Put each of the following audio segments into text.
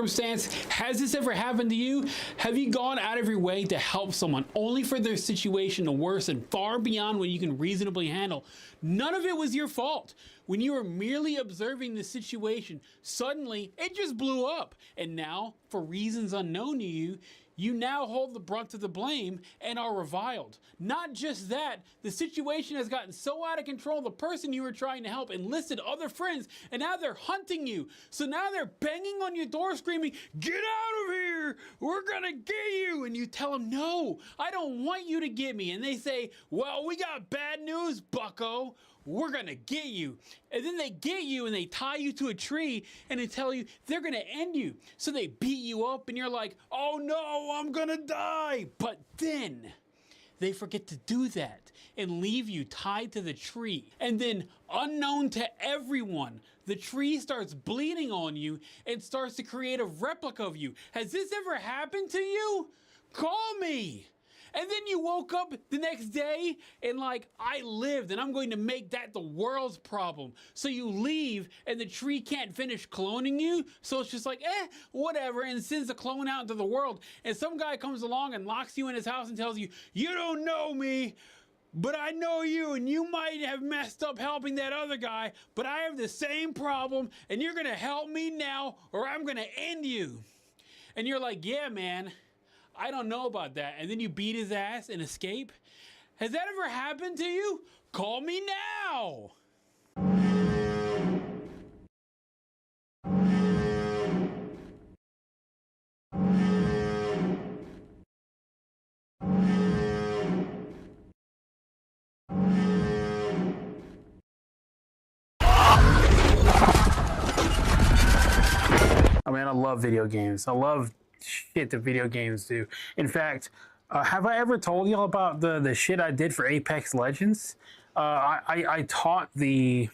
circumstance? Has this ever happened to you? Have you gone out of your way to help someone only for their situation to worsen far beyond what you can reasonably handle? None of it was your fault. When you were merely observing the situation, suddenly it just blew up. And now, for reasons unknown to you, you now hold the brunt of the blame and are reviled. Not just that, the situation has gotten so out of control, the person you were trying to help enlisted other friends, and now they're hunting you. So now they're banging on your door screaming, "Get out of here! We're gonna get you!" And you tell them, "No, I don't want you to get me." And they say, "Well, we got bad news, bucko. We're gonna get you." And then they get you and they tie you to a tree and they tell you they're gonna end you. So they beat you up and you're like, "Oh no, I'm gonna die." But then they forget to do that and leave you tied to the tree. And then, unknown to everyone, the tree starts bleeding on you and starts to create a replica of you. Has this ever happened to you? Call me. And then you woke up the next day and like, "I lived and I'm going to make that the world's problem." So you leave and the tree can't finish cloning you. So it's just like, whatever, and sends the clone out into the world. And some guy comes along and locks you in his house and tells you, "You don't know me, but I know you, and you might have messed up helping that other guy, but I have the same problem and you're gonna help me now or I'm gonna end you." And you're like, "Yeah, man, I don't know about that." And then you beat his ass and escape. Has that ever happened to you? Call me now. I mean, I love video games. I love shit that video games do. In fact, have I ever told y'all about the shit I did for Apex Legends? I taught the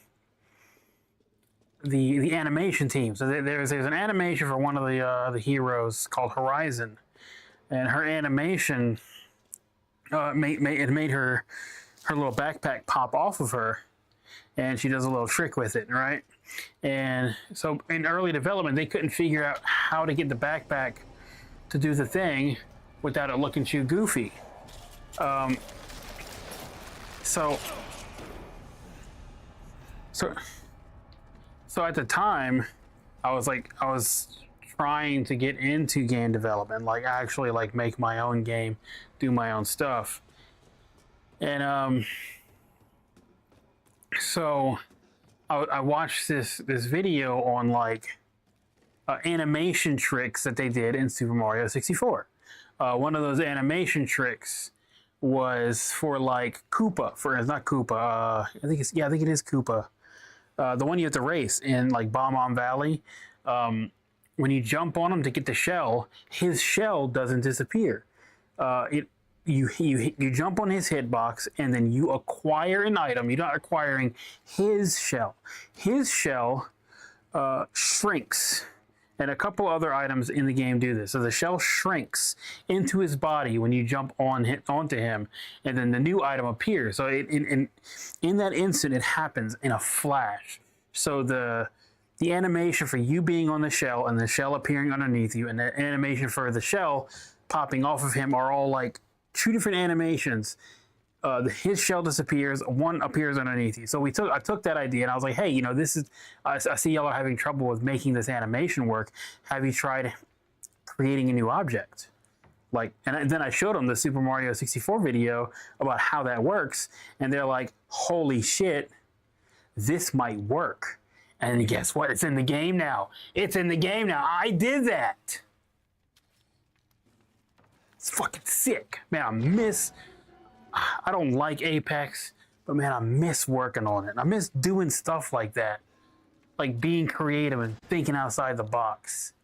animation team. So there's an animation for one of the heroes called Horizon, and her animation made her little backpack pop off of her, and she does a little trick with it, right? And so in early development, they couldn't figure out how to get the backpack to do the thing without it looking too goofy. So at the time, I was trying to get into game development, like actually like make my own game, do my own stuff. And so I watched this video on like animation tricks that they did in Super Mario 64. One of those animation tricks was for like Koopa. It's not Koopa. I think it is Koopa. The one you have to race in like Bomb Valley. When you jump on him to get the shell, his shell doesn't disappear. You jump on his hitbox and then you acquire an item. You're not acquiring his shell. His shell shrinks, and a couple other items in the game do this. So the shell shrinks into his body when you jump onto him, and then the new item appears. So in that instant, it happens in a flash. So the animation for you being on the shell and the shell appearing underneath you, and the animation for the shell popping off of him are all like two different animations. His shell disappears, one appears underneath you. So I took that idea and I was like, "Hey, I see y'all are having trouble with making this animation work. Have you tried creating a new object?" And then I showed them the Super Mario 64 video about how that works, and they're like, "Holy shit, this might work." And guess what? It's in the game now. It's in the game now. I did that. It's fucking sick. Man, I don't like Apex, but man, I miss working on it. I miss doing stuff like that. Like being creative and thinking outside the box.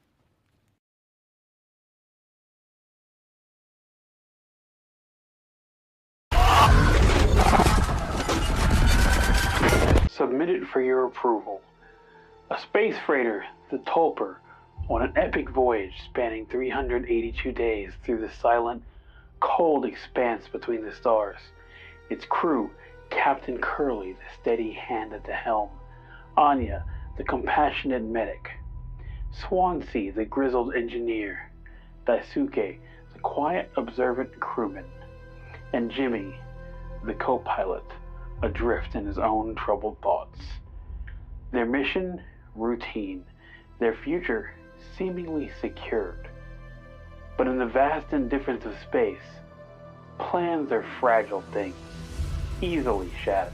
Submitted for your approval. A space freighter, the Tulper, on an epic voyage spanning 382 days through the silent, cold expanse between the stars. Its crew, Captain Curly, the steady hand at the helm. Anya, the compassionate medic. Swansea, the grizzled engineer, Daisuke, the quiet, observant crewman, and Jimmy, the co-pilot, adrift in his own troubled thoughts. Their mission, routine, their future, seemingly secured. But in the vast indifference of space, plans are fragile things, easily shattered.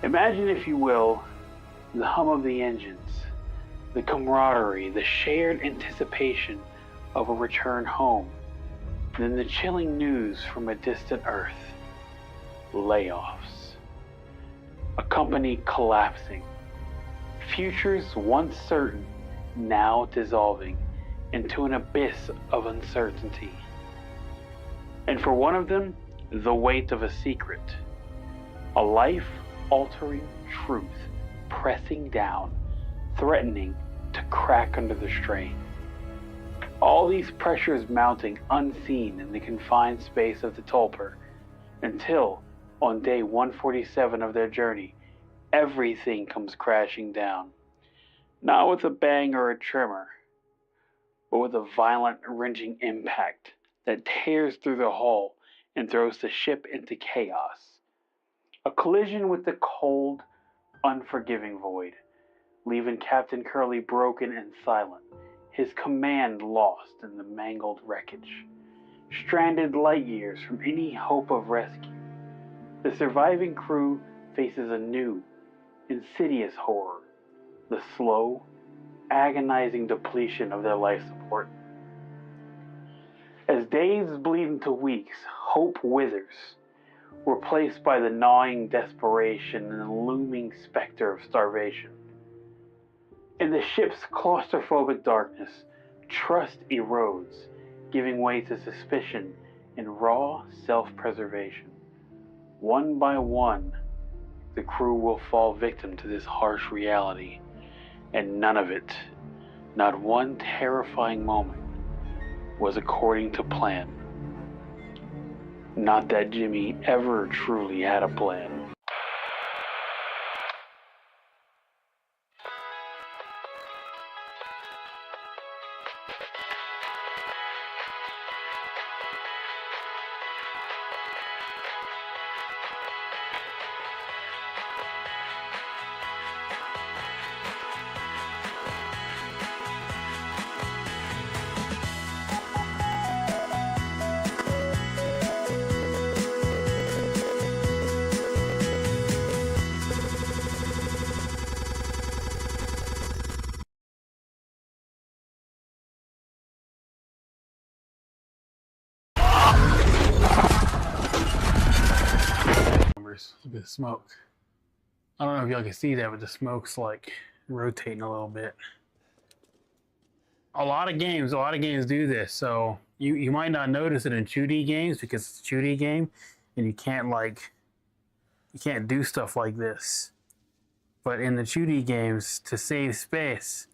Imagine, if you will, the hum of the engines, the camaraderie, the shared anticipation of a return home, then the chilling news from a distant Earth. Layoffs. A company collapsing. Futures once certain, now dissolving into an abyss of uncertainty. And for one of them, the weight of a secret. A life-altering truth pressing down, threatening to crack under the strain. All these pressures mounting unseen in the confined space of the Tulper, until, on day 147 of their journey, everything comes crashing down. Not with a bang or a tremor, but with a violent, wrenching impact that tears through the hull and throws the ship into chaos. A collision with the cold, unforgiving void, leaving Captain Curly broken and silent, his command lost in the mangled wreckage, stranded light years from any hope of rescue. The surviving crew faces a new, insidious horror, the slow, agonizing depletion of their life support. As days bleed into weeks, hope withers, replaced by the gnawing desperation and the looming specter of starvation. In the ship's claustrophobic darkness, trust erodes, giving way to suspicion and raw self-preservation. One by one, the crew will fall victim to this harsh reality, and none of it, not one terrifying moment, was according to plan. Not that Jimmy ever truly had a plan. Look at the smoke. I don't know if y'all can see that, but the smoke's like rotating a little bit. A lot of games do this. So you might not notice it in 2D games because it's a 2D game and you can't do stuff like this. But in the 2D games, to save space,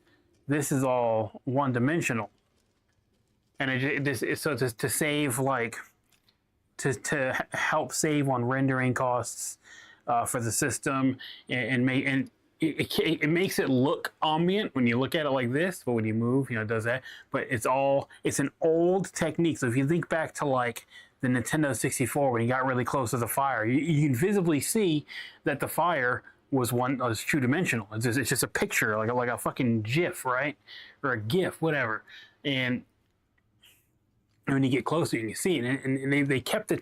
this is all one-dimensional. And to save to help save on rendering costs for the system, and it makes it look ambient when you look at it like this, but when you move, it does that. But it's an old technique. So if you think back to like the Nintendo 64, when you got really close to the fire, you can visibly see that the fire was two-dimensional. It's just a picture, like a fucking GIF, right? Or a GIF, whatever. And when you get closer, you can see it. And they kept the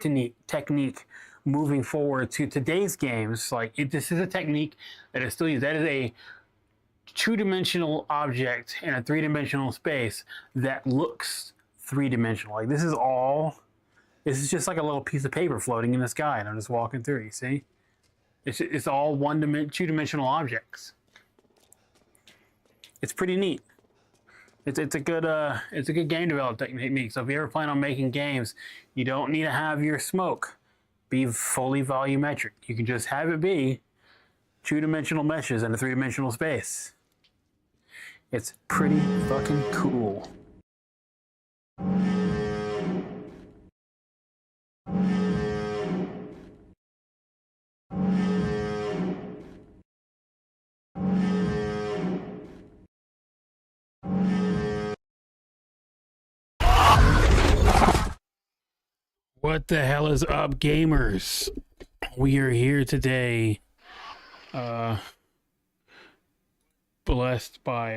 technique moving forward to today's games. This is a technique that is still used. That is a two-dimensional object in a three-dimensional space that looks three-dimensional. This is just like a little piece of paper floating in the sky, and I'm just walking through. You see? It's all two-dimensional objects. It's pretty neat. It's a good game development technique. So if you ever plan on making games, you don't need to have your smoke be fully volumetric. You can just have it be two-dimensional meshes in a three-dimensional space. It's pretty fucking cool. What the hell is up, gamers? We are here today, blessed by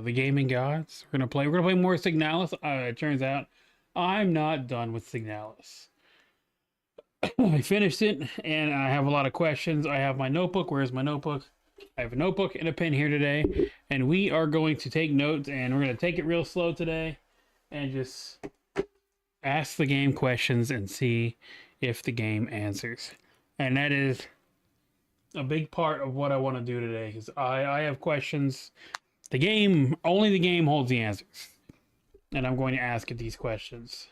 the gaming gods. We're gonna play more Signalis. It turns out I'm not done with Signalis. I finished it, and I have a lot of questions. I have my notebook. Where's my notebook? I have a notebook and a pen here today, and we are going to take notes, and we're going to take it real slow today, and just ask the game questions and see if the game answers. And that is a big part of what I want to do today, because I have questions. Only the game holds the answers, and I'm going to ask it these questions.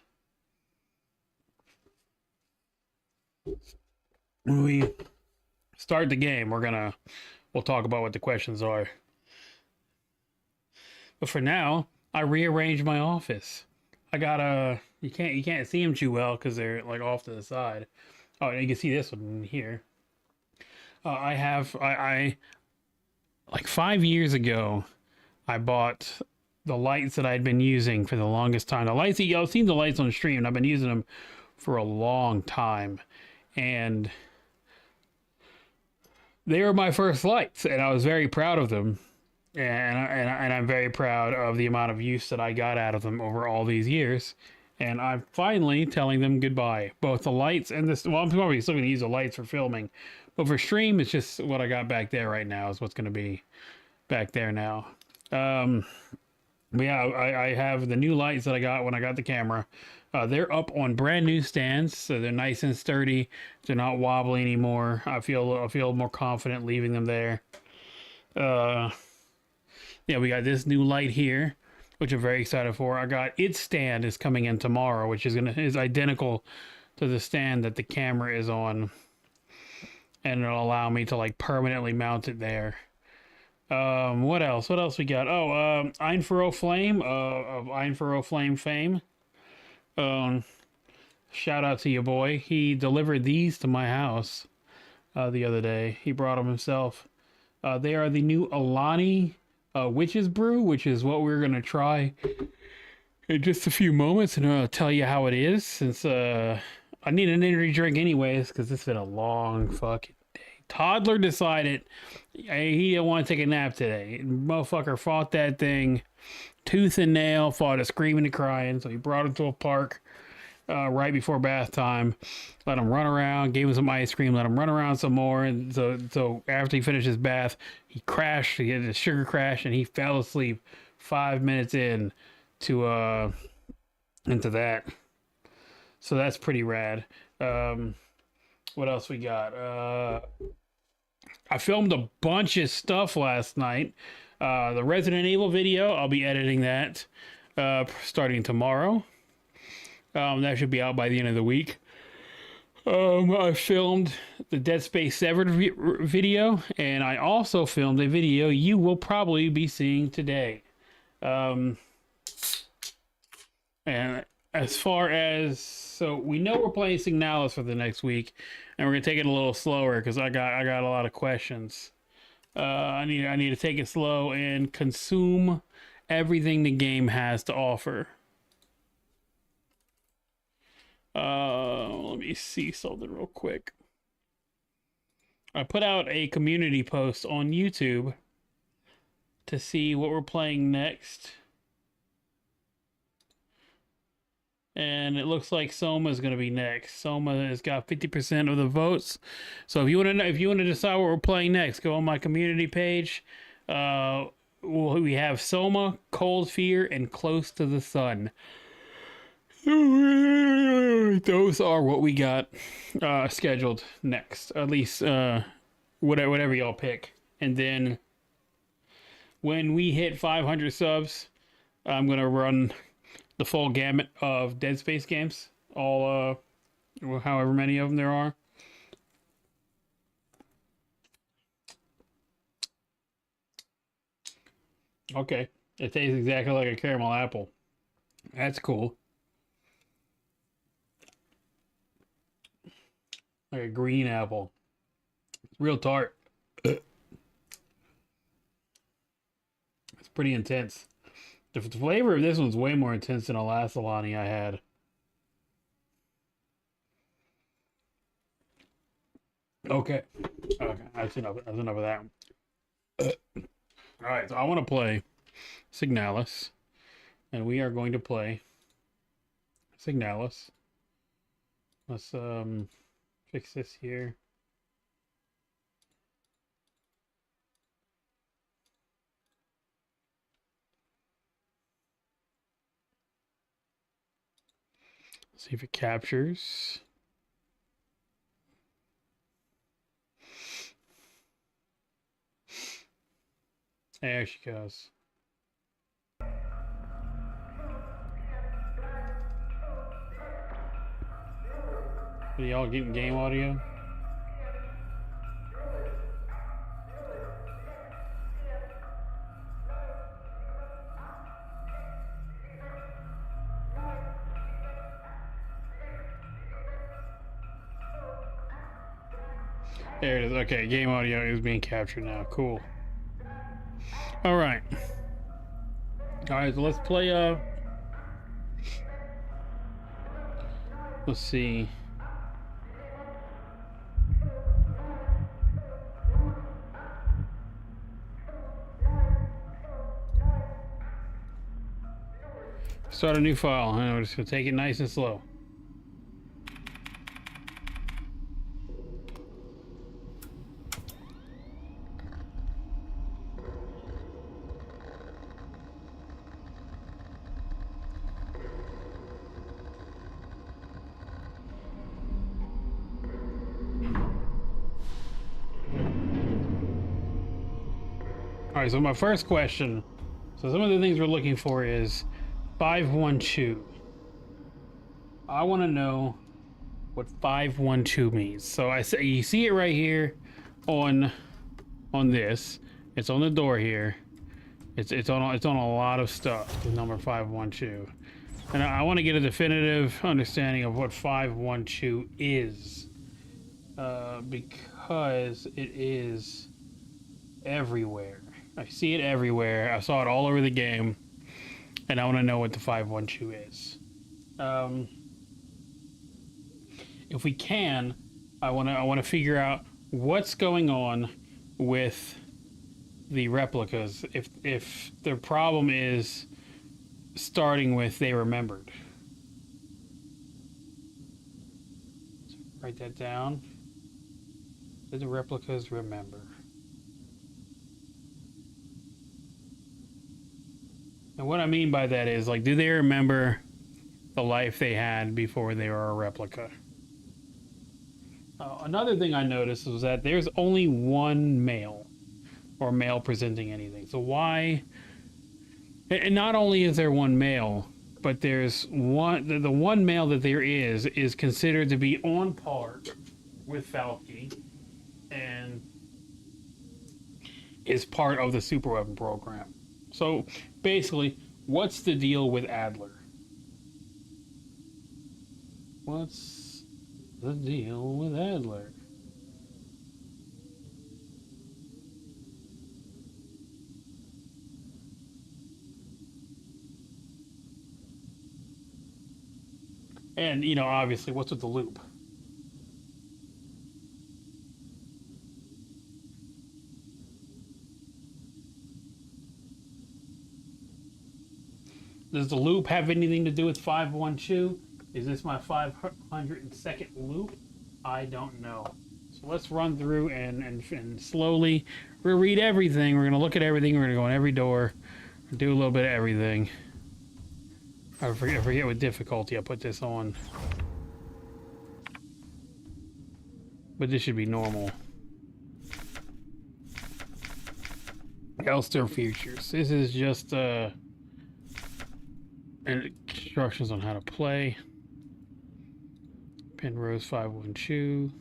When we start the game, we'll talk about what the questions are. But for now, I rearranged my office. I got you can't see them too well because they're like off to the side. Oh, and you can see this one here. I like 5 years ago, I bought the lights that I'd been using for the longest time. The lights, y'all seen the lights on the stream, and I've been using them for a long time. And they were my first lights, and I was very proud of them. And I'm very proud of the amount of use that I got out of them over all these years. And I'm finally telling them goodbye. Both the lights and this. Well, I'm probably still going to use the lights for filming, but for stream, it's just what I got back there right now is what's going to be back there now. But yeah, I have the new lights that I got when I got the camera. They're up on brand new stands, so they're nice and sturdy. They're not wobbly anymore. I feel more confident leaving them there. Yeah, we got this new light here, which I'm very excited for. I got its stand is coming in tomorrow, which is identical to the stand that the camera is on, and it'll allow me to like permanently mount it there. What else? What else we got? Oh, Ein for O Flame of Ein for O Flame fame. Shout out to your boy. He delivered these to my house the other day. He brought them himself. They are the new Alani Witch's Brew, which is what we're going to try in just a few moments, and I'll tell you how it is, since I need an energy drink anyways, because it's been a long fucking day. Toddler decided he didn't want to take a nap today. Motherfucker fought that thing tooth and nail, fought it screaming and crying, so he brought him to a park right before bath time, let him run around, gave him some ice cream, let him run around some more, and so after he finished his bath, he crashed, he had a sugar crash, and he fell asleep 5 minutes in to into that. So that's pretty rad. What else we got? I filmed a bunch of stuff last night. The Resident Evil video, I'll be editing that starting tomorrow. That should be out by the end of the week. I filmed the Dead Space Severed video, and I also filmed a video you will probably be seeing today. And as far as, so we know we're playing Signalis for the next week, and we're gonna take it a little slower because I got a lot of questions. I need to take it slow and consume everything the game has to offer. Let me see something real quick. I put out a community post on YouTube to see what we're playing next. And it looks like Soma is going to be next. Soma has got 50% of the votes. So if you want to decide what we're playing next, go on my community page. We have Soma, Cold Fear, and Close to the Sun. Those are what we got scheduled next. At least whatever y'all pick. And then when we hit 500 subs, I'm going to run the full gamut of Dead Space games, all however many of them there are. Okay, it tastes exactly like a caramel apple. That's cool. Like a green apple. It's real tart. It's pretty intense. The flavor of this one's way more intense than the last Alani I had. Okay. Okay. That's enough. That's enough of that. All right. So I want to play Signalis, and we are going to play Signalis. Let's fix this here. See if it captures. There she goes. Are y'all getting game audio? There it is. Okay, game audio is being captured now. Cool. All right. All right, so let's play. Let's see. Start a new file. And we're just gonna take it nice and slow. All right, so my first question, so some of the things we're looking for is 512. I want to know what 512 means. So I say you see it right here on this. It's on the door here. It's on a lot of stuff. The number 512, and I want to get a definitive understanding of what 512 is, because it is everywhere. I see it everywhere. I saw it all over the game, and I want to know what the 512 is. If we can, I want to figure out what's going on with the replicas. If the problem is starting with they remembered. So write that down. Did the replicas remember? And what I mean by that is, like, do they remember the life they had before they were a replica? Another thing I noticed was that there's only one male, or male presenting anything. So why? And not only is there one male, but there's one. The one male that there is considered to be on par with Falke, and is part of the superweapon program. So basically, what's the deal with Adler? What's the deal with Adler? And, you know, obviously, what's with the loop? Does the loop have anything to do with 512? Is this my 502nd loop? I don't know. So let's run through and slowly reread everything. We're going to look at everything. We're going to go on every door. Do a little bit of everything. I forget what difficulty I put this on. But this should be normal. Elster features. This is just instructions on how to play. Penrose 512.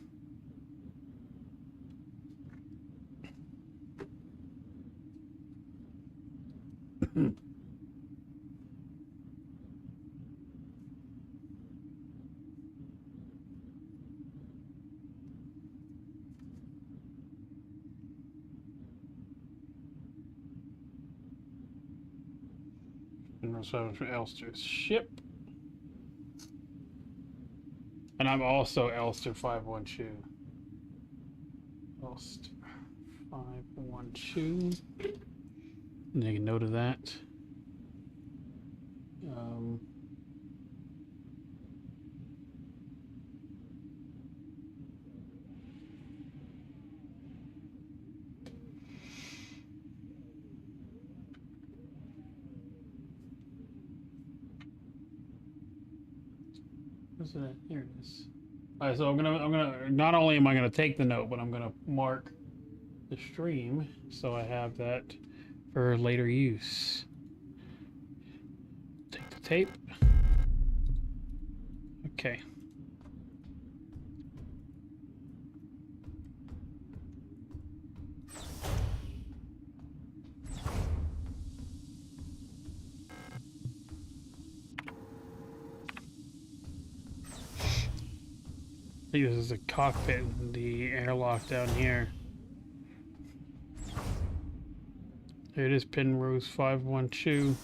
Penrose 512 Elster's ship. And I'm also Elster 512. lost 512. Make a note of that. Where's that? Here it is. All right, so I'm gonna. Not only am I gonna take the note, but I'm gonna mark the stream so I have that for later use. Take the tape. Okay. I think this is a cockpit in the airlock down here. There it is, Penrose 512.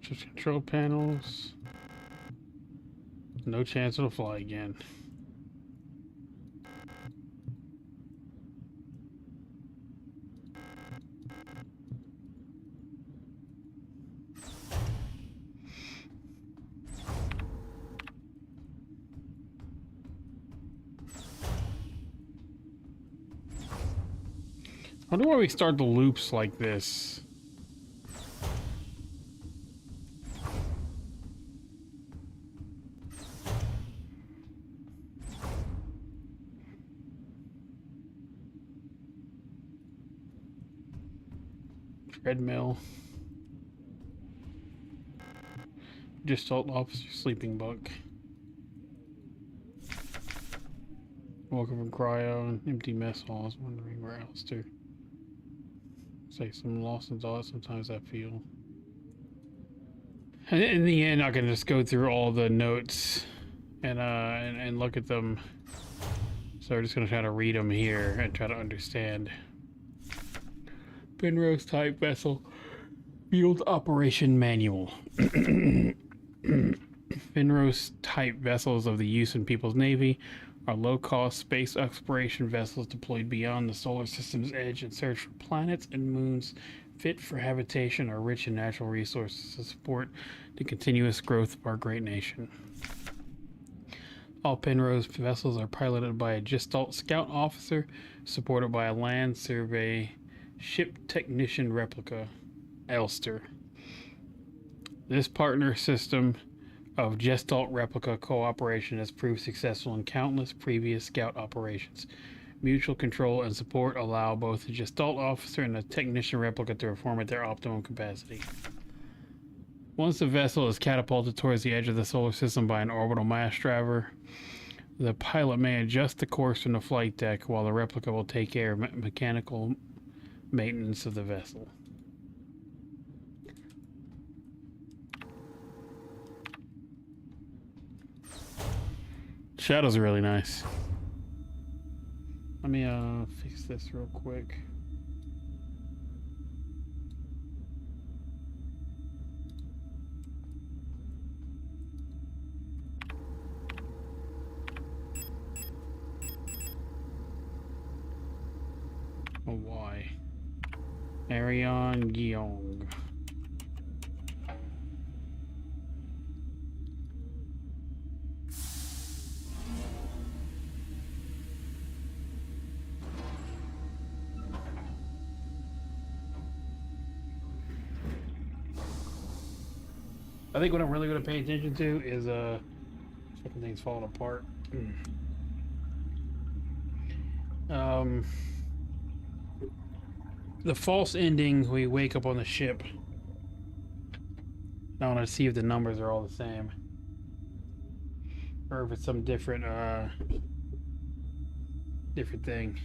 Just control panels. No chance it'll fly again. I wonder why we start the loops like this. Treadmill. Just officer sleeping bunk. Welcome from cryo and empty mess halls. Wondering where else to. Say some lost in thought. Sometimes I feel. And in the end, I can just go through all the notes and look at them. So we're just gonna try to read them here and try to understand. Penrose type vessel field operation manual. Penrose type vessels of the use in People's Navy are low-cost space exploration vessels deployed beyond the solar system's edge in search for planets and moons fit for habitation or rich in natural resources to support the continuous growth of our great nation. All Penrose vessels are piloted by a Gestalt scout officer, supported by a land survey ship technician replica, Elster. This partner system of Gestalt replica cooperation has proved successful in countless previous scout operations. Mutual control and support allow both the Gestalt officer and the technician replica to perform at their optimum capacity. Once the vessel is catapulted towards the edge of the solar system by an orbital mass driver, the pilot may adjust the course from the flight deck while the replica will take care of mechanical maintenance of the vessel. Shadows are really nice. Let me fix this real quick. Oh, why? Arion Gyeong. I think what I'm really going to pay attention to is checking things falling apart. The false ending, we wake up on the ship. I want to see if the numbers are all the same, or if it's some different thing.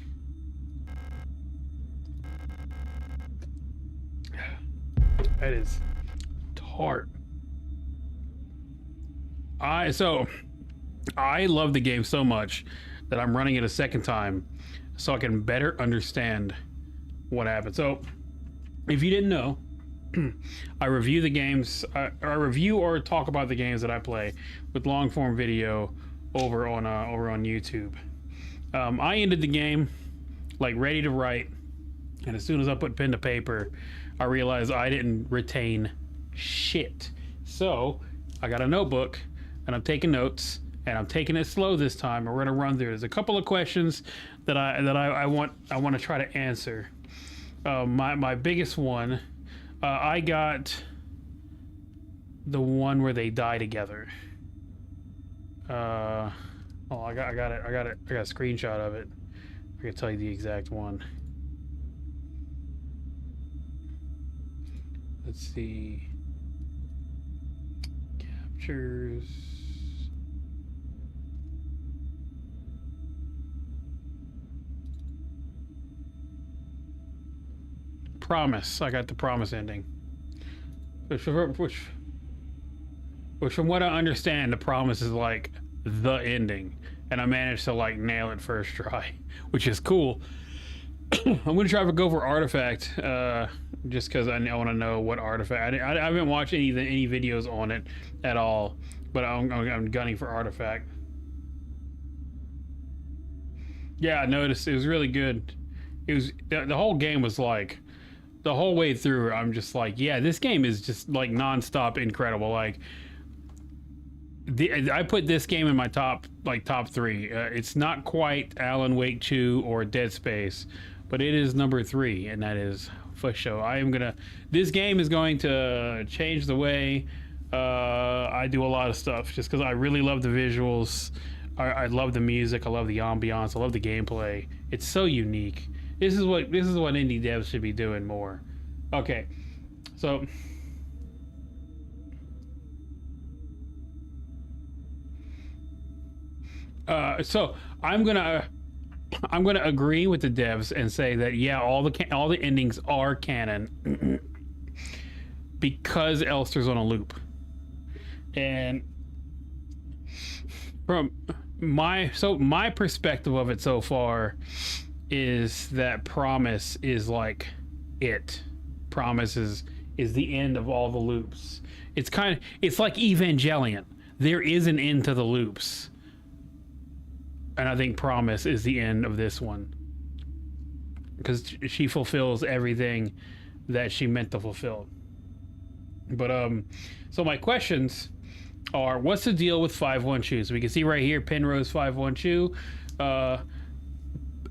That is tart. I love the game so much that I'm running it a second time so I can better understand what happened. So if you didn't know, I review the games, I review or talk about the games that I play with long form video over on YouTube. I ended the game like ready to write, and as soon as I put pen to paper, I realized I didn't retain shit. So I got a notebook and I'm taking notes, and I'm taking it slow this time, and we're gonna run through. There's a couple of questions that I want to try to answer. My biggest one, I got the one where they die together. I got a screenshot of it. I can tell you the exact one. Let's see. Captures. Promise. I got the Promise ending. Which from what I understand, the Promise is like the ending, and I managed to like nail it first try, which is cool. I'm gonna try to go for Artifact, just because I want to know what Artifact. I haven't watched any videos on it at all, but I'm gunning for Artifact. Yeah, I noticed it was really good. It was the whole game was like. The whole way through, I'm just like, yeah, this game is just like nonstop incredible. Like, I put this game in my top 3. It's not quite Alan Wake 2 or Dead Space, but it is number 3, and that is for sure. This game is going to change the way I do a lot of stuff, just because I really love the visuals. I love the music. I love the ambiance. I love the gameplay. It's so unique. This is what indie devs should be doing more. Okay, so I'm gonna agree with the devs and say that yeah, all the endings are canon because Elster's on a loop, and from my perspective of it so far is that Promise is like it. Promise is the end of all the loops. It's like Evangelion. There is an end to the loops. And I think Promise is the end of this one. Because she fulfills everything that she meant to fulfill. But so my questions are, what's the deal with 512? So we can see right here, Penrose 512.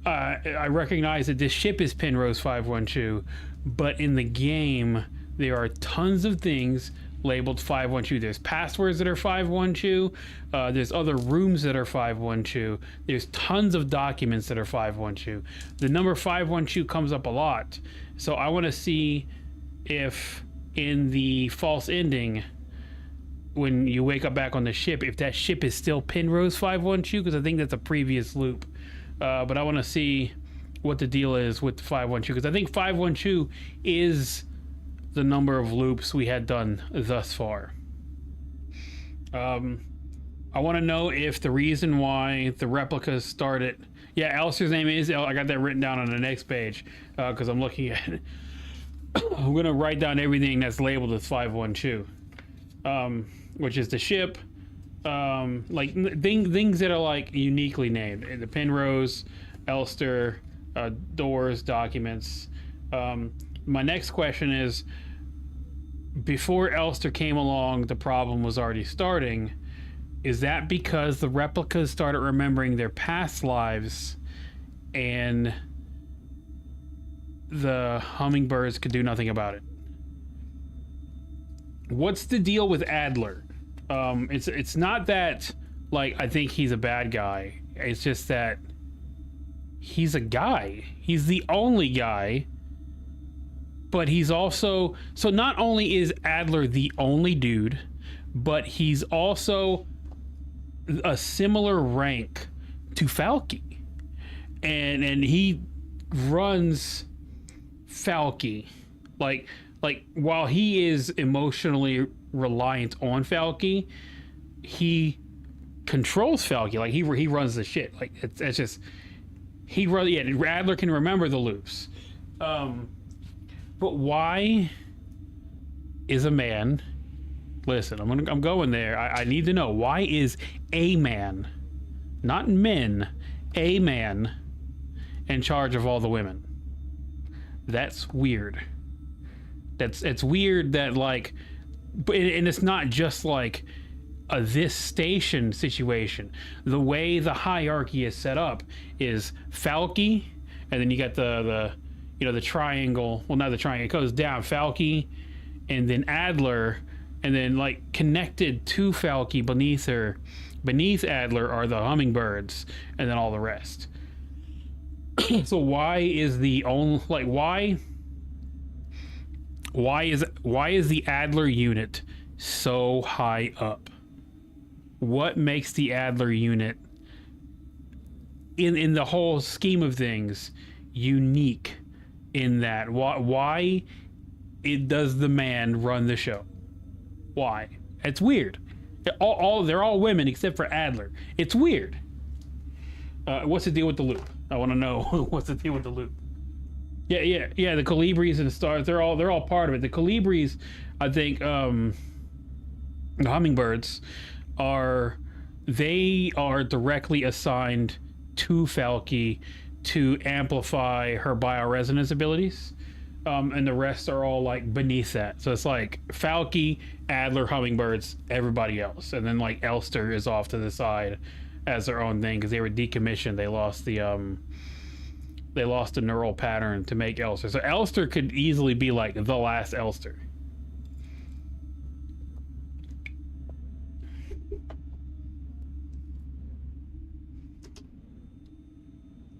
I recognize that this ship is Penrose 512, but in the game there are tons of things labeled 512. There's passwords that are 512. There's other rooms that are 512. There's tons of documents that are 512. The number 512 comes up a lot. So I want to see if in the false ending, when you wake up back on the ship, if that ship is still Penrose 512, because I think that's a previous loop. But I want to see what the deal is with the 512, because I think 512 is the number of loops we had done thus far. I want to know if the reason why the replicas started... Yeah, Alistair's name is... I got that written down on the next page because I'm looking at it. I'm going to write down everything that's labeled as 512, which is the ship, like things that are like uniquely named. The Penrose, Elster, doors, documents. My next question is, before Elster came along, the problem was already starting. Is that because the replicas started remembering their past lives and the hummingbirds could do nothing about it? What's the deal with Adler? It's not that, like, I think he's a bad guy. It's just that he's a guy. He's the only guy. But he's also... So not only is Adler the only dude, but he's also a similar rank to Falke. And he runs Falke. Like while he is emotionally reliant on Falke, he controls Falky. Like he runs the shit. Like it's just he runs. Yeah, Adler can remember the loops. But why is a man? Listen, I'm going there. I need to know, why is a man, not men, a man, in charge of all the women? That's weird. It's weird that, like, and it's not just like a this station situation. The way the hierarchy is set up is Falky, and then you got the triangle. Well, not the triangle. It goes down Falky, and then Adler. And then, like, connected to Falky beneath her, beneath Adler, are the hummingbirds, and then all the rest. So why is the only, like, why is the Adler unit so high up? What makes the Adler unit, in the whole scheme of things, unique in that? Why does the man run the show? Why? It's weird. They're all women except for Adler. It's weird. What's the deal with the loop? I want to know what's the deal with the loop. Yeah. The Colibris and the stars, they're all part of it. The Colibris, I think, the hummingbirds are directly assigned to Falky to amplify her bioresonance abilities. And the rest are all, like, beneath that. So it's like Falky, Adler, hummingbirds, everybody else, and then, like, Elster is off to the side as their own thing because they were decommissioned. They lost the neural pattern to make Elster. So Elster could easily be like the last Elster.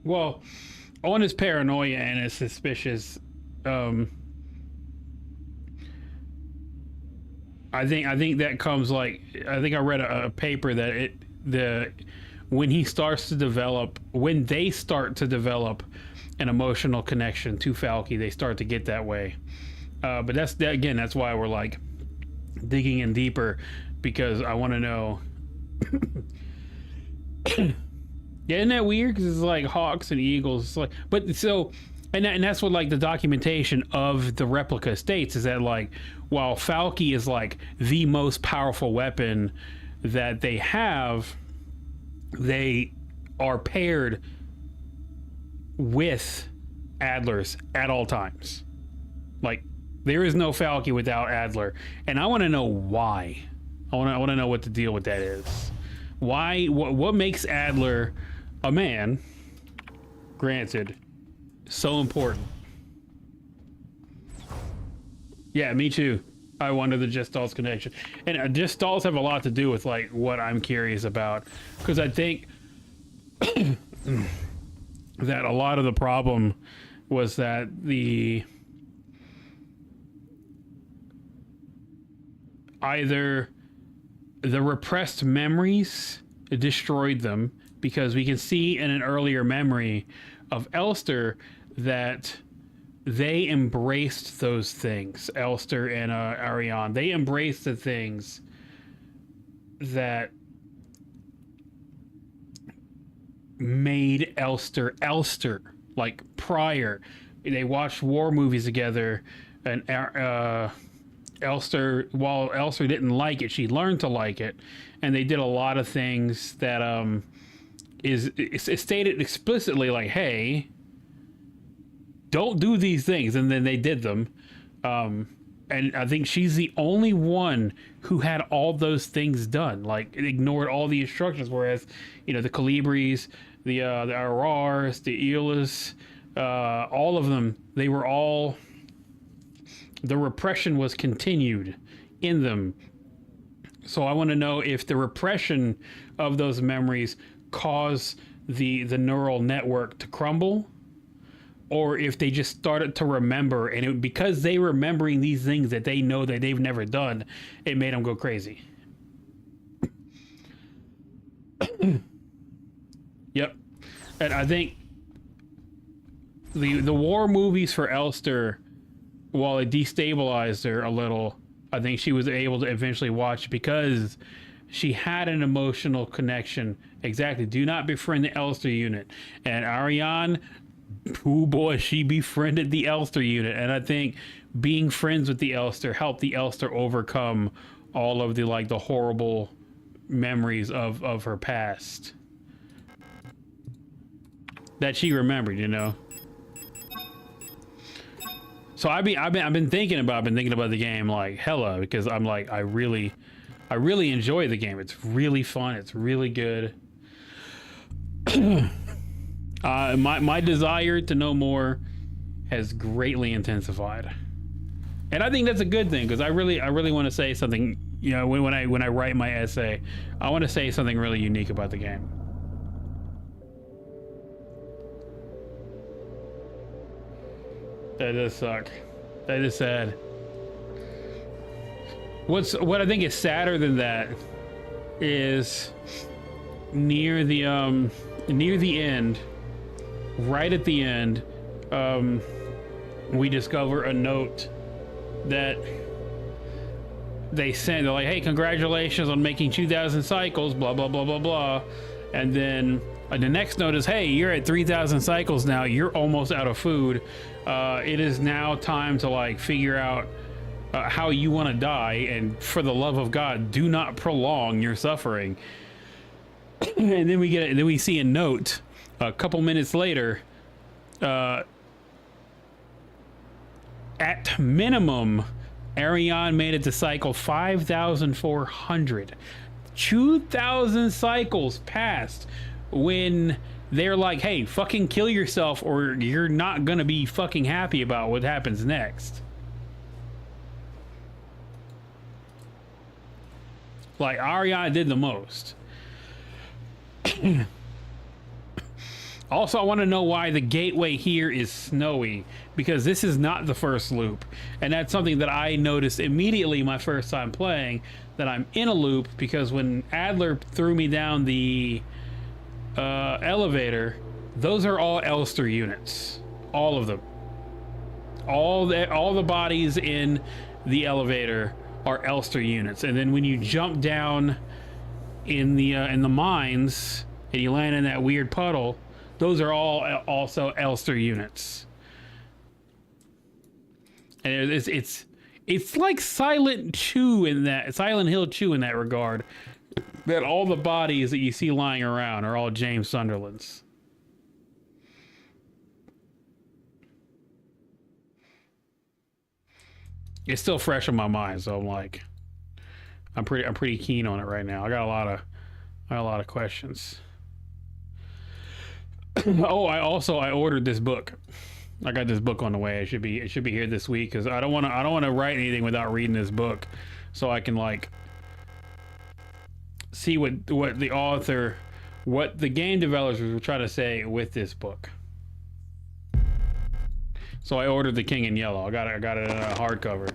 Well, on his paranoia and his suspicious. I think that comes, like, I think I read a paper that when they start to develop an emotional connection to Falky, they start to get that way. But that's why we're, like, digging in deeper, because I want to know. Yeah, isn't that weird? Because it's like hawks and eagles. It's like, but so. And that's what, like, the documentation of the replica states, is that, like, while Falky is, like, the most powerful weapon that they have, they are paired with Adlers at all times. Like, there is no Falky without Adler, and I want to know why. I want to know what the deal with that is. Why? What makes Adler a man? Granted. So important. Yeah, me too. I wonder the Gestalt connection. And Gestalts have a lot to do with, like, what I'm curious about. Because I think that a lot of the problem was that either the repressed memories destroyed them, because we can see in an earlier memory of Elster that they embraced those things. Elster and Ariane, they embraced the things that made Elster, like, prior. They watched war movies together, and Elster, while Elster didn't like it, she learned to like it, and they did a lot of things that is stated explicitly, like, hey, don't do these things, and then they did them. And I think she's the only one who had all those things done, like, it ignored all the instructions, whereas, the Colibris, the Aurors, the Eolus, all of them, they were all, the repression was continued in them. So I want to know if the repression of those memories caused the neural network to crumble, or if they just started to remember, and because they remembering these things that they know that they've never done, it made them go crazy. Yep. And I think the war movies for Elster, while it destabilized her a little, I think she was able to eventually watch, because she had an emotional connection. Exactly. Do not befriend the Elster unit. And Ariane, oh boy, she befriended the Elster unit. And I think being friends with the Elster helped the Elster overcome all of the like the horrible memories of her past that she remembered, you know. So I've been thinking about the game like hella, because I'm like I really enjoy the game. It's really fun. It's really good. My desire to know more has greatly intensified, and I think that's a good thing, because I really want to say something. You know, when I write my essay, I want to say something really unique about the game. That does suck. That is sad. What I think is sadder than that is near the end, right at the end, we discover a note that they send. They're like, hey, congratulations on making 2,000 cycles, blah blah blah blah blah. And then the next note is, hey, you're at 3,000 cycles now, you're almost out of food. It is now time to like figure out how you want to die, and for the love of God, do not prolong your suffering. And then we see a note a couple minutes later. At minimum, Ariane made it to cycle 5,400. 2,000 cycles passed when they're like, hey, fucking kill yourself or you're not gonna be fucking happy about what happens next. Like, Ariane did the most. Also, I want to know why the gateway here is snowy, because this is not the first loop. And that's something that I noticed immediately my first time playing, that I'm in a loop, because when Adler threw me down the elevator, those are all Elster units. All of them. All the bodies in the elevator are Elster units. And then when you jump down in the mines and you land in that weird puddle, those are all also Elster units. And it's like Silent Hill 2 in that regard, that all the bodies that you see lying around are all James Sunderland's. It's still fresh in my mind, so I'm pretty keen on it right now. I got a lot of questions. Oh, I ordered this book. I got this book on the way. It should be here this week, because I don't want to write anything without reading this book, so I can like see what the author, what the game developers were trying to say with this book. So I ordered The King in Yellow. I got it in a hardcover.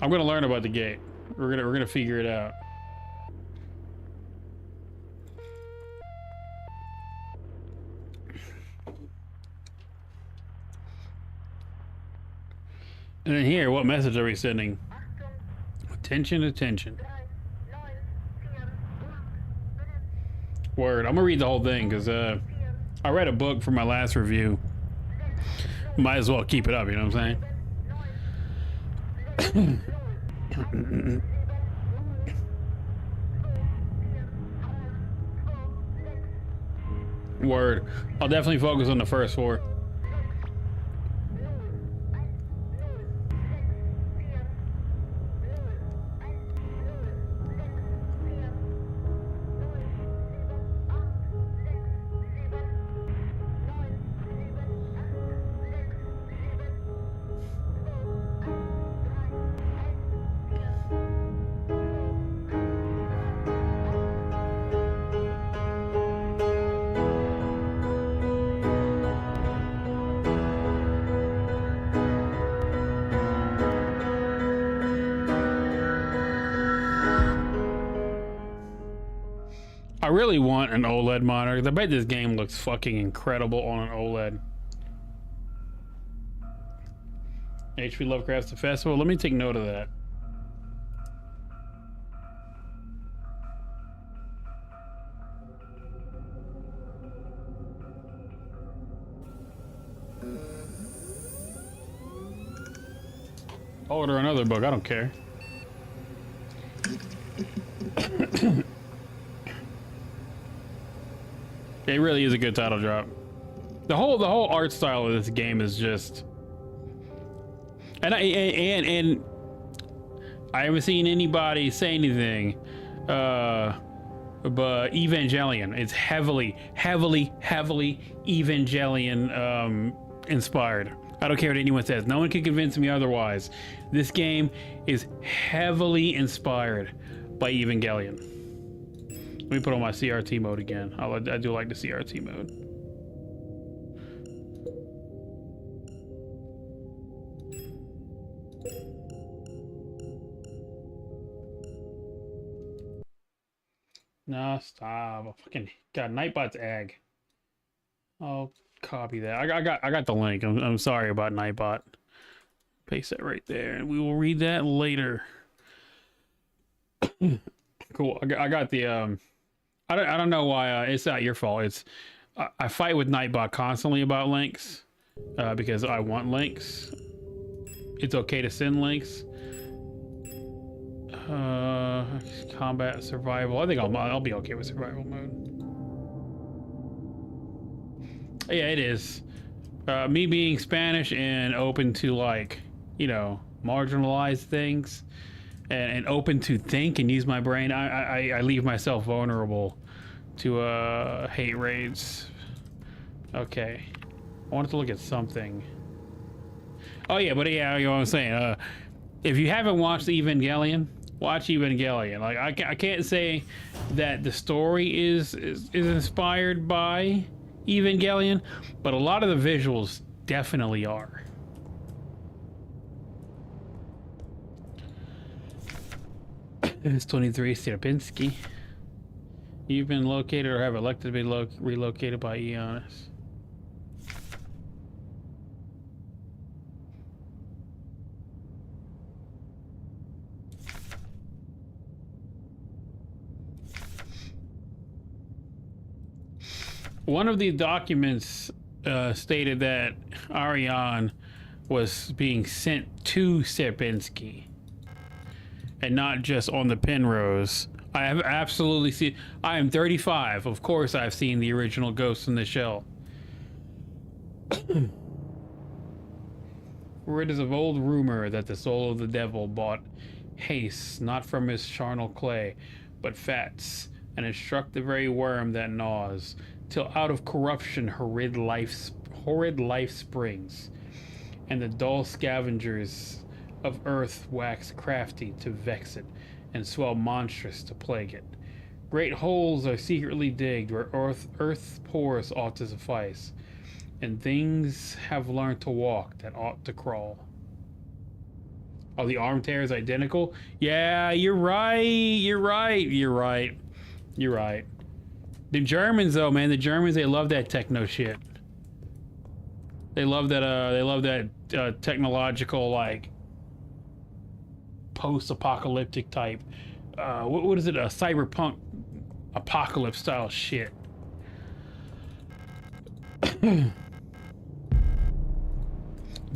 I'm gonna learn about the gate. We're gonna figure it out. And then here, what message are we sending? Attention, attention. Word. I'm gonna read the whole thing, because I read a book for my last review. Might as well keep it up, you know what I'm saying? Word. I'll definitely focus on the first four. I really want an OLED monitor. I bet this game looks fucking incredible on an OLED. HP Lovecraft's the festival. Let me take note of that. I'll order another book. I don't care. It really is a good title drop. The whole art style of this game is just, and I haven't seen anybody say anything, but Evangelion. It's heavily Evangelion inspired. I don't care what anyone says. No one can convince me otherwise. This game is heavily inspired by Evangelion. Let me put on my CRT mode again. I do like the CRT mode. No, stop. I fucking got Nightbot's egg. I'll copy that. I got the link. I'm sorry about Nightbot. Paste that right there, and we will read that later. Cool. I got the I don't know why it's not your fault. It's I fight with Nightbot constantly about links because I want links. It's okay to send links. Combat survival. I think I'll be okay with survival mode. Yeah, it is. Me being Spanish and open to, like, you know, marginalized things and open to think and use my brain, I leave myself vulnerable to hate raids. Okay, I wanted to look at something. Oh yeah, but yeah, you know what I'm saying. If you haven't watched Evangelion, watch Evangelion. Like I can't say that the story is inspired by Evangelion, but a lot of the visuals definitely are. It's 23 Sierpinski. You've been located or have elected to be relocated by Eonis. One of the documents stated that Ariane was being sent to Sierpinski and not just on the Penrose. I have absolutely seen. I am 35. Of course, I've seen the original Ghost in the Shell. For it is of old rumor that the soul of the devil bought haste not from his charnel clay, but fats, and has struck the very worm that gnaws, till out of corruption horrid life springs, and the dull scavengers of earth wax crafty to vex it, and swell monstrous to plague it. Great holes are secretly digged where earth pores ought to suffice, and things have learned to walk that ought to crawl. Are the arm tears identical? Yeah, you're right. The Germans, though, man, the Germans, they love that techno shit. They love that technological, like, post-apocalyptic type. What is it? A cyberpunk apocalypse style shit. But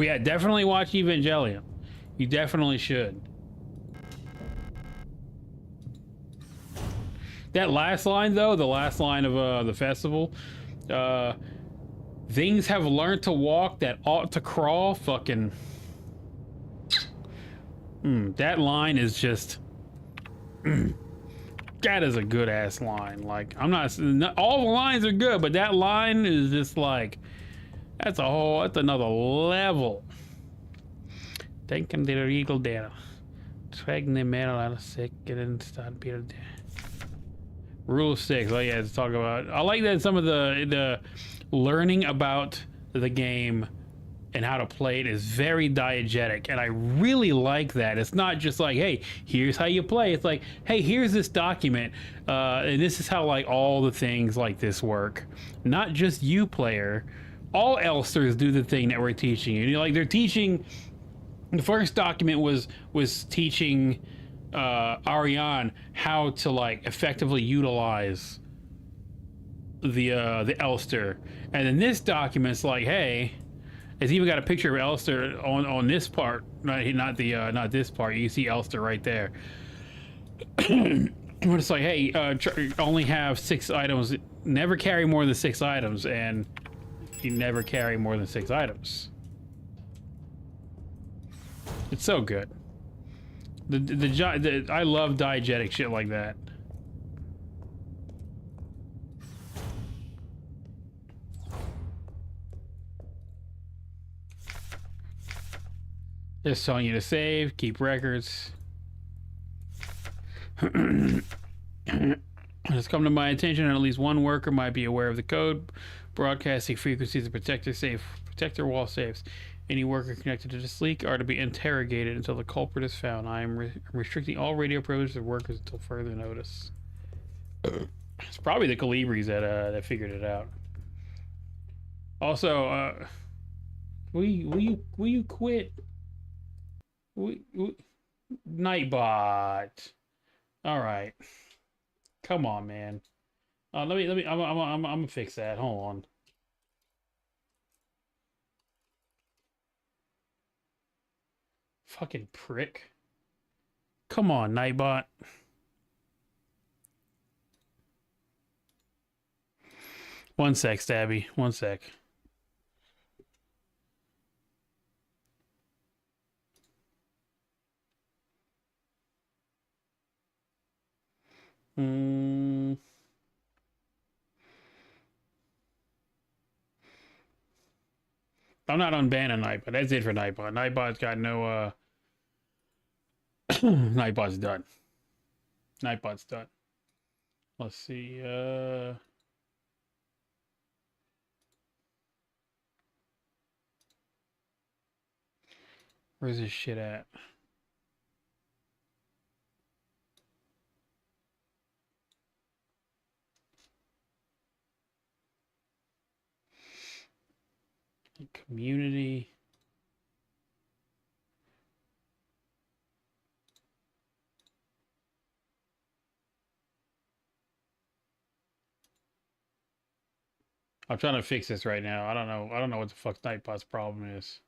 yeah, definitely watch Evangelion. You definitely should. That last line, though, the last line of the festival, things have learned to walk that ought to crawl. Fucking, that line is just, that is a good ass line. Like, I'm not all the lines are good, but that line is just like, that's another level. Tänken det regal där. Trägne mer alla säkert än stadbilder. Rule 6. Oh yeah, to talk about. I like that some of the learning about the game and how to play it is very diegetic, and I really like that. It's not just like, hey, here's how you play. It's like, hey, here's this document, and this is how, like, all the things like this work. Not just you, player. All Elsters do the thing that we're teaching you. Like, they're teaching The first document was teaching Ariane how to like effectively utilize the Elster, and then this document's like, hey, it's even got a picture of Elster on this part, not this part. You see Elster right there. It's like, hey, only have 6 items. Never carry more than 6 items, and you never carry more than 6 items. It's so good. I love diegetic shit like that. Just telling you to save, keep records. It's come to my attention that at least one worker might be aware of the code. Broadcasting frequencies of protector wall safes. Any worker connected to this leak are to be interrogated until the culprit is found. I am restricting all radio privileges of workers until further notice. It's probably the Calibris that figured it out. Also, will you quit? Nightbot. All right. Come on, man. I'm gonna fix that. Hold on. Fucking prick. Come on, Nightbot. One sec, Stabby. One sec. I'm not unbanning Nightbot. That's it for Nightbot. Nightbot's got no Nightbot's done. Nightbot's done. Let's see, where's this shit at? Community. I'm trying to fix this right now. I don't know what the fuck Nightbot's problem is.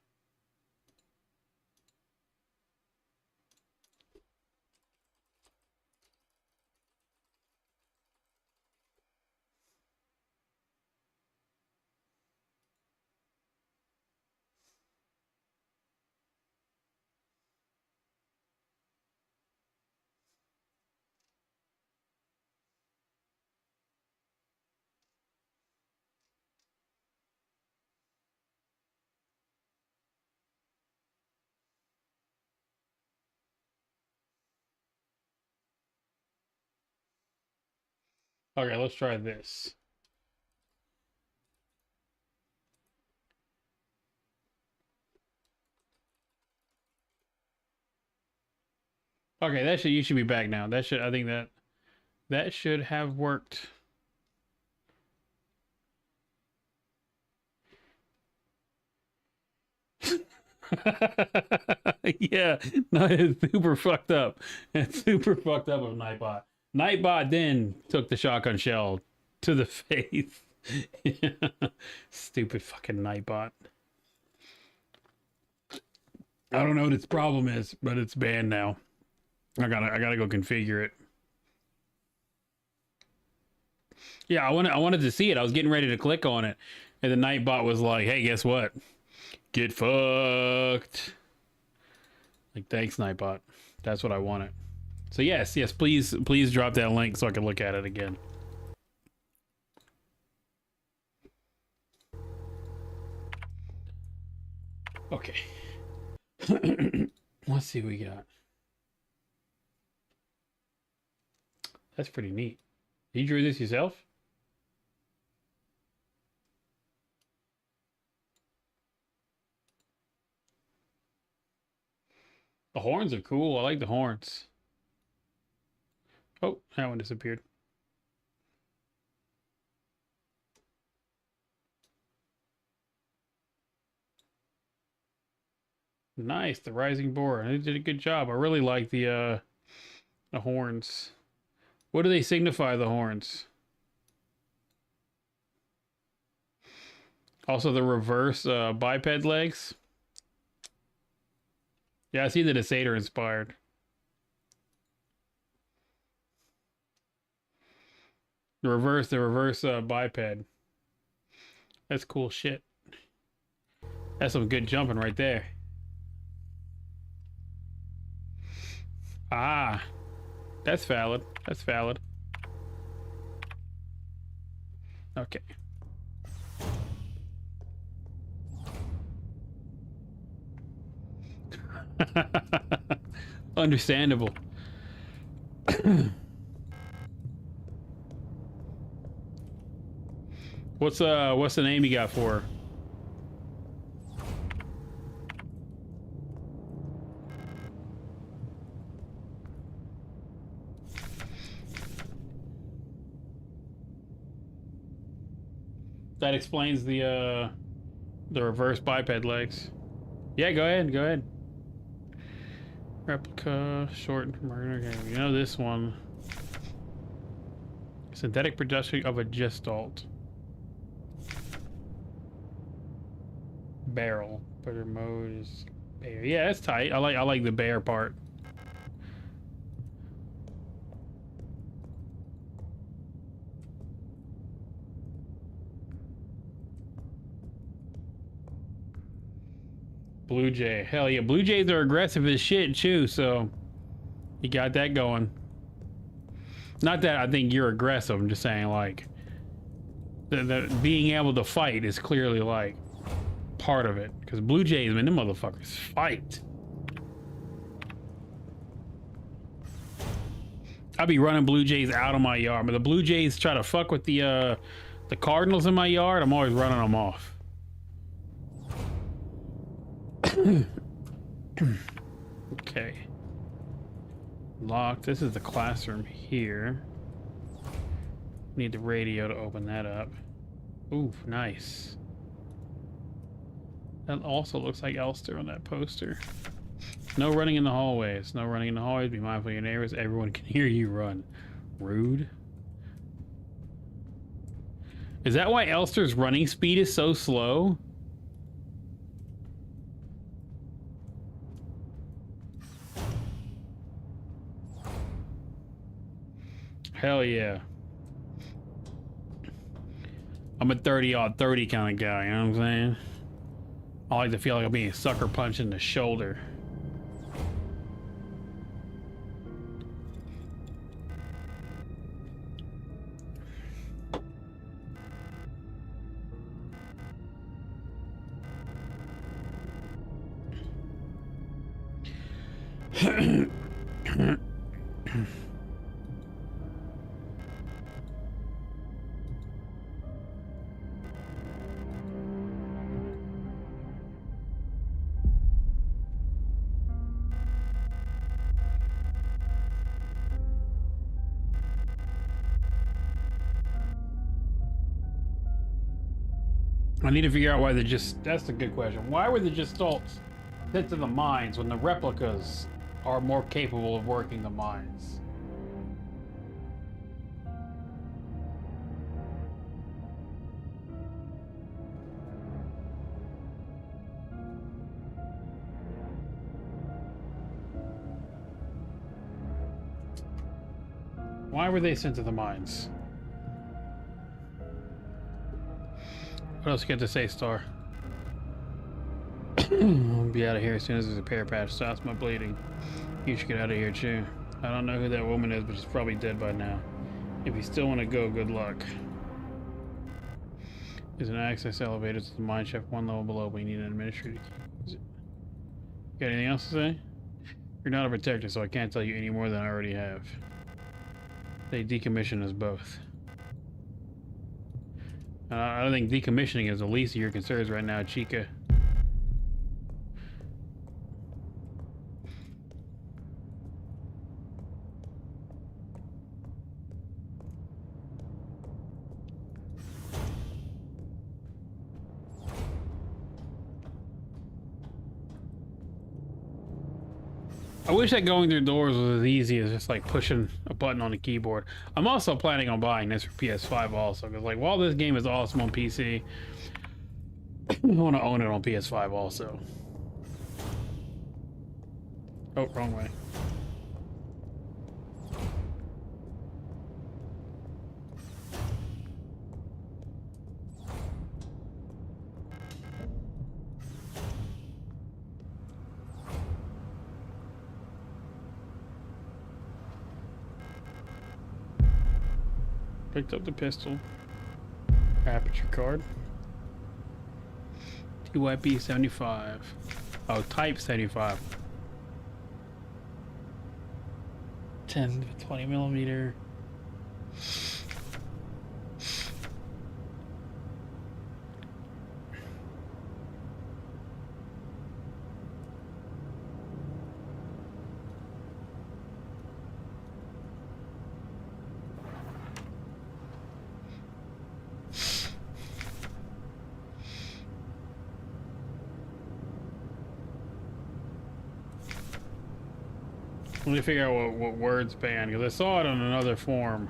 Okay, let's try this. Okay, you should be back now. I think that should have worked. Yeah, no, it's super fucked up. It's super fucked up of Nightbot. Nightbot then took the shotgun shell to the face. Stupid fucking Nightbot. I don't know what its problem is, but it's banned now. I gotta go configure it. Yeah, I wanted to see it. I was getting ready to click on it, and the Nightbot was like, "Hey, guess what? Get fucked." Like, thanks, Nightbot. That's what I wanted. So yes, please drop that link so I can look at it again. Okay. Let's see what we got. That's pretty neat. You drew this yourself? The horns are cool. I like the horns. Oh, that one disappeared. Nice, the rising boar. They did a good job. I really like the horns. What do they signify, the horns? Also the reverse biped legs. Yeah, I see that it's Satyr inspired. The reverse biped. That's cool shit. That's some good jumping right there. Ah, that's valid. That's valid. Okay. Understandable. What's the name you got for her? That explains the reverse biped legs. Yeah, go ahead, go ahead. Replica, short murder game. You know this one. Synthetic production of a gestalt. Barrel. Better mode is bear. Yeah, that's tight. I like the bear part. Blue Jay. Hell yeah. Blue Jays are aggressive as shit too, so you got that going. Not that I think you're aggressive, I'm just saying like the being able to fight is clearly like part of it. Because Blue Jays, man, them motherfuckers fight. I'll be running Blue Jays out of my yard, but the Blue Jays try to fuck with the Cardinals in my yard, I'm always running them off. Okay. Locked. This is the classroom here. Need the radio to open that up. Ooh, nice. That also looks like Elster on that poster. No running in the hallways. No running in the hallways. Be mindful of your neighbors. Everyone can hear you run. Rude. Is that why Elster's running speed is so slow? Hell yeah. I'm a 30-30 kind of guy, you know what I'm saying? I like to feel like I'm being sucker punched in the shoulder. I need to figure out why that's a good question. Why were the gestalts sent to the mines when the replicas are more capable of working the mines? Why were they sent to the mines? What else you got to say, Star? I'll be out of here as soon as there's a pear patch stops my bleeding. You should get out of here too. I don't know who that woman is, but she's probably dead by now. If you still want to go, good luck. There's an access elevator to the mine shaft 1 level below, but you need an administrator key. Got anything else to say? You're not a protector, so I can't tell you any more than I already have. They decommission us both. I don't think decommissioning is the least of your concerns right now, Chica. I wish that going through doors was as easy as just like pushing a button on the keyboard. I'm also planning on buying this for PS5 also, because like while this game is awesome on PC, I want to own it on PS5 also. Oh, wrong way. Picked up the pistol. Aperture card. TYP 75. Oh, type 75. 10 to 20 millimeter. Let me figure out what words ban, because I saw it on another form.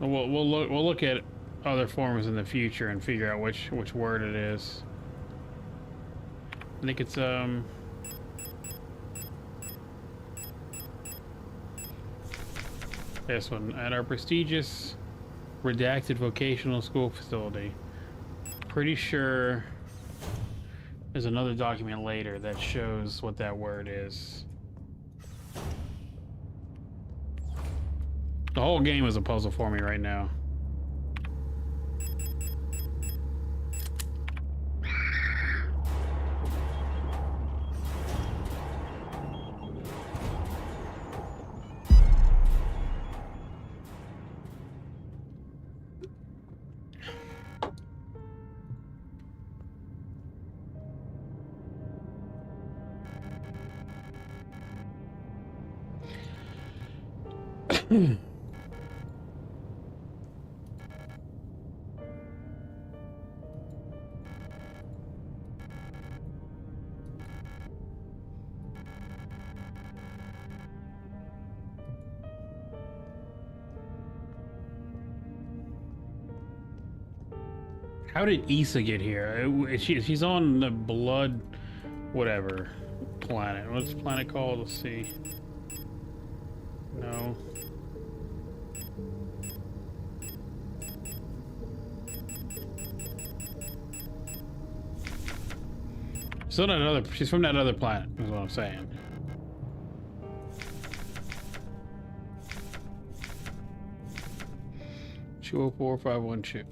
We'll look at other forms in the future and figure out which word it is. I think it's this one. At our prestigious redacted vocational school facility. Pretty sure there's another document later that shows what that word is. The whole game is a puzzle for me right now. How did Issa get here? She's on the blood, whatever planet. What's the planet called? Let's see. No. She's on another. She's from that other planet. Is what I'm saying. Two oh four 512.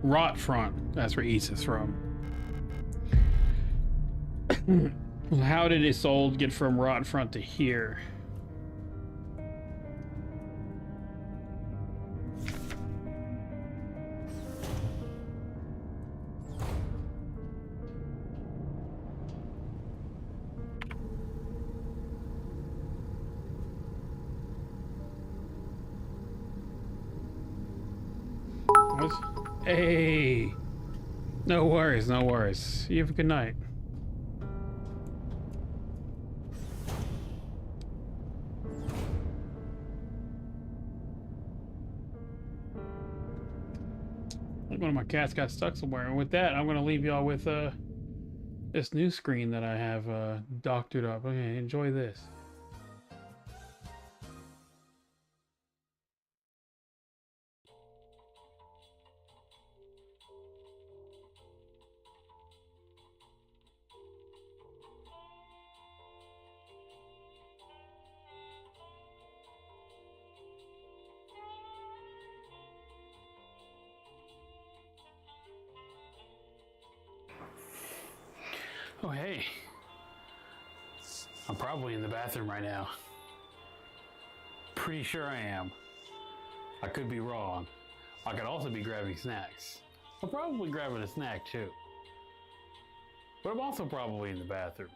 Rot Front. That's where Issa's from. How did Isolde get from Rot Front to here? What? Hey, no worries, no worries. You have a good night. One of my cats got stuck somewhere, and with that, I'm gonna leave y'all with this new screen that I have doctored up. Okay, enjoy this. Oh, hey. I'm probably in the bathroom right now. Pretty sure I am. I could be wrong. I could also be grabbing snacks. I'm probably grabbing a snack too. But I'm also probably in the bathroom.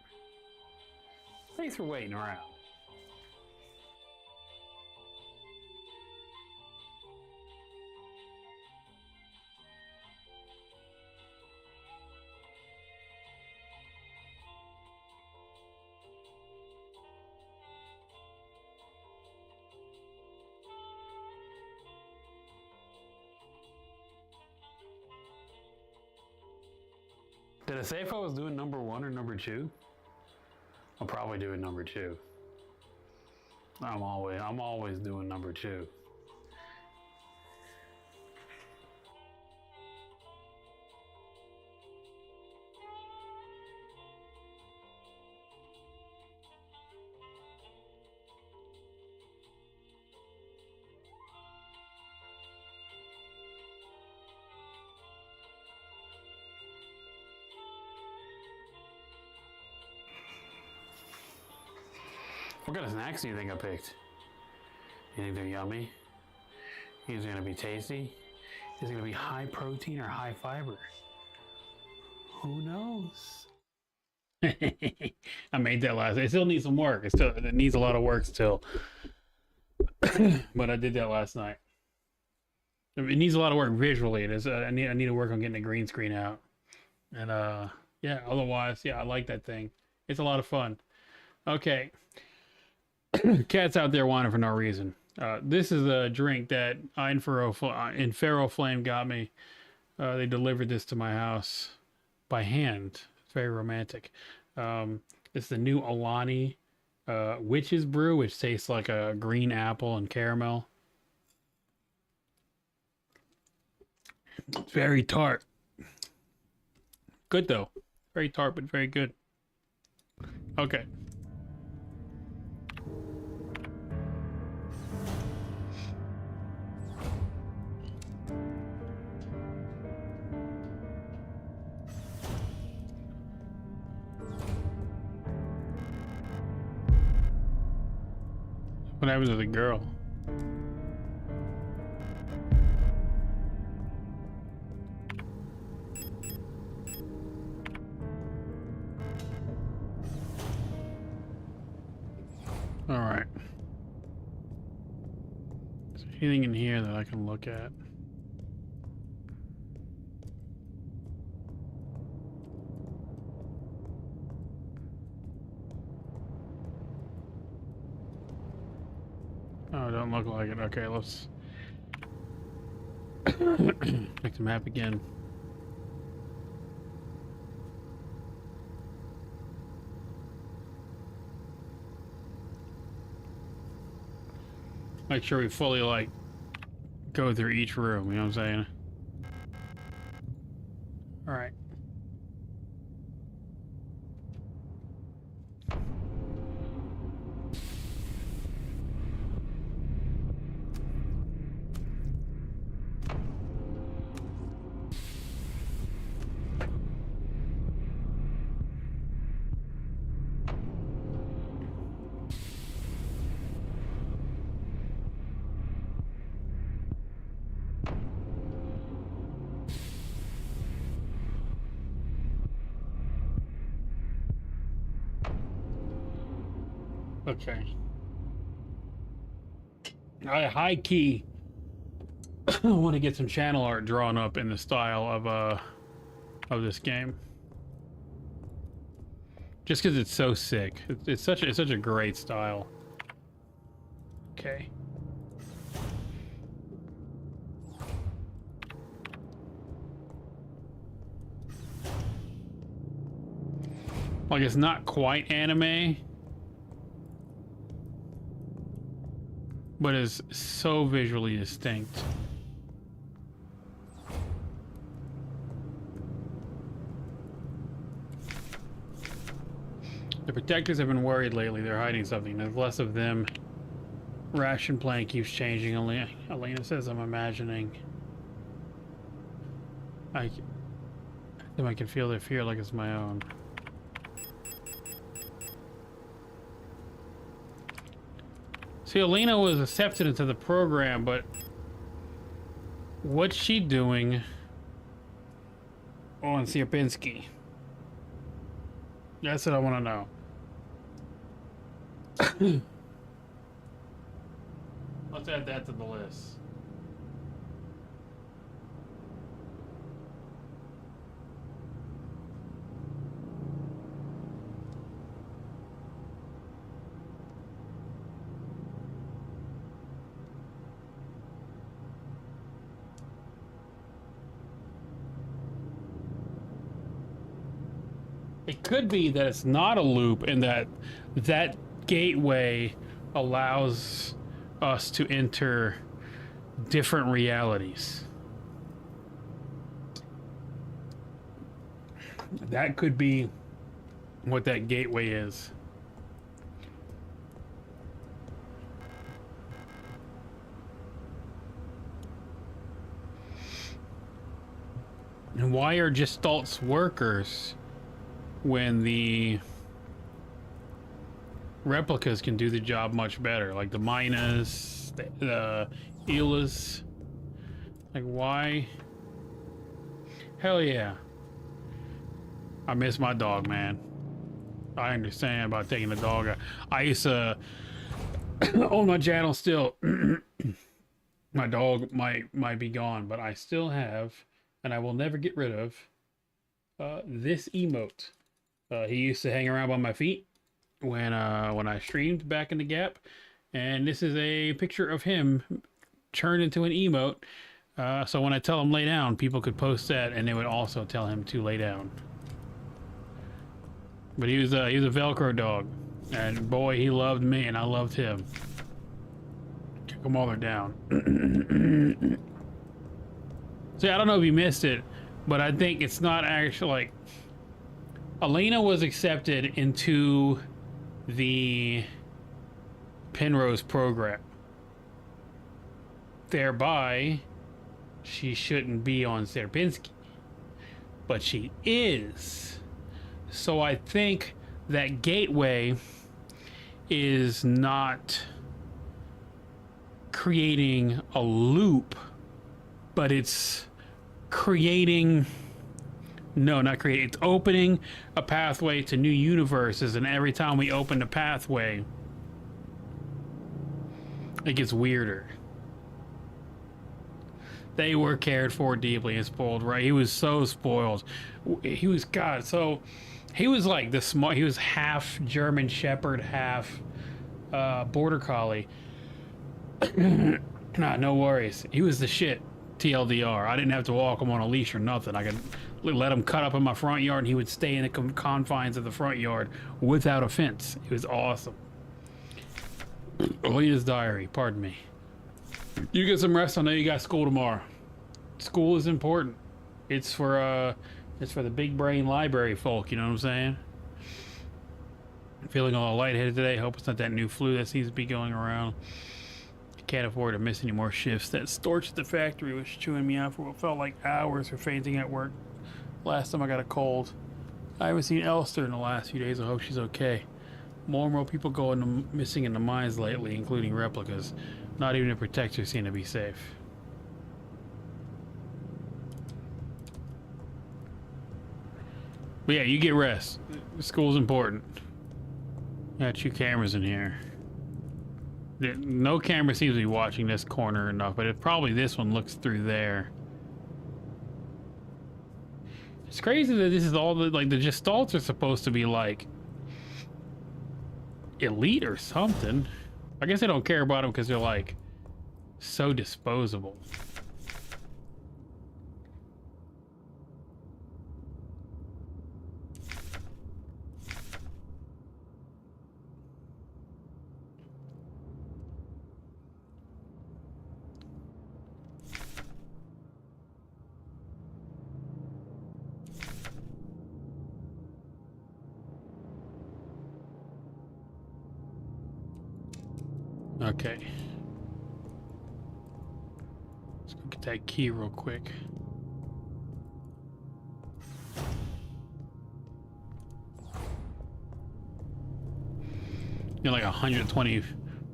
Thanks for waiting around. Did I say if I was doing number 1 or number 2? I'm probably doing number 2. I'm always doing number 2. What kind of snacks do you think I picked? You think they're yummy? You think they're gonna be tasty? Is it gonna be high protein or high fiber? Who knows? I made that last. It still needs some work. It needs a lot of work still. But I did that last night. It needs a lot of work visually. It is. I need to work on getting the green screen out. And yeah. Otherwise, yeah, I like that thing. It's a lot of fun. Okay. Cats out there whining for no reason. This is a drink that Infero Flame got me. They delivered this to my house by hand. It's very romantic. It's the new Alani Witch's Brew, which tastes like a green apple and caramel. It's very tart. Good though. Very tart, but very good. Okay. What happens to the girl? All right. Is there anything in here that I can look at? Oh, it don't look like it. Okay, let's check the map again. Make sure we fully like go through each room, you know what I'm saying? All right. Okay. I high key I want to get some channel art drawn up in the style of this game. Just because it's so sick. It's such a great style. Okay. Like it's not quite anime, but is so visually distinct. The protectors have been worried lately. They're hiding something. There's less of them. Ration plan keeps changing. Elena says I'm imagining. I can feel their fear like it's my own. See, Alina was accepted into the program, but what's she doing on Sierpinski? That's what I want to know. Let's add that to the list. It could be that it's not a loop and that that gateway allows us to enter different realities. That could be what that gateway is. And why are Gestalt's workers when the replicas can do the job much better? Like the Minas, the Elas. Like why? Hell yeah. I miss my dog, man. I understand about taking the dog. I used to own my channel still. My dog might be gone, but I still have, and I will never get rid of, this emote. He used to hang around by my feet when I streamed back in the Gap, and this is a picture of him turned into an emote. So when I tell him lay down, people could post that, and they would also tell him to lay down. But he was a Velcro dog, and boy, he loved me, and I loved him. Kick them while they're down. See, I don't know if you missed it, but I think it's not actually like Alina was accepted into the Penrose program. Thereby, she shouldn't be on Sierpinski, but she is. So I think that gateway is not creating a loop, but it's creating, no, not creating, it's opening a pathway to new universes, and every time we open the pathway, it gets weirder. They were cared for deeply and spoiled, right? He was so spoiled. He was, God, so he was like the small, he was half German Shepherd, half Border Collie. Nah, no worries. He was the shit, TLDR. I didn't have to walk him on a leash or nothing. I could let him cut up in my front yard and he would stay in the confines of the front yard without a fence. It was awesome. Alina's diary, pardon me. You get some rest. I know you got school tomorrow. School is important. It's for the big brain library folk, you know what I'm saying? I'm feeling a little lightheaded today. Hope it's not that new flu that seems to be going around. Can't afford to miss any more shifts. That storch at the factory was chewing me out for what felt like hours for fainting at work. Last time I got a cold. I haven't seen Elster in the last few days. I hope she's okay. More and more people going missing in the mines lately, including replicas. Not even the protectors seem to be safe. But yeah, you get rest. School's important. Got 2 cameras in here. No camera seems to be watching this corner enough, but probably this one looks through there. It's crazy that this is all the, like, the Gestalts are supposed to be like elite or something. I guess I don't care about them because they're like so disposable. Okay. Let's go get that key real quick. You're like 120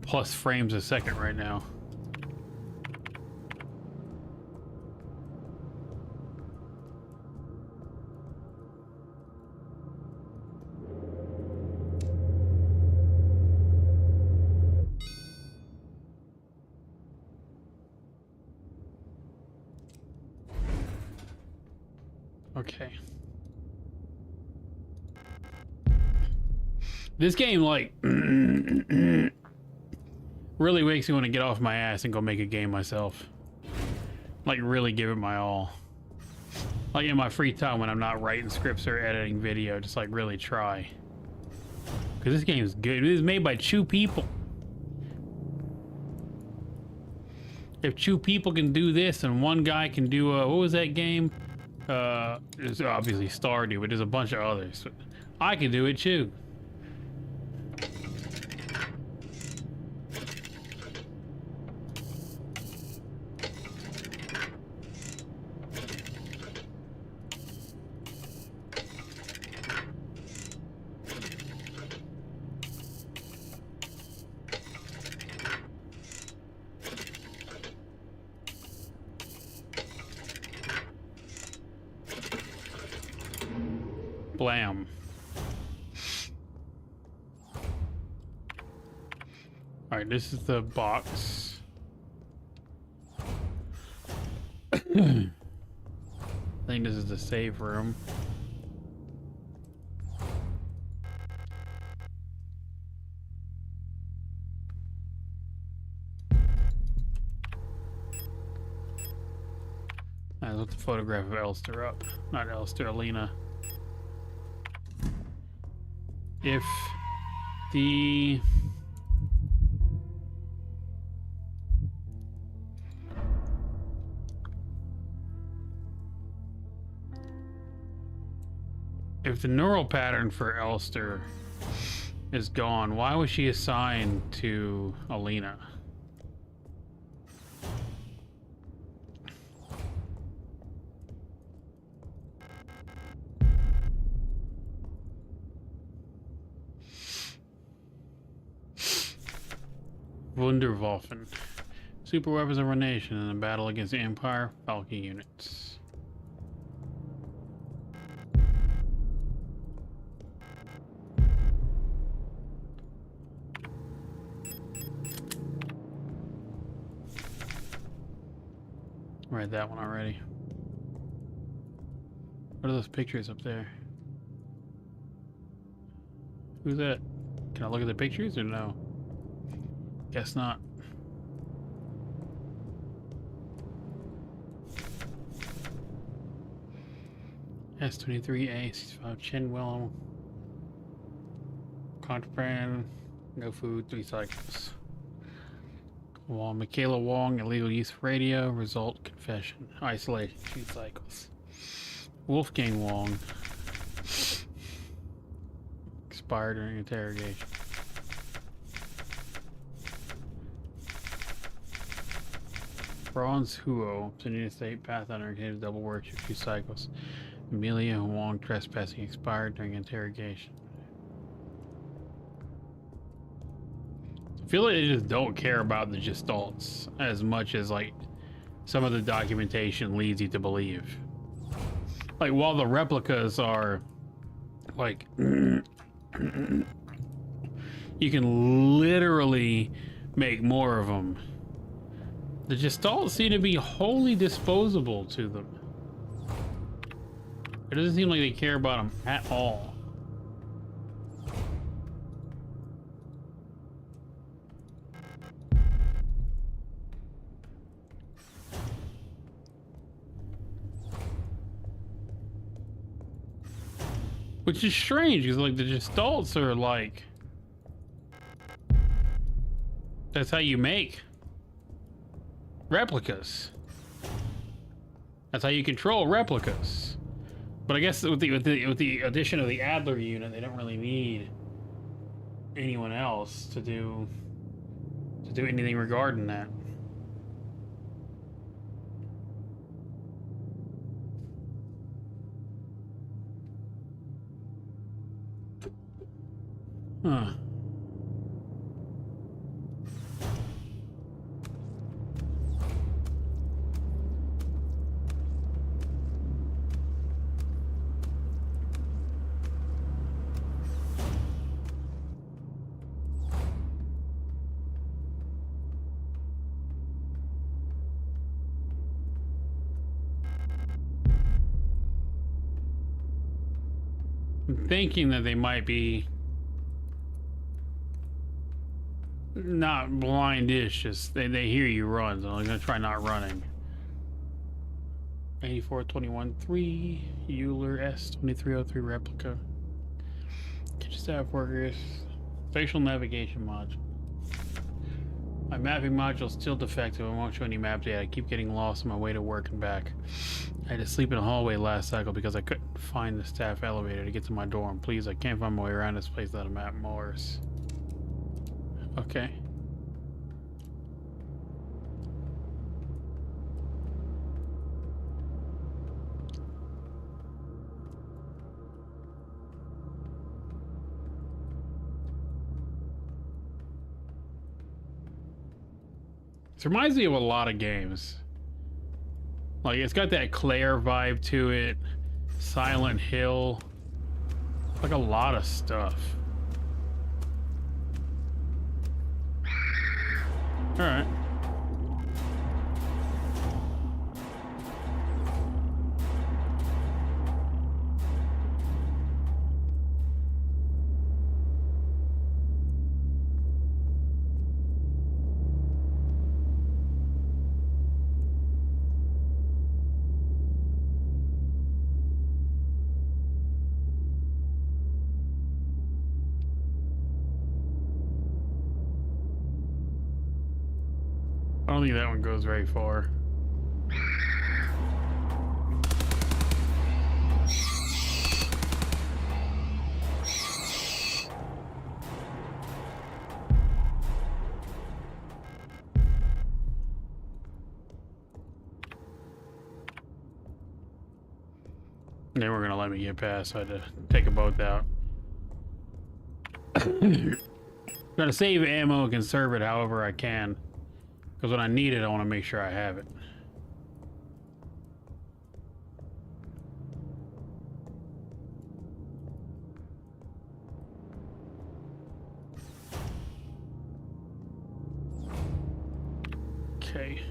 plus frames a second right now. Okay. This game, like, really makes me want to get off my ass and go make a game myself. Like, really give it my all. Like, in my free time when I'm not writing scripts or editing video, just, like, really try. Because this game is good. It is made by two people. If two people can do this and one guy can do, what was that game? It's obviously Stardew, but there's a bunch of others. I can do it too. Blam. All right, this is the box. I think this is the save room. I looked the photograph of Elster up. Not Elster, Alina. If the neural pattern for Elster is gone, why was she assigned to Alina? Wunderwaffen. Super weapons of our nation in a battle against the Empire Falcon units. Read that one already. What are those pictures up there? Who's that? Can I look at the pictures or no? Guess not. S23A 65 Chinwell. Contraband. No food. 3 cycles. Wong, Michaela Wong, illegal use of radio. Result confession. Isolation. 2 cycles. Wolfgang Wong. Expired during interrogation. Bronze Huo, Virginia State Pathfinder, indicated double work for 2 cycles. Amelia Wong trespassing expired during interrogation. I feel like they just don't care about the gestalts as much as like some of the documentation leads you to believe. Like while the replicas are like you can literally make more of them. The gestalts seem to be wholly disposable to them. It doesn't seem like they care about them at all. Which is strange, because like the gestalts are like... That's how you make replicas. That's how you control replicas. But I guess with the addition of the Adler unit, they don't really need anyone else to do anything regarding that. Huh. I'm thinking that they might be not blindish, just they hear you run, so I'm gonna try not running. 8421-3 Euler S2303 replica. Kitchen staff workers. Spatial navigation module. My mapping module is still defective. I won't show any map data. I keep getting lost on my way to work and back. I had to sleep in a hallway last cycle because I couldn't find the staff elevator to get to my dorm. Please, I can't find my way around this place without a map, Morris. Okay. This reminds me of a lot of games. Like, it's got that Claire vibe to it. Silent Hill. Like a lot of stuff. Alright. I don't think that one goes very far. They were gonna let me get past, so I had to take a boat out. Gotta save ammo and conserve it however I can. Because when I need it, I want to make sure I have it. Okay.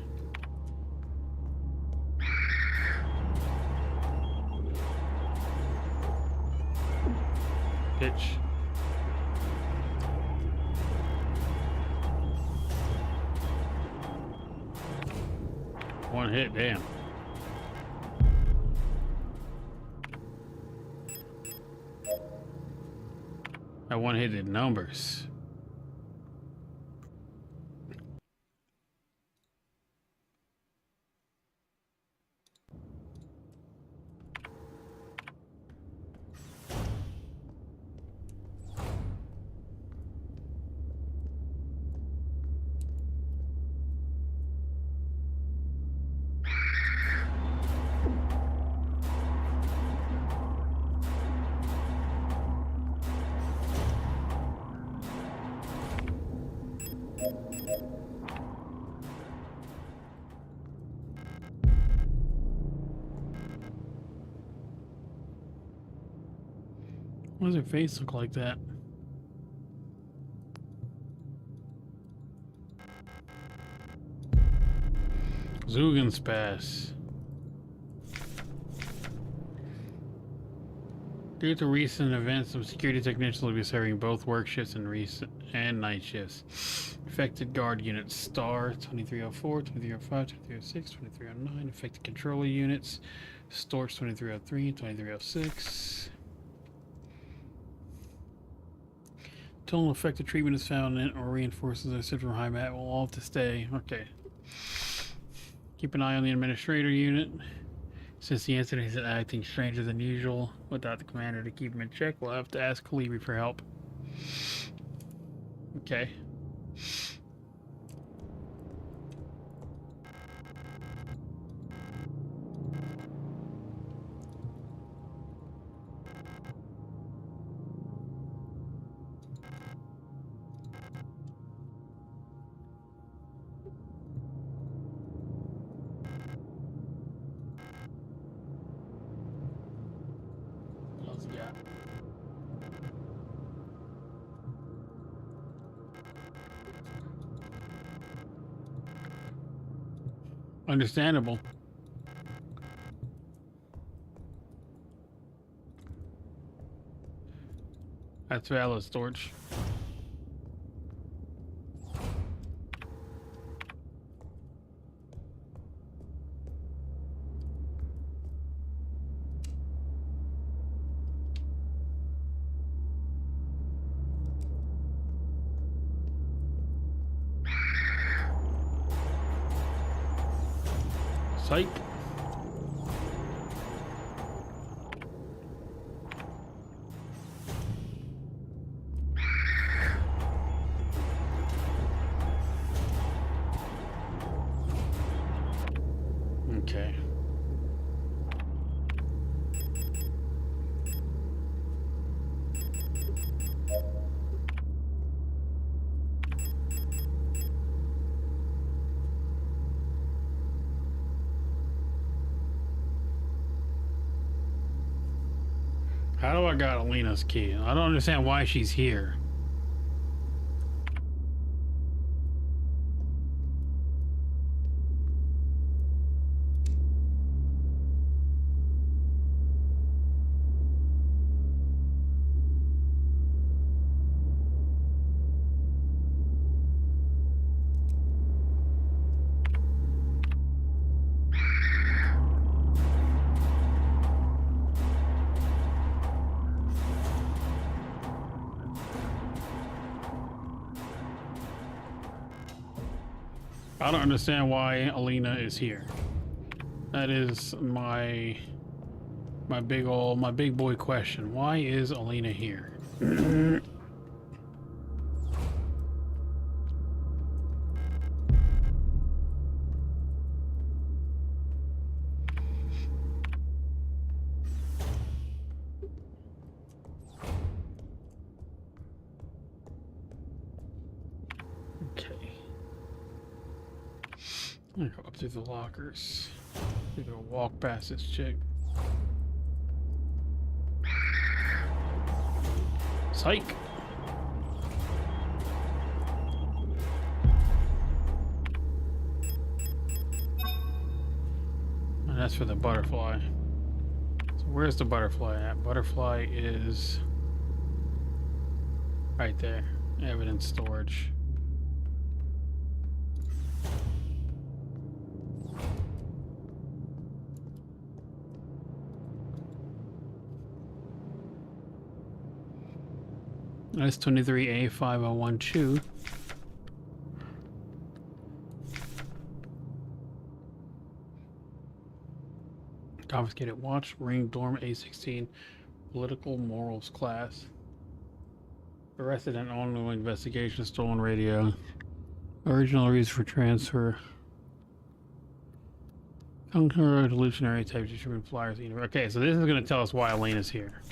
Pitch. One hit, damn. That one hit did numbers. Why does her face look like that? Zugan's Pass. Due to recent events, some security technicians will be serving both work shifts and night shifts. Affected guard units: Star 2304, 2305, 2306, 2309. Affected controller units: Storch 2303, 2306. Until an effective treatment is found in or reinforces a from high mat, will all have to stay. Okay. Keep an eye on the administrator unit. Since the incident is acting stranger than usual, without the commander to keep him in check, we'll have to ask Kalibi for help. Okay. Understandable. That's valid storage. Psych. Okay. How do I got Alina's key? I don't understand why she's here. I don't understand why Alina is here. That is my big boy question. Why is Alina here? Okay. I'm gonna go up through the lockers. I'm gonna walk past this chick. Psych! And that's for the butterfly. So where's the butterfly at? Butterfly is right there. Evidence storage. That's 23A5012. Confiscated watch, ring, dorm, A16, political morals class. Arrested in ongoing investigation, stolen radio. Original reason for transfer. Counter-revolutionary type distributed flyers. Okay, so this is going to tell us why Elena's here.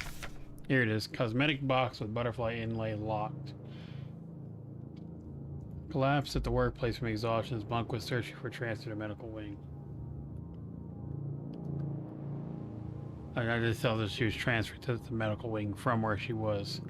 Here it is. Cosmetic box with butterfly inlay locked. Collapsed at the workplace from exhaustion. His bunk was searching for transfer to medical wing. I just tell that she was transferred to the medical wing from where she was.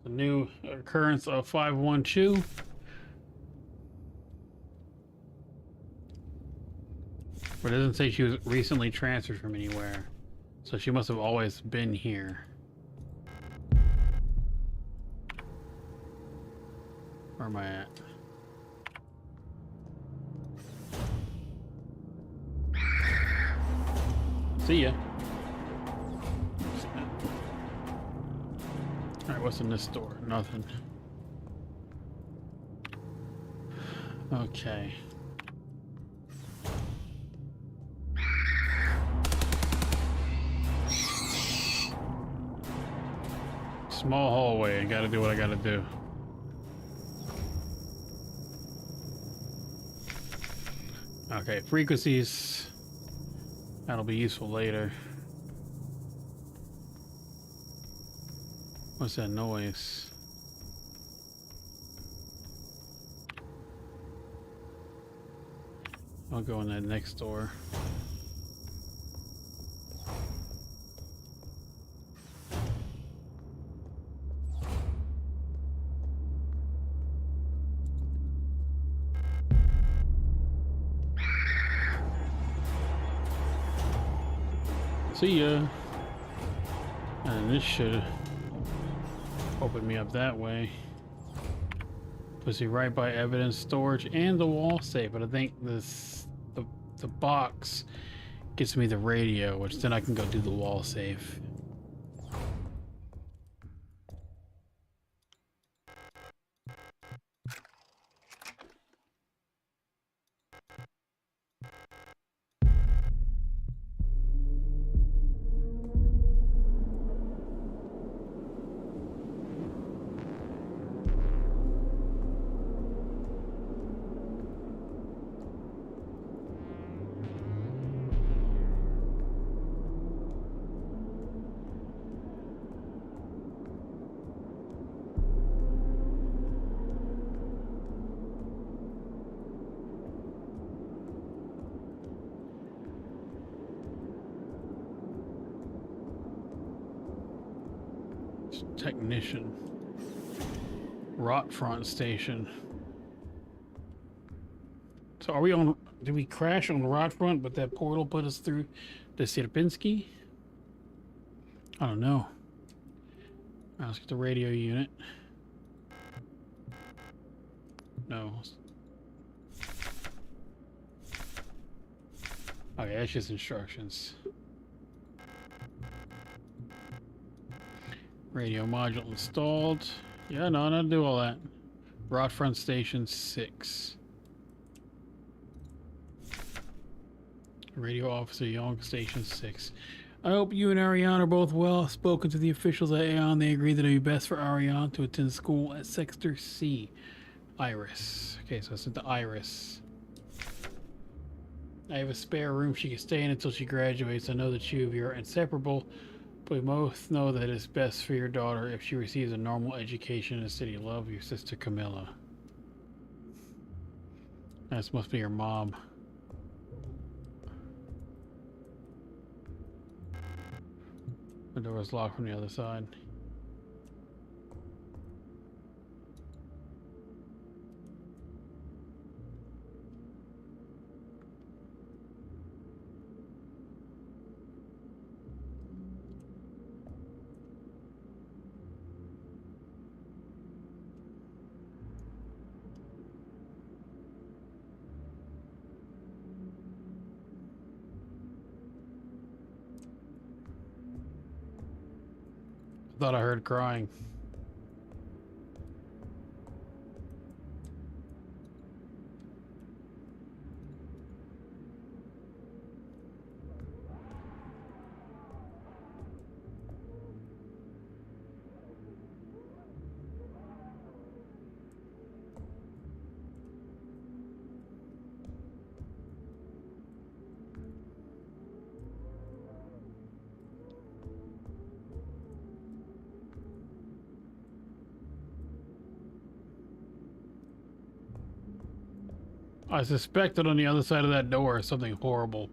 The new occurrence of 512. But it doesn't say she was recently transferred from anywhere. So she must have always been here. Where am I at? See ya. Alright, what's in this store? Nothing. Okay. Small hallway, I gotta do what I gotta do. Okay, frequencies. That'll be useful later. What's that noise? I'll go in that next door. See ya. And this should open me up that way. Puts me right by evidence storage and the wall safe, but I think the box gets me the radio, which then I can go do the wall safe. Technician. Rot front station. So are we on? Did we crash on Rot front, but that portal put us through the Sierpinski? I don't know. Let's get the radio unit. No. Okay, that's just instructions. Radio module installed. Yeah, no, I'll do all that. Rot front station 6. Radio officer Young station 6. I hope you and Ariane are both well. Spoken to the officials at Aeon. They agree that it would be best for Ariane to attend school at Sector C. Iris. Okay, so it's at the Iris. I have a spare room she can stay in until she graduates. I know the two of you are inseparable, but we both know that it's best for your daughter if she receives a normal education in the city. Love, your sister Camilla. That must be your mom. The door is locked from the other side. I thought I heard crying. I suspect that on the other side of that door is something horrible.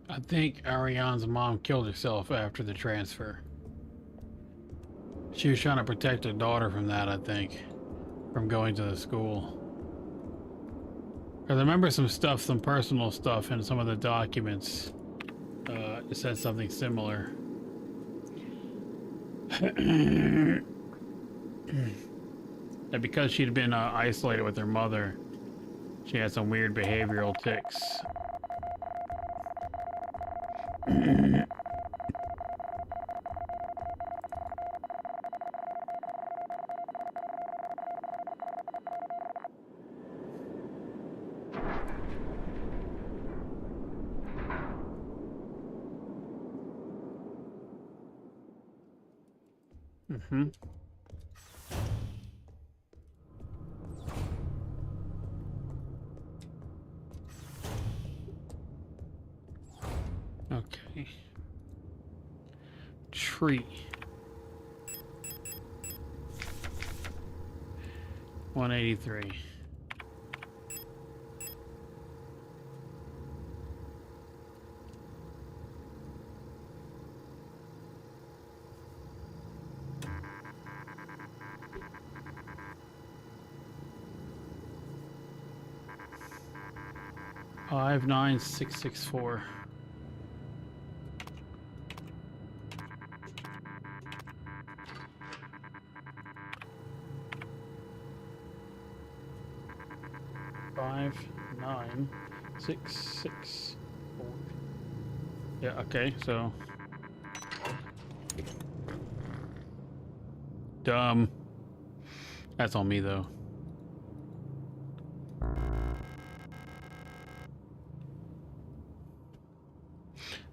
I think Ariane's mom killed herself after the transfer. She was trying to protect her daughter from that, I think. From going to the school. Because I remember some stuff, some personal stuff in some of the documents. It said something similar. And because she'd been isolated with her mother, she had some weird behavioral tics. Mm-hmm. Okay. Tree. 183. Five 9664. Five 9 6 6 4. Yeah. Okay. So. Dumb. That's on me though.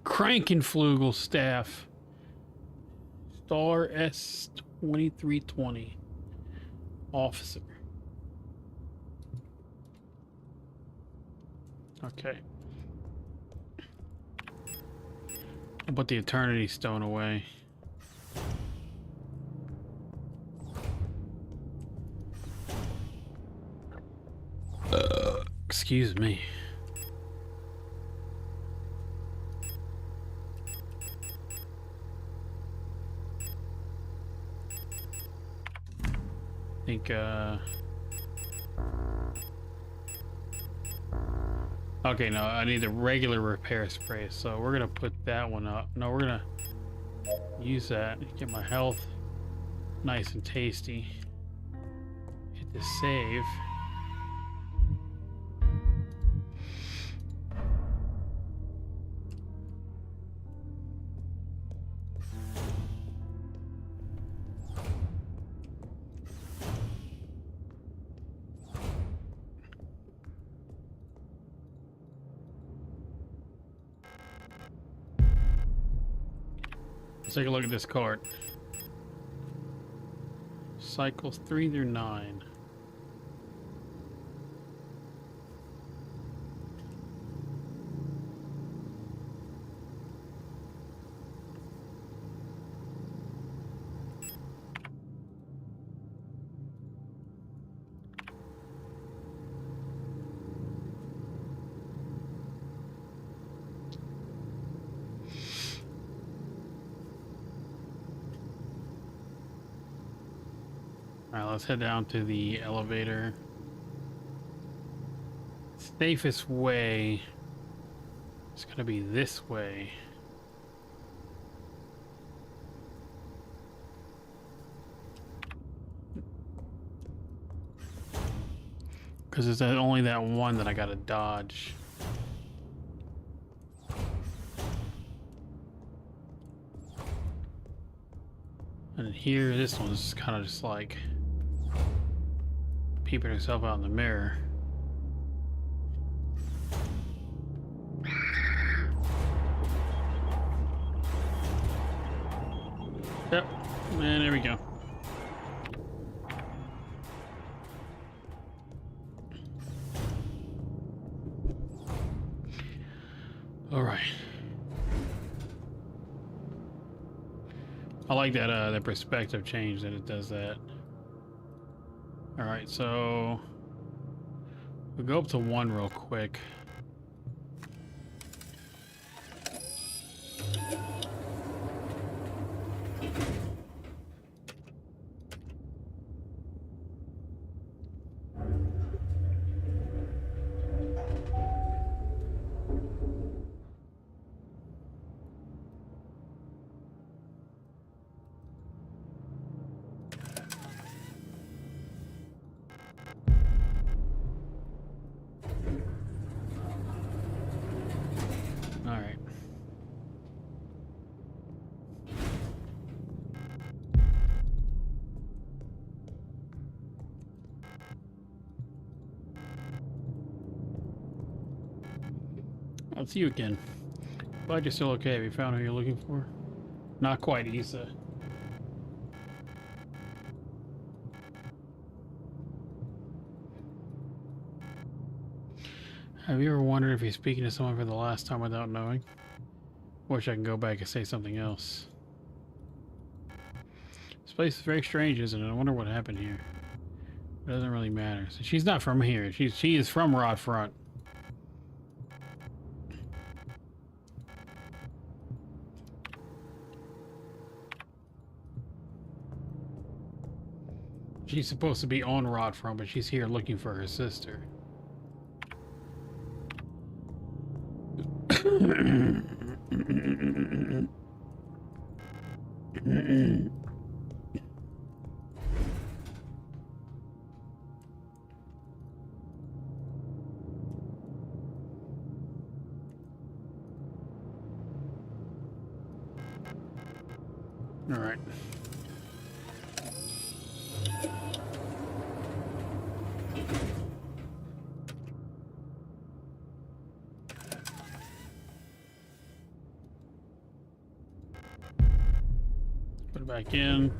Krankenflugel staff. Star S2320. Officer. Okay. I'll put the Eternity Stone away. Excuse me. I think, okay, no, I need the regular repair spray, so we're gonna put that one up. No, we're gonna use that, get my health nice and tasty. Hit the save. Let's take a look at this card. Cycles 3 through 9. Alright, let's head down to the elevator. Safest way is gonna be this way. Because it's only that one that I gotta dodge. And here, this one's kind of just like peeping herself out in the mirror. Yep, and there we go. All right. I like that that perspective change that it does that. All right, so we'll go up to 1 real quick. All right. I'll see you again. Glad you're still okay. Have you found who you're looking for? Not quite, Issa. Have you ever wondered if you're speaking to someone for the last time without knowing? Wish I could go back and say something else. This place is very strange, isn't it? I wonder what happened here. It doesn't really matter. So she's not from here. She is from Rod Front. She's supposed to be on Rod Front, but she's here looking for her sister. All right. Put it back in.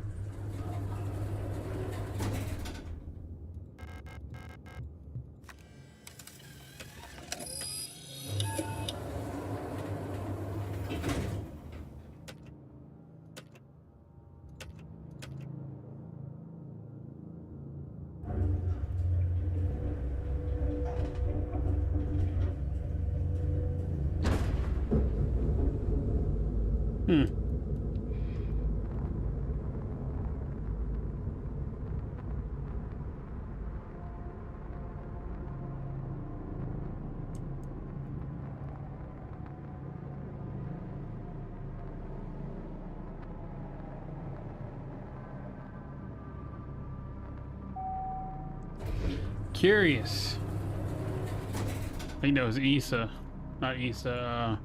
Curious. I think that was Issa. Not Issa,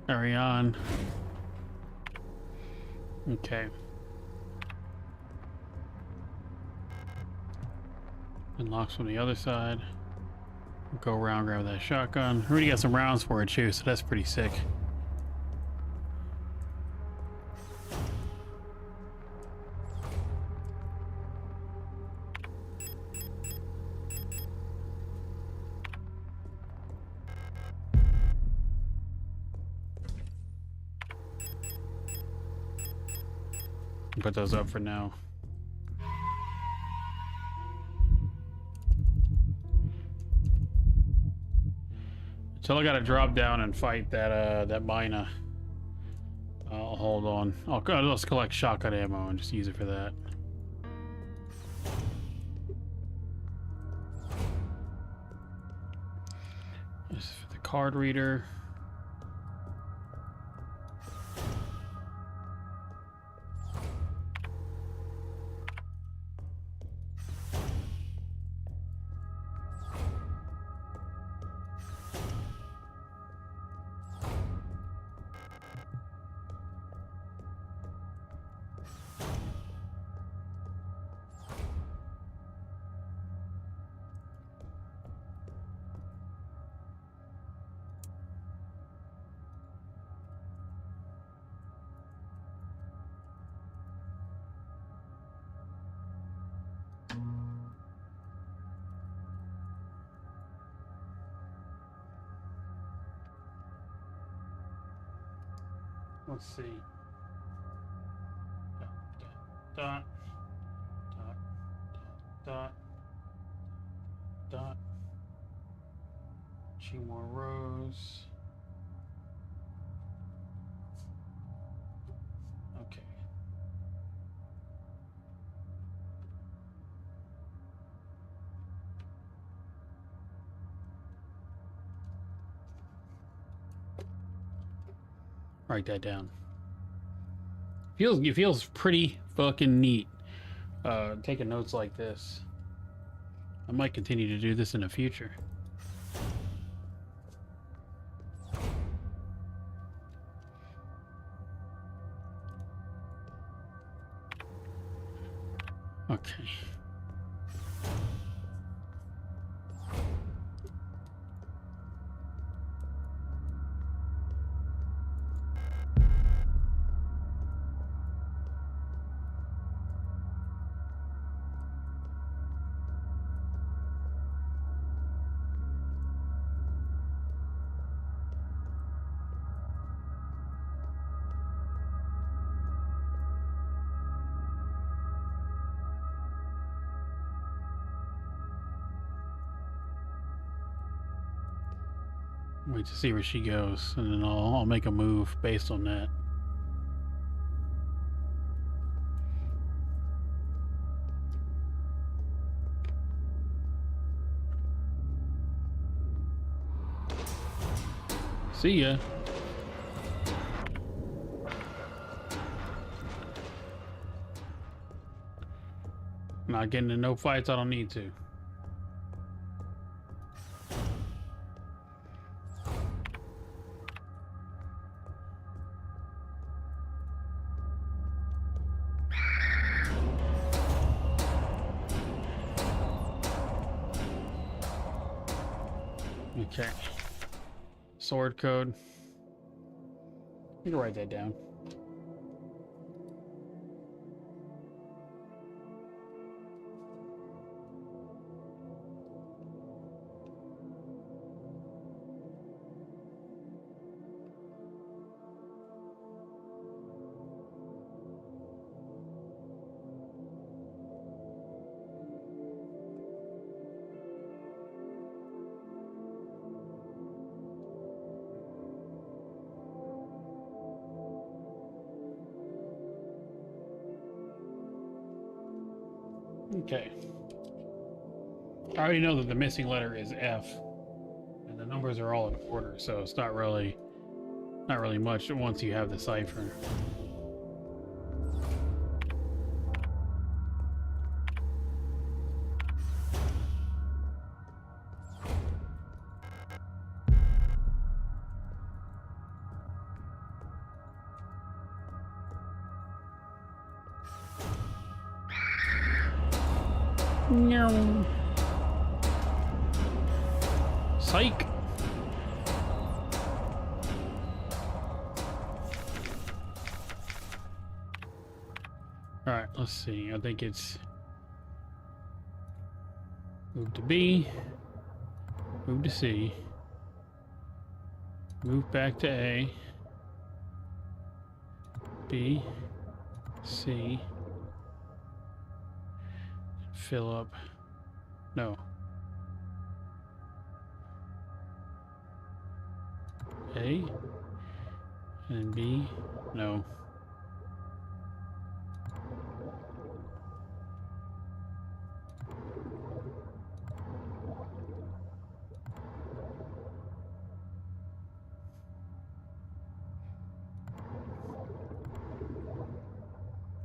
Ariane. Okay. Unlocks from the other side. Go around, grab that shotgun. We already got some rounds for it too, so that's pretty sick. Put those up for now. Until I gotta drop down and fight that mina. I'll hold on. I'll just collect shotgun ammo and just use it for that. This is for the card reader. Let's see. Dot, dot, dot, dot, dot. 2 more rows. Okay. Write that down. It feels pretty fucking neat. Taking notes like this. I might continue to do this in the future. Okay. Wait to see where she goes, and then I'll make a move based on that. See ya. Not getting in no fights I don't need to. Okay. Sword code. You can write that down. Okay. I already know that the missing letter is F, and the numbers are all in order, so it's not really much once you have the cipher. No. Psych. All right, let's see. I think it's move to B, move to C, move back to A, B, C, fill up. No. A and B. No.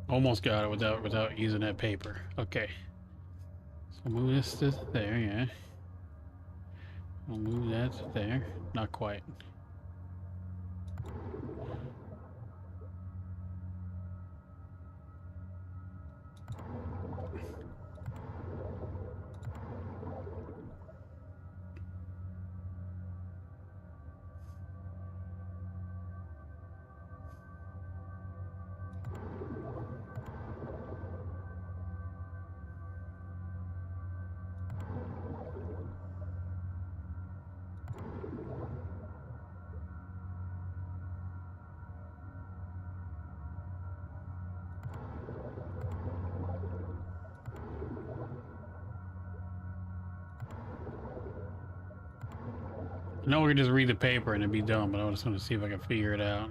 Almost got it without using that paper. Okay. So move this to there, yeah. I'll move that to there. Not quite. No, we can just read the paper and it'd be done, but I just want to see if I can figure it out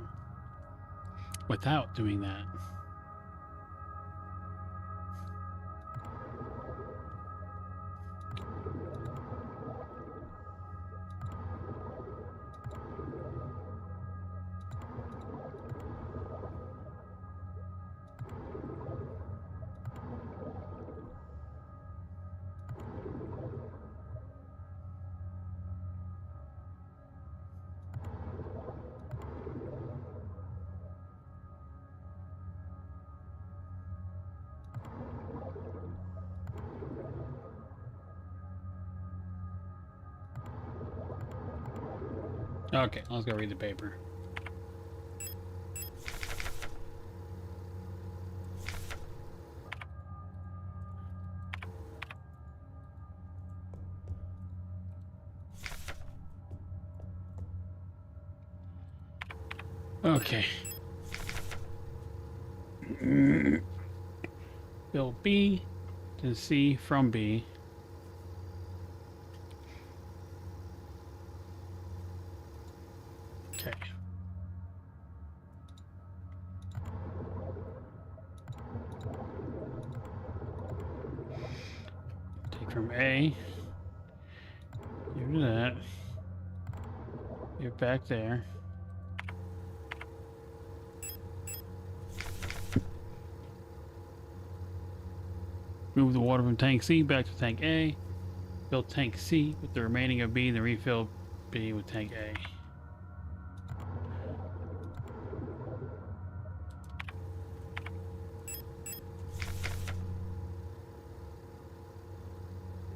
without doing that. Okay, let's go read the paper. Okay. Build B to C from B. from A. Give that. Get back there. Move the water from tank C back to tank A. Fill tank C with the remaining of B, and then refill B with tank A.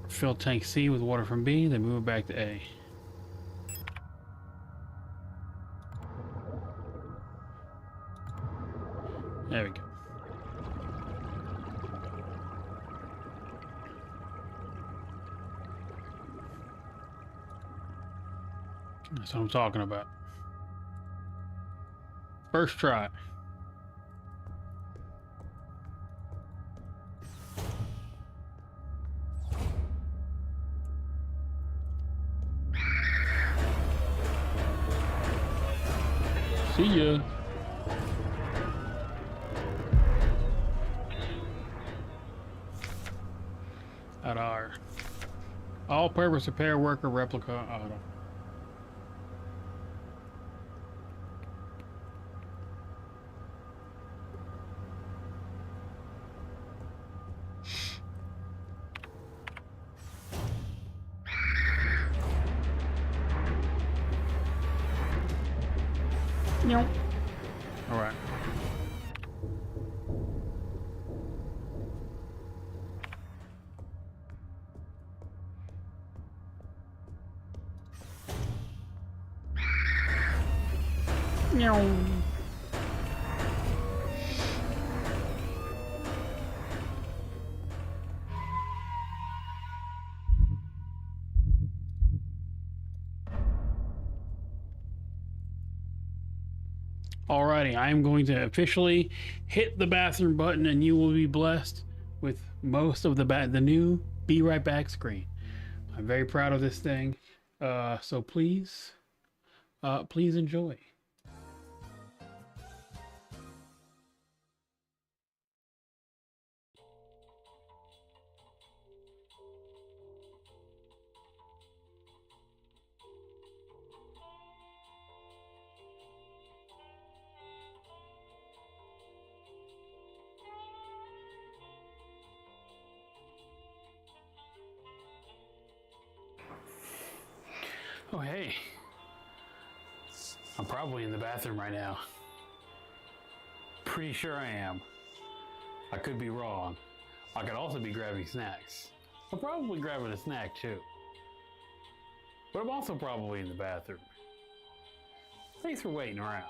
Fill tank C with water from B, then move it back to A. There we go. That's what I'm talking about. First try. See ya. At our all-purpose repair worker replica auto. Nope. All right. No. Alrighty, I am going to officially hit the bathroom button, and you will be blessed with most of the new Be Right Back screen. I'm very proud of this thing, so please enjoy. Oh, hey. I'm probably in the bathroom right now. Pretty sure I am. I could be wrong. I could also be grabbing snacks. I'm probably grabbing a snack too. But I'm also probably in the bathroom. Thanks for waiting around.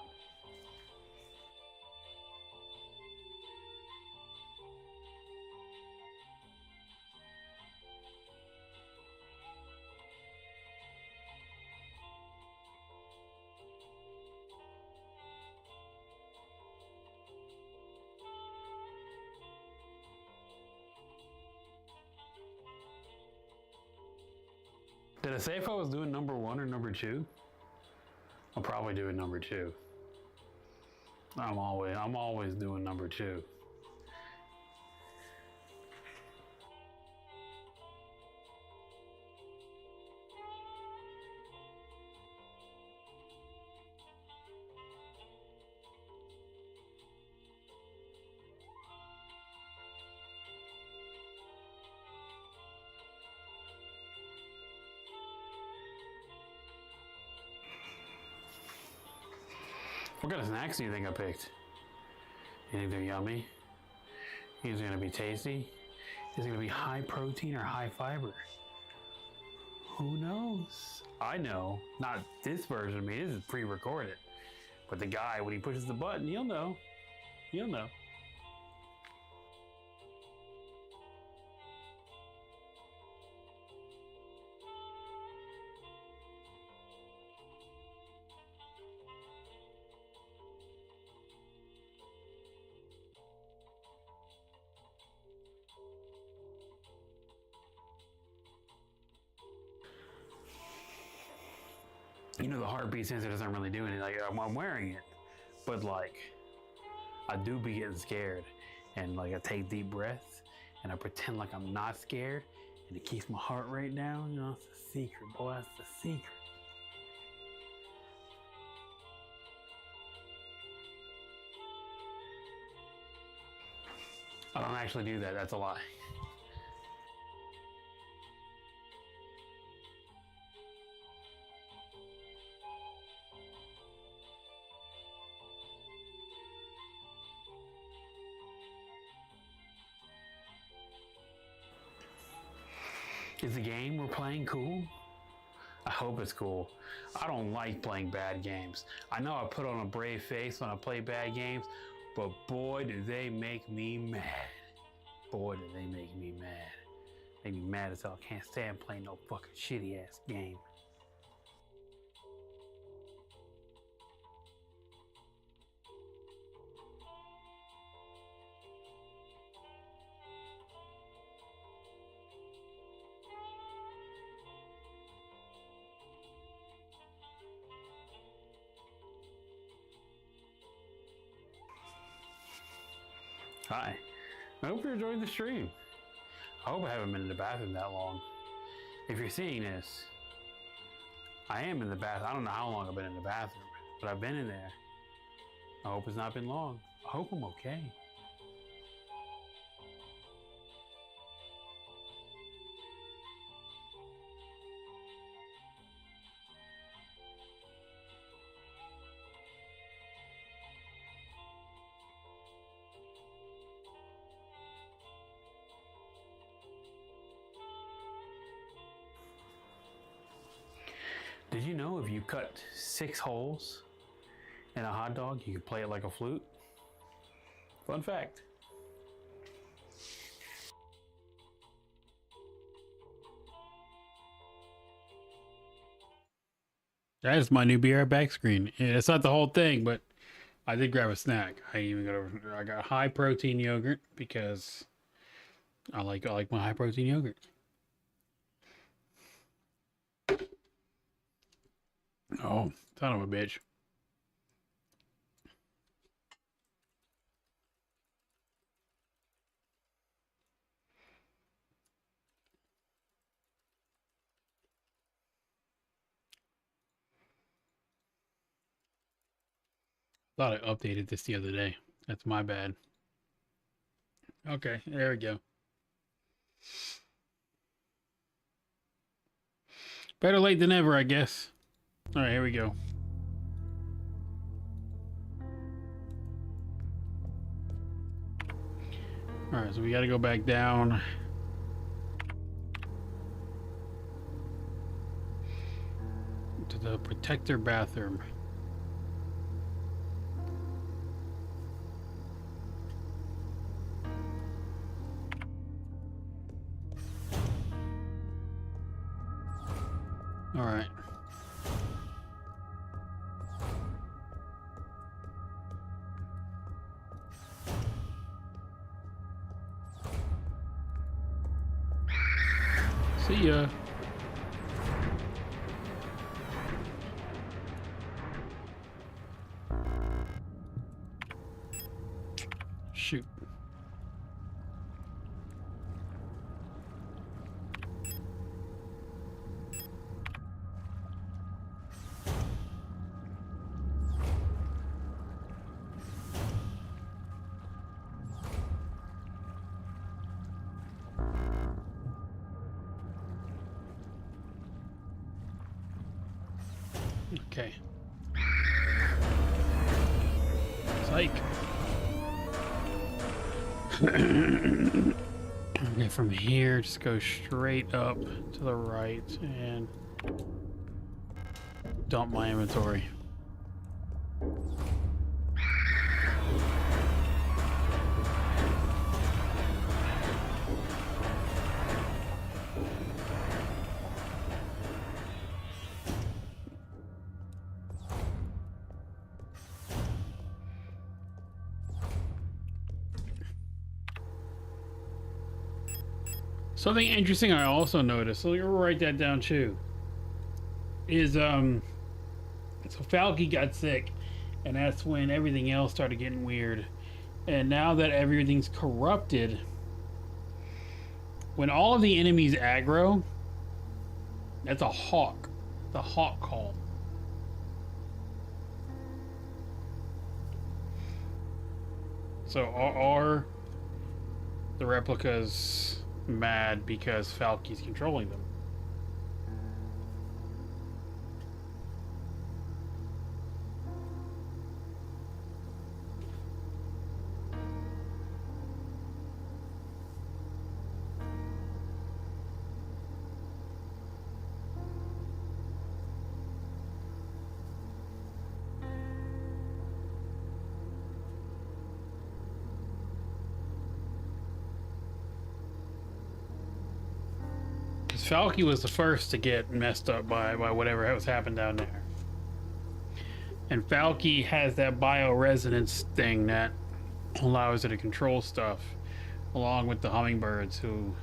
Did I say if I was doing number 1 or number 2? I'll probably do it number 2. I'm always doing number 2. What kind of snacks do you think I picked? You think they're yummy? You think they're gonna be tasty? Is it gonna be high protein or high fiber? Who knows? I know. Not this version of me. This is pre-recorded. But the guy, when he pushes the button, you'll know. You'll know. You know, the heartbeat sensor doesn't really do anything. Like, I'm wearing it, but like, I do be getting scared, and like I take deep breaths and I pretend like I'm not scared, And it keeps my heart rate down. You know, it's the secret, boy. That's the secret. I don't actually do that. That's a lie. Is the game we're playing cool? I hope it's cool. I don't like playing bad games. I know I put on a brave face when I play bad games, but boy, do they make me mad. Boy, do they make me mad. Make me mad as hell. Can't stand playing no fucking shitty ass game. Hi. I hope you're enjoying the stream. I hope I haven't been in the bathroom that long. If you're seeing this, I am in the bathroom. I don't know how long I've been in the bathroom, but I've been in there. I hope it's not been long. I hope I'm okay. Did you know if you cut 6 holes in a hot dog, you can play it like a flute? Fun fact. That is my new BR back screen. It's not the whole thing, but I did grab a snack. I got high protein yogurt because I like my high protein yogurt. Oh, son of a bitch. Thought I updated this the other day. That's my bad. Okay, there we go. Better late than ever, I guess. All right, here we go. All right, so we got to go back down. To the protector bathroom. All right. See ya. Shoot. Okay. Psych. Okay, from here, just go straight up to the right and dump my inventory. Something interesting I also noticed, so you'll write that down too, is so Falky got sick, and that's when everything else started getting weird. And now that everything's corrupted, When all of the enemies aggro, that's a hawk. The hawk call. So are the replicas mad because Falky's controlling them? Falky was the first to get messed up by whatever was happened down there. And Falky has that bioresonance thing that allows it to control stuff, along with the hummingbirds who,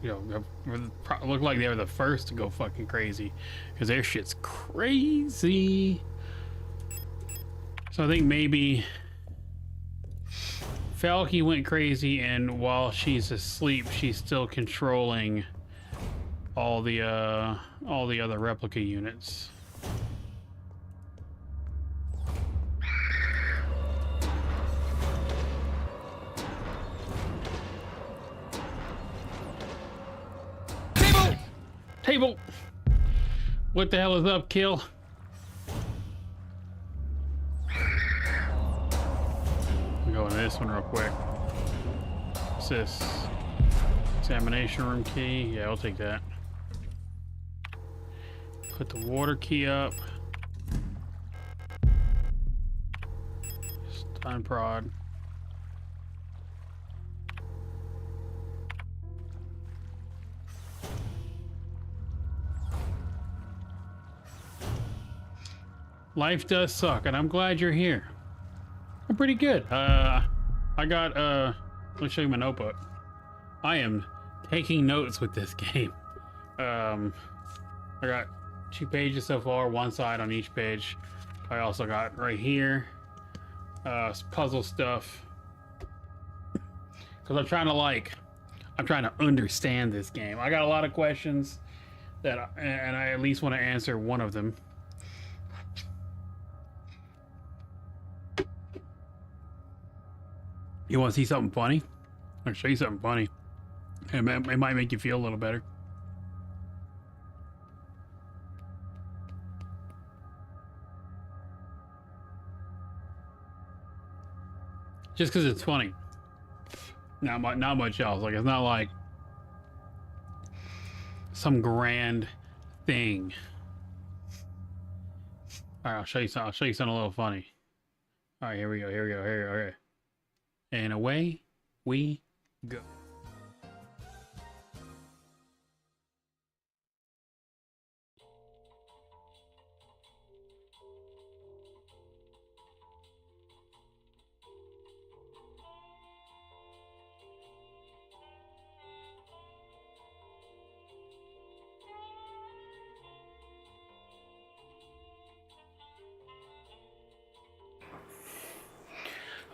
you know, look like they were the first to go fucking crazy, because their shit's crazy. So I think maybe Falky went crazy, and while she's asleep, she's still controlling all the other replica units. Table! What the hell is up, Kill? I'll go into this one real quick. What's this? Examination room key. Yeah, I'll take that. Put the water key up. Stun prod. Life does suck, and I'm glad you're here. I'm pretty good. Let me show you my notebook. I am taking notes with this game. I got 2 pages so far, 1 side on each page. I also got right here puzzle stuff, because I'm trying to understand this game. I got a lot of questions and I at least want to answer one of them. You want to see something funny? I'll show you something funny. It might make you feel a little better. Just because it's funny. Not much else. Like, it's not like some grand thing. All right, I'll show you something a little funny. All right, here we go. Okay. And away we go.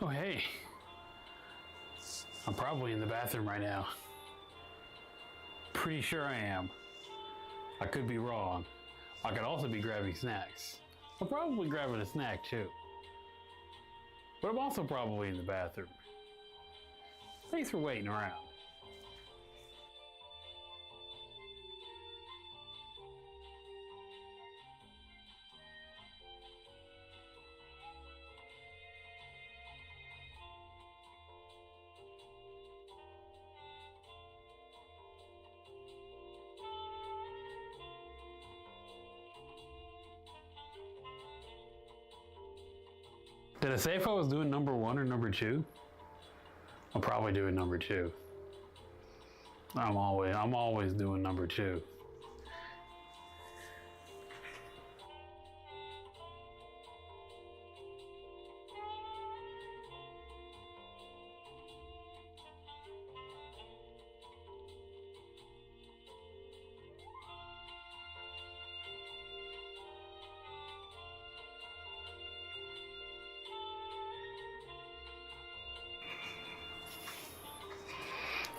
Oh, hey. I'm probably in the bathroom right now. Pretty sure I am. I could be wrong. I could also be grabbing snacks. I'm probably grabbing a snack too. But I'm also probably in the bathroom. Thanks for waiting around. Did I say if I was doing number 1 or number 2? I'm probably doing number 2. I'm always doing number 2.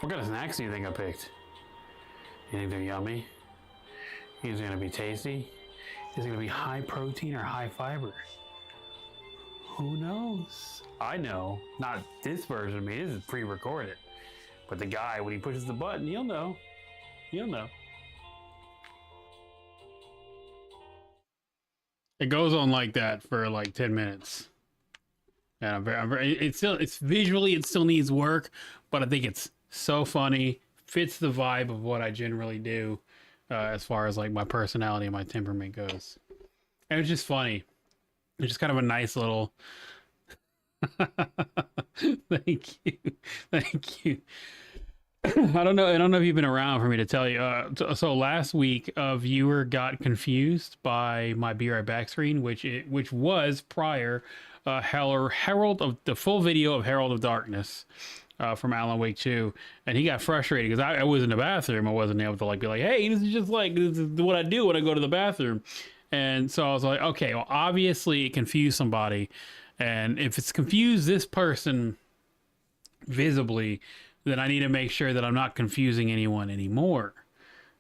What kind of snacks do you think I picked? You think they're yummy? You think they're gonna be tasty? Is it gonna be high protein or high fiber? Who knows? I know. Not this version of me. This is pre-recorded. But the guy, when he pushes the button, you'll know. You'll know. It goes on like that for like 10 minutes. And I'm very, it's visually, it still needs work, but I think it's so funny, fits the vibe of what I generally do, as far as like my personality and my temperament goes. And it's just funny. It's just kind of a nice little. Thank you. Thank you. I don't know if you've been around for me to tell you. So last week, a viewer got confused by my Be Right Back screen, which was prior Herald of the full video of Herald of Darkness from Alan Wake 2, and he got frustrated because I was in the bathroom. I wasn't able to be like, hey, this is what I do when I go to the bathroom. And so I was like, okay, well, obviously it confused somebody, and if it's confused this person visibly, then I need to make sure that I'm not confusing anyone anymore.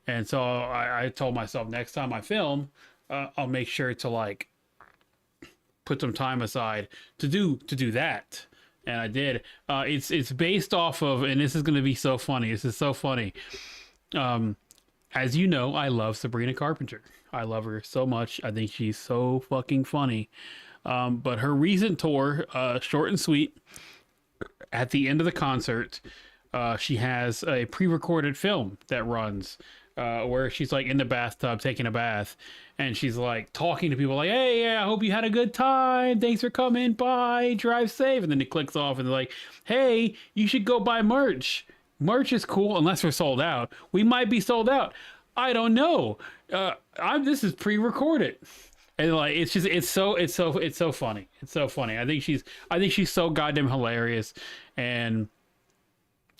And so I told myself next time I film, I'll make sure to like put some time aside to do that. And I did. It's based off of, and this is going to be so funny. This is so funny. As you know, I love Sabrina Carpenter. I love her so much. I think she's so fucking funny. But her recent tour, short and sweet, at the end of the concert, she has a pre-recorded film that runs where she's like in the bathtub taking a bath, and she's like talking to people like, hey, yeah, I hope you had a good time, thanks for coming, bye, drive safe. And then it clicks off and they're like, hey, you should go buy merch is cool, unless we're sold out. We might be sold out, I don't know. This is pre-recorded. And like, it's so funny. It's so funny. I think she's so goddamn hilarious. And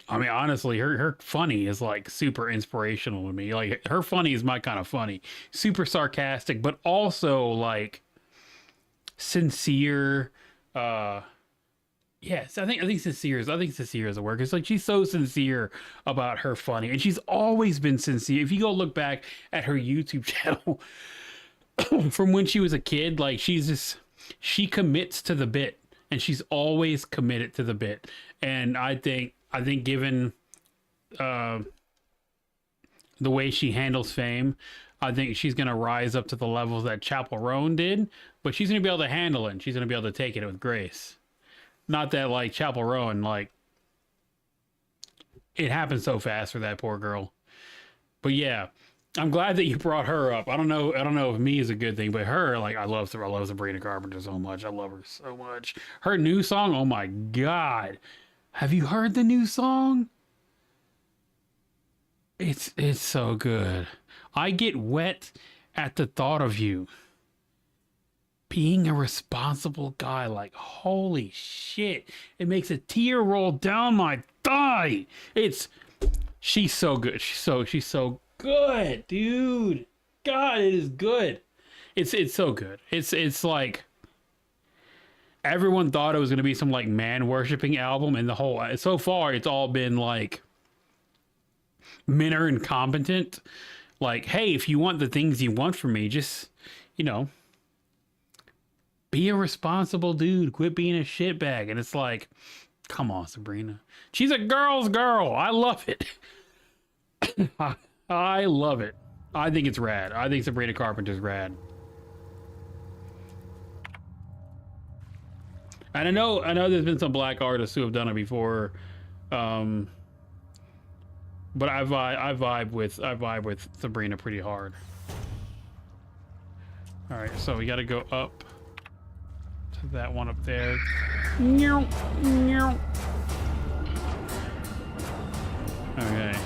I mean, honestly, her funny is like super inspirational to me. Like, her funny is my kind of funny. Super sarcastic, but also like sincere. Yes, I think sincere is a word. It's like she's so sincere about her funny, and she's always been sincere. If you go look back at her YouTube channel from when she was a kid, like she commits to the bit, and she's always committed to the bit. And I think given the way she handles fame, I think she's going to rise up to the levels that Chapel Roan did, but she's going to be able to handle it, and she's going to be able to take it with grace. Not that like Chapel Roan, like, it happened so fast for that poor girl. But yeah, I'm glad that you brought her up. I don't know if me is a good thing, but her, like, I love Sabrina Carpenter so much. I love her so much. Her new song, oh my God. Have you heard the new song? It's so good. I get wet at the thought of you. Being a responsible guy, like, holy shit. It makes a tear roll down my thigh. She's so good. She's so good, dude. God, it is good. It's so good. It's like, everyone thought it was going to be some like man worshipping album, and so far it's all been like men are incompetent. Like, hey, if you want the things you want from me, just, be a responsible dude. Quit being a shitbag. And it's like, come on, Sabrina. She's a girl's girl. I love it. I love it. I think it's rad. I think Sabrina Carpenter's rad. And I know there's been some black artists who have done it before, but I vibe with Sabrina pretty hard. All right, so we got to go up to that one up there. Okay.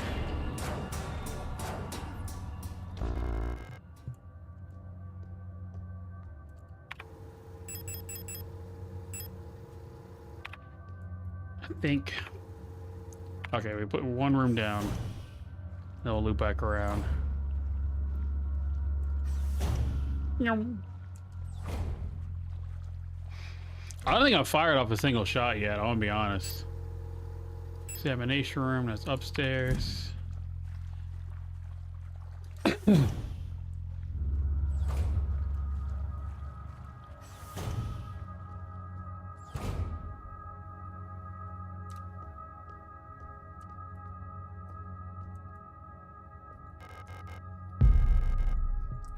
Think. Okay, we put one room down. Then we'll loop back around. I don't think I've fired off a single shot yet, I want to be honest. Examination room, that's upstairs. All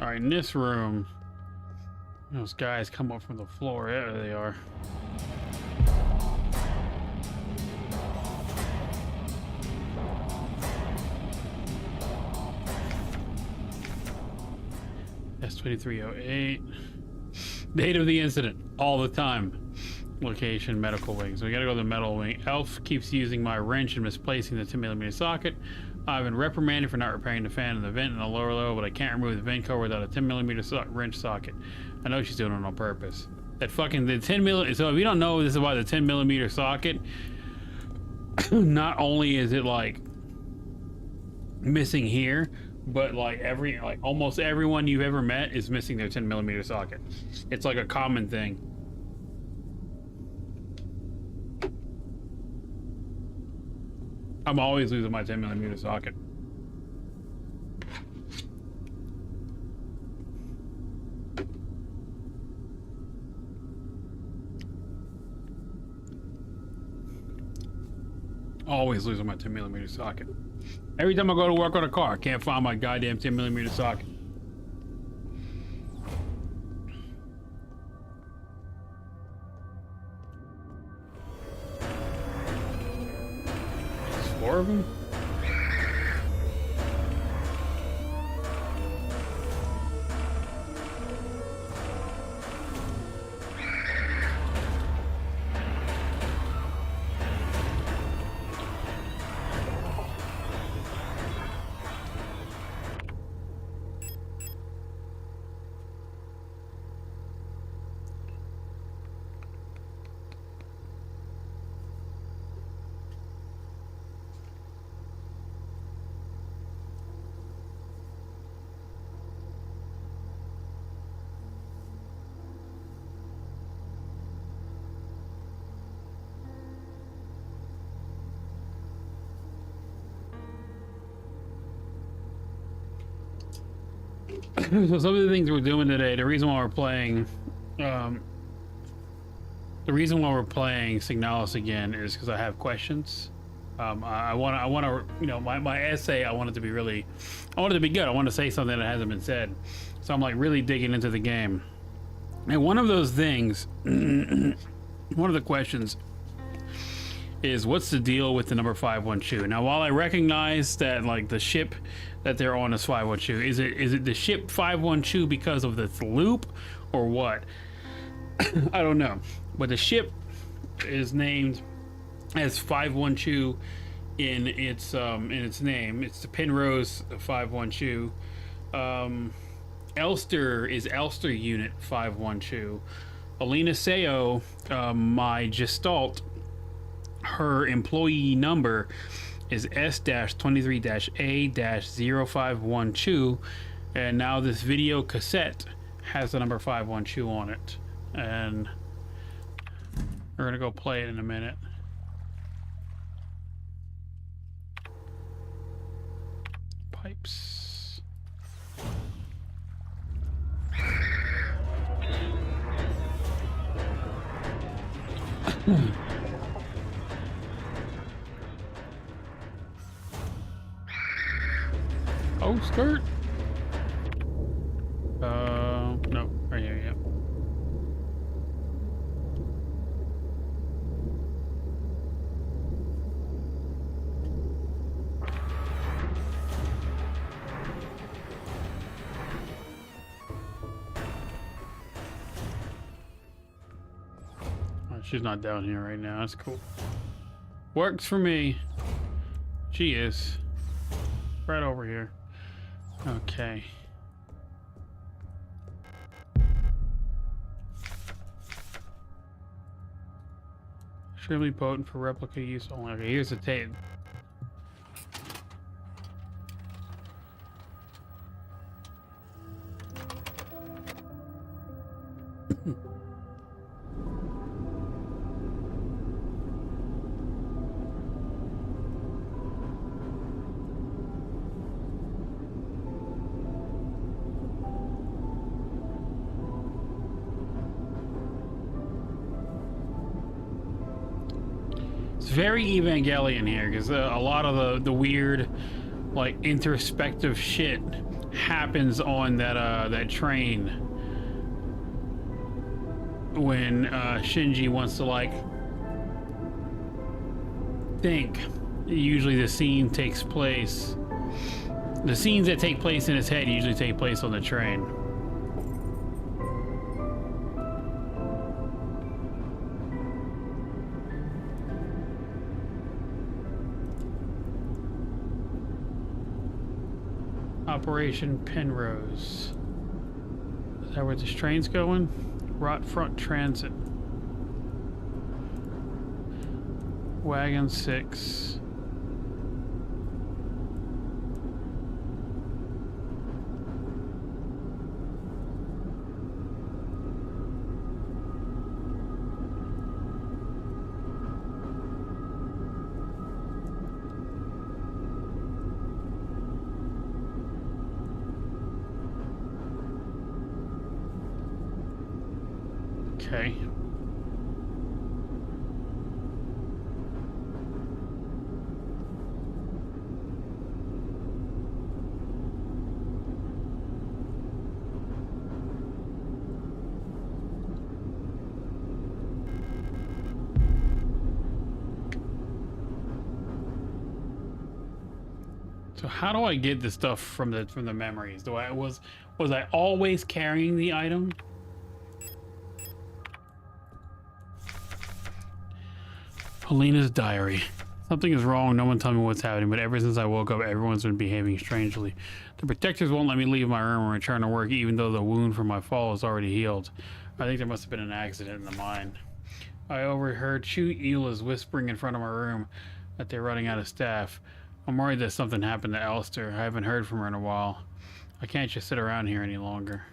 right, in this room, those guys come up from the floor. There they are. S2308. Date of the incident, all the time. Location, medical wing. So we gotta go to the metal wing. Elf keeps using my wrench and misplacing the 10mm socket. I've been reprimanded for not repairing the fan in the vent in the lower level, but I can't remove the vent cover without a 10mm wrench socket. I know she's doing it on purpose. That fucking, the 10mm, so if you don't know this is about the 10mm socket, not only is it like missing here, but like almost everyone you've ever met is missing their 10mm socket. It's like a common thing. I'm always losing my 10mm socket. Always losing my 10mm socket. Every time I go to work on a car, I can't find my goddamn 10mm socket. There's 4 of them? So some of the things we're doing today, the reason why we're playing Signalis again is because I have questions. I want to, you know, my essay, I want it to be good. I want to say something that hasn't been said. So I'm like really digging into the game. And one of those things, one of the questions is, what's the deal with the number 512? Now, while I recognize that like the ship that they're on is 512, is it the ship 512 because of this loop or what? I don't know. But the ship is named as 512 in its name. It's the Penrose 512. Elster is Elster Unit 512. Alina Seo, my Gestalt, her employee number is S-23-A-0512, and now this video cassette has the number 512 on it, and we're gonna go play it in a minute. Pipes. Oh, skirt. No, right here, yeah. Oh, she's not down here right now. That's cool. Works for me. She is. Right over here. Okay. Extremely potent for replica use only. Okay, here's the tape. very Evangelion here, because a lot of the weird, like, introspective shit happens on that train when Shinji wants to, like, think. Usually the scene takes place, the scenes that take place in his head usually take place on the train. Operation Penrose. Is that where this train's going? Rot Front Transit. Wagon 6. Okay. So how do I get the stuff from the memories? Was I always carrying the item? Helena's diary. Something is wrong. No one tell me what's happening, but ever since I woke up, everyone's been behaving strangely. The protectors won't let me leave my room and return to work, even though the wound from my fall is already healed. I think there must have been an accident in the mine. I overheard Chu Eula's whispering in front of my room that they're running out of staff. I'm worried that something happened to Elster. I haven't heard from her in a while. I can't just sit around here any longer.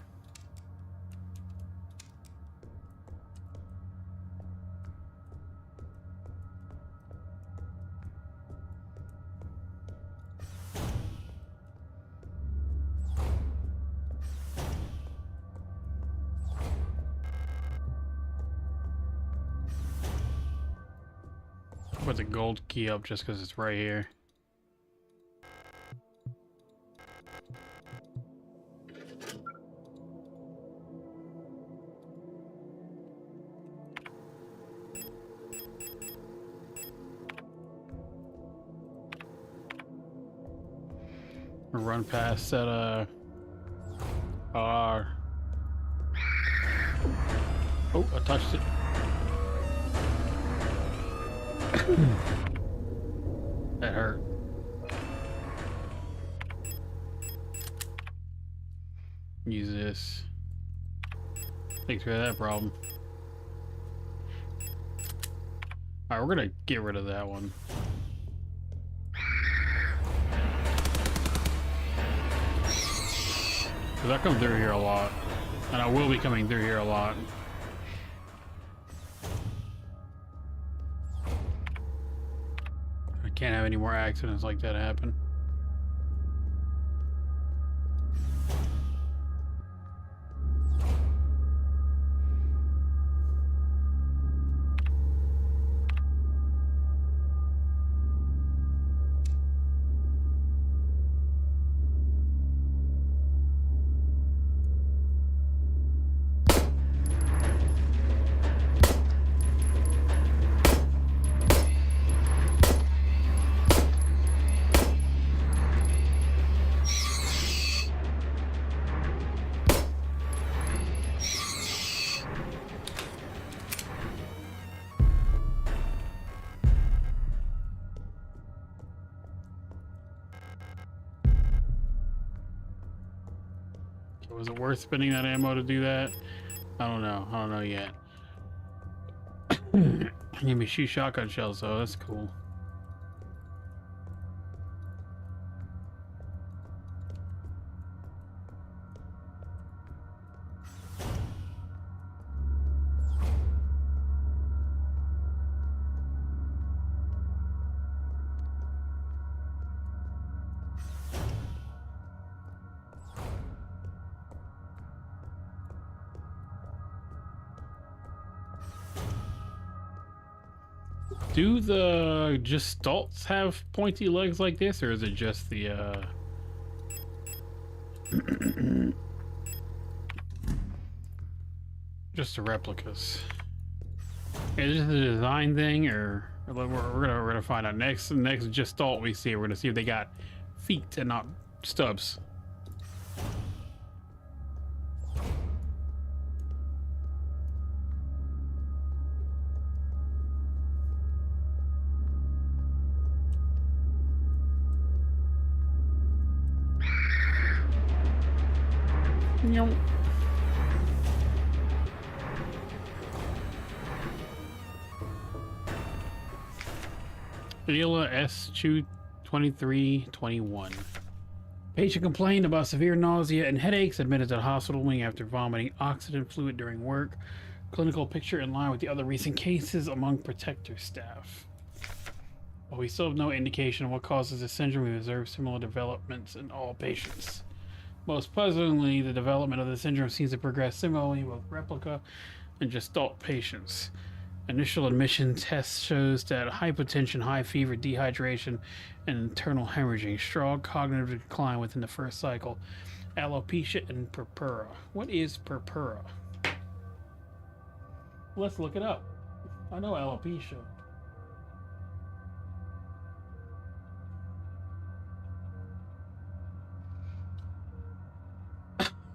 Put the gold key up just because it's right here. Run past that oh, I touched it. That hurt. Use this. Take care of that problem. Alright, we're gonna get rid of that one. Because I come through here a lot. And I will be coming through here a lot. I can't have any more accidents like that happen. Was it worth spending that ammo to do that? I don't know. I don't know yet. Give me shoot shotgun shells though. That's cool. Do the Gestalts have pointy legs like this, or is it just the just the replicas? Is this a design thing, or we're gonna find out next Gestalt we see? We're gonna see if they got feet and not stubs. Yum. Vanilla S2321. Patient complained about severe nausea and headaches, admitted to the hospital wing after vomiting oxygen fluid during work. Clinical picture in line with the other recent cases among protector staff. While we still have no indication of what causes the syndrome, we observe similar developments in all patients. Most puzzlingly, the development of the syndrome seems to progress similarly with replica and Gestalt patients. Initial admission test shows that hypotension, high fever, dehydration, and internal hemorrhaging, strong cognitive decline within the first cycle, alopecia, and purpura. What is purpura? Let's look it up. I know alopecia.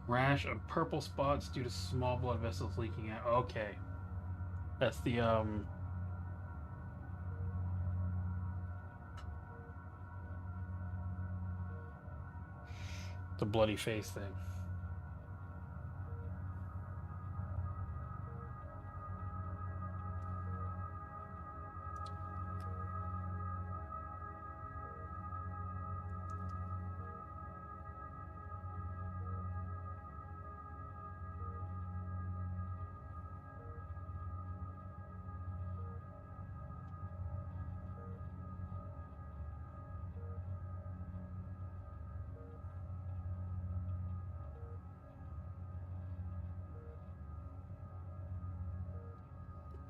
Rash of purple spots due to small blood vessels leaking out. Okay. That's the bloody face thing.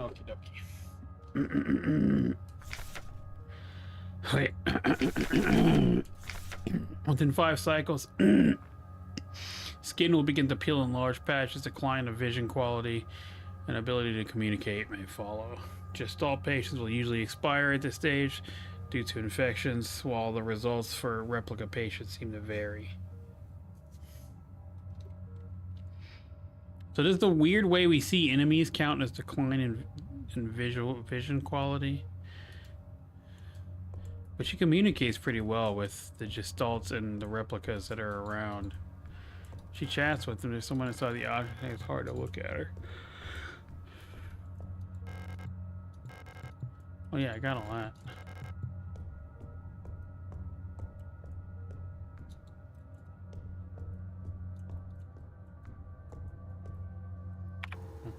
Okie dokie. Wait. Within 5 cycles, skin will begin to peel in large patches, decline of vision quality, and ability to communicate may follow. Gestalt patients will usually expire at this stage due to infections, while the results for replica patients seem to vary. So this is the weird way we see enemies count as decline in vision quality. But she communicates pretty well with the Gestalts and the replicas that are around. She chats with them. There's someone inside the object. It's hard to look at her. Oh yeah, I got all that.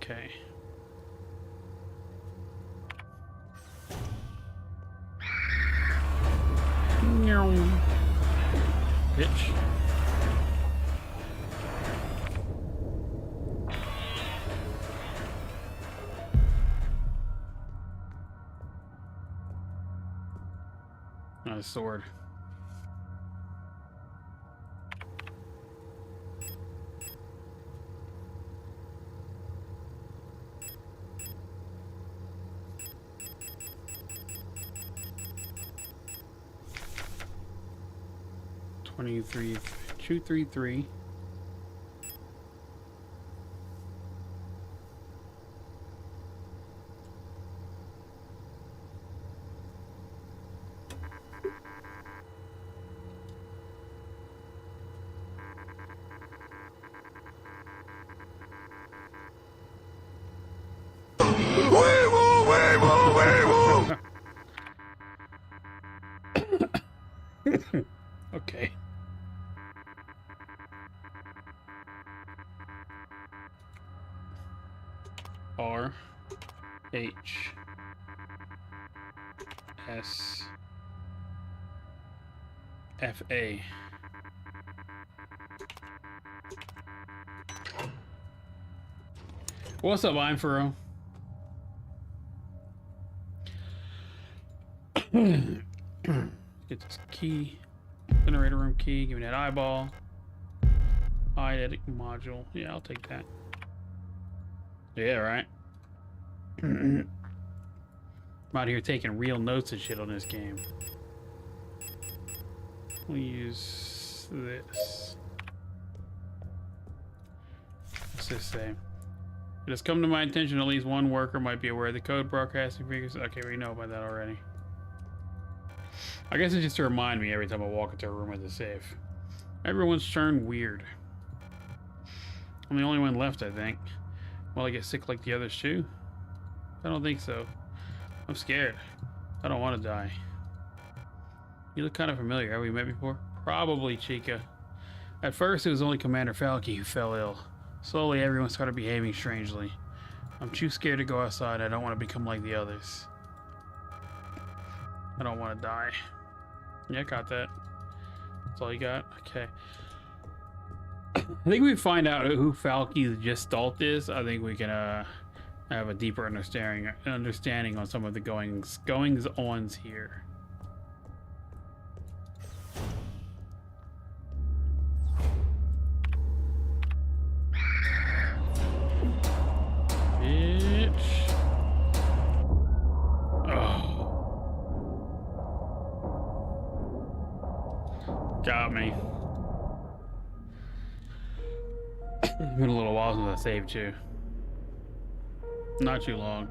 Okay. Bitch. Not a sword. $23, 233. Okay. R H S F A. What's up, I'm Furrow? Get this key. Generator room key. Give me that eyeball. Eidetic module. Yeah, I'll take that. Yeah, right. I'm out here taking real notes and shit on this game. We'll use this. What's this say? It has come to my attention at least one worker might be aware of the code broadcasting figures. Okay, we know about that already. I guess it's just to remind me every time I walk into a room with a safe. Everyone's turned weird. I'm the only one left, I think. Will I get sick like the others too? I don't think so. I'm scared. I don't want to die. You look kind of familiar. Have we met before? Probably, Chica. At first, it was only Commander Falke who fell ill. Slowly, everyone started behaving strangely. I'm too scared to go outside. I don't want to become like the others. I don't want to die. Yeah, got that. That's all you got? Okay. I think we find out who Falke's gestalt is. I think we can have a deeper understanding on some of the goings-ons here. Bitch. Oh. Got me. It's been a little while since I saved you. Not too long.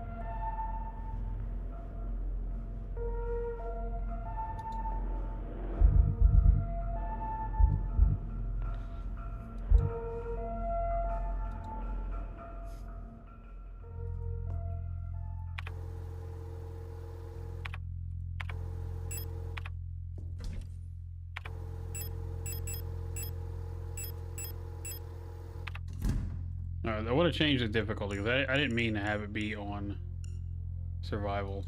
Alright, I want to change the difficulty because I didn't mean to have it be on survival.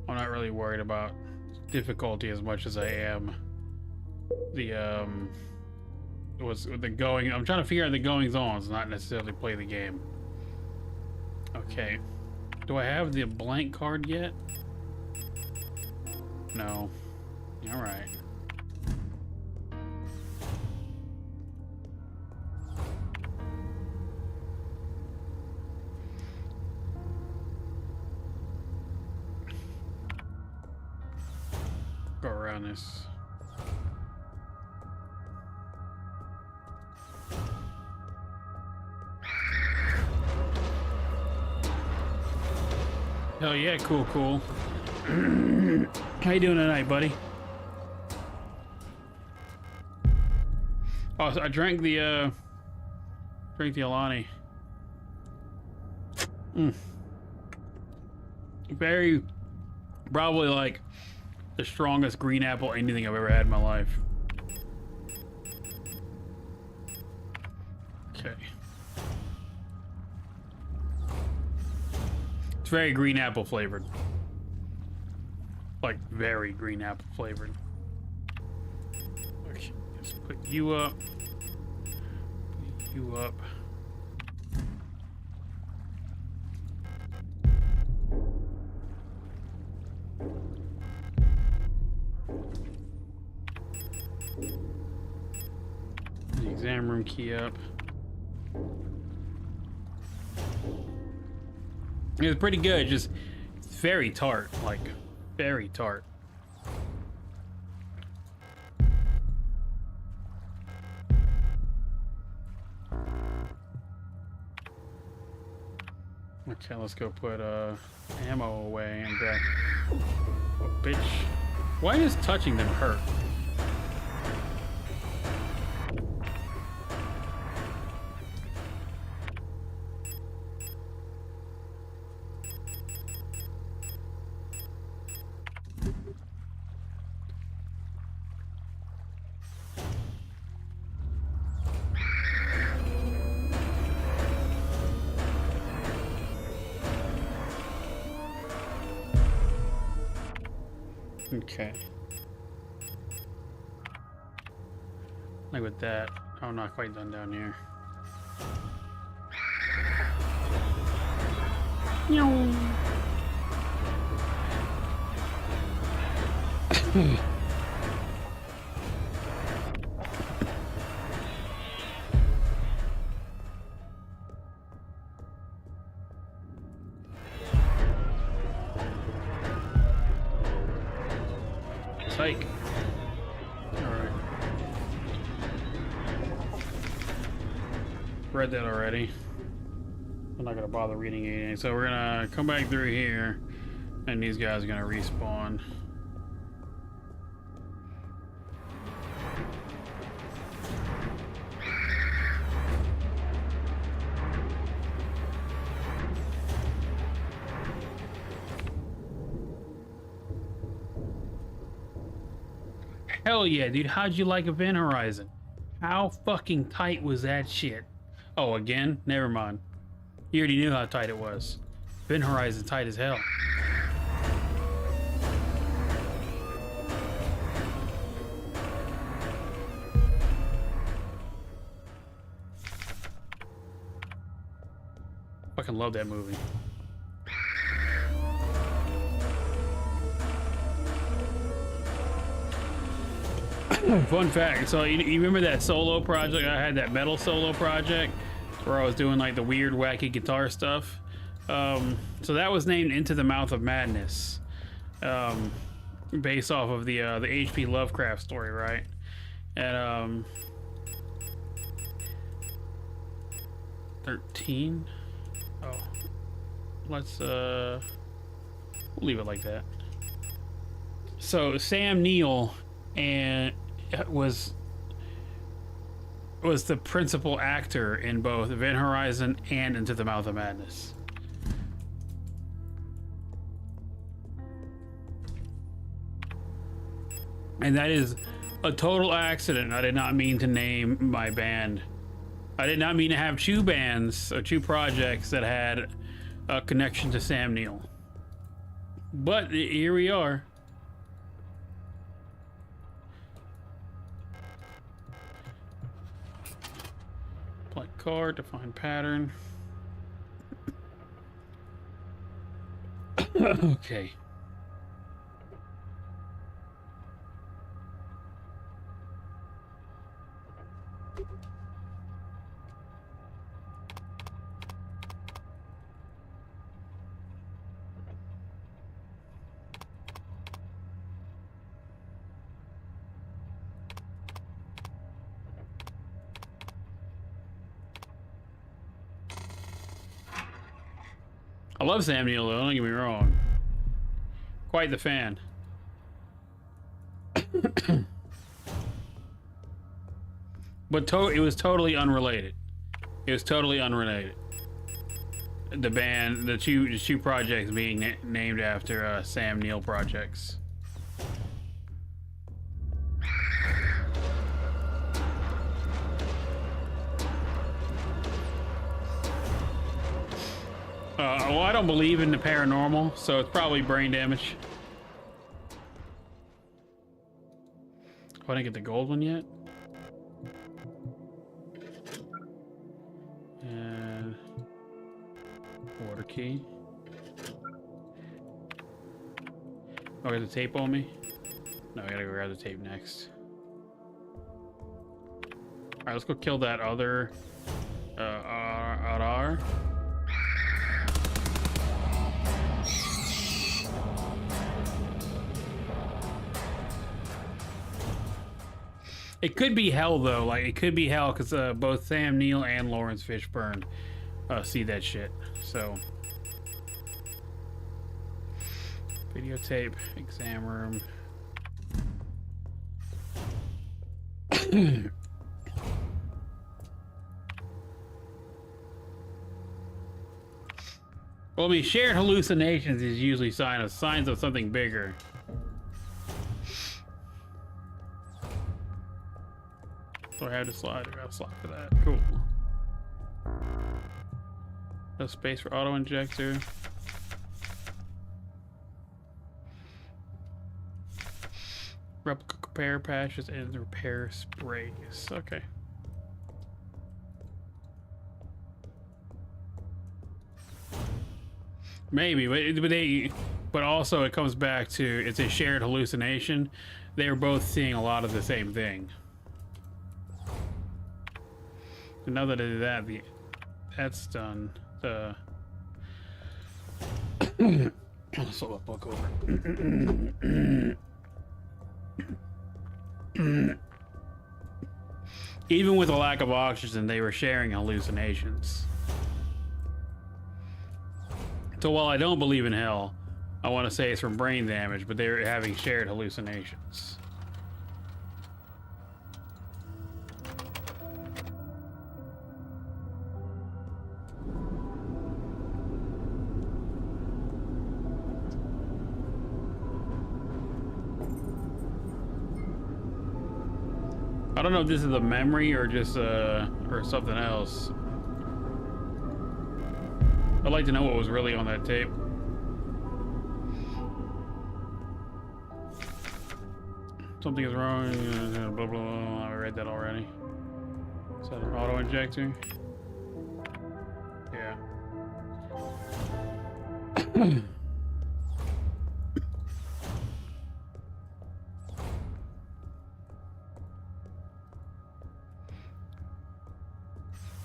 I'm not really worried about difficulty as much as I am the what's the going. I'm trying to figure out the goings-ons, not necessarily play the game. Okay, do I have the blank card yet? No. All right. Go around this. Hell yeah, cool. How you doing tonight, buddy? Oh, so I drank the Alani. Very, probably like the strongest green apple anything I've ever had in my life. Okay. It's very green apple flavored. Like very green apple flavored. Okay, let's put you up. Put you up. The exam room key up. It was pretty good, just it's very tart, like very tart. Okay, let's go put ammo away and grab. Oh, bitch. Why does touching them hurt? Okay. Like with that, I'm not quite done down here. Psych. Alright. Read that already. I'm not gonna bother reading anything. So we're gonna come back through here, and these guys are gonna respawn. Hell yeah, dude. How'd you like Event Horizon? How fucking tight was that shit? Oh, again? Never mind. You already knew how tight it was. Event Horizon tight as hell. Fucking love that movie. Fun fact, so you remember that solo project? I had that metal solo project where I was doing like the weird wacky guitar stuff. So that was named Into the Mouth of Madness, based off of the H.P. Lovecraft story, right? And 13. Oh, let's we'll leave it like that. So Sam Neill and was the principal actor in both Event Horizon and Into the Mouth of Madness. And that is a total accident. I did not mean to name my band. I did not mean to have two bands or two projects that had a connection to Sam Neill. But here we are. Apply card, define pattern. Okay. I love Sam Neill though, don't get me wrong. Quite the fan. But it was totally unrelated. It was totally unrelated. The band, the two projects being named after Sam Neill projects. Well, I don't believe in the paranormal, so it's probably brain damage. Oh, I didn't get the gold one yet. And water key. Oh, I got the tape on me? No, I gotta go grab the tape next. Alright, let's go kill that other RR. It could be hell though, like it could be hell because both Sam Neill and Lawrence Fishburne see that shit. So videotape, exam room. Well, I mean, shared hallucinations is usually signs of something bigger. So I have to slide. I got a slot for that. Cool. No space for auto injector. Replica repair patches and repair sprays. Okay. Maybe, but also it comes back to it's a shared hallucination. They are both seeing a lot of the same thing. And now that I did that, that's done. Let's flip a book over. Even with a lack of oxygen, they were sharing hallucinations. So while I don't believe in hell, I want to say it's from brain damage, but they're having shared hallucinations. I don't know if this is a memory or just or something else. I'd like to know what was really on that tape. Something is wrong. Blah, blah, blah. I read that already. Is that an auto injector? Yeah.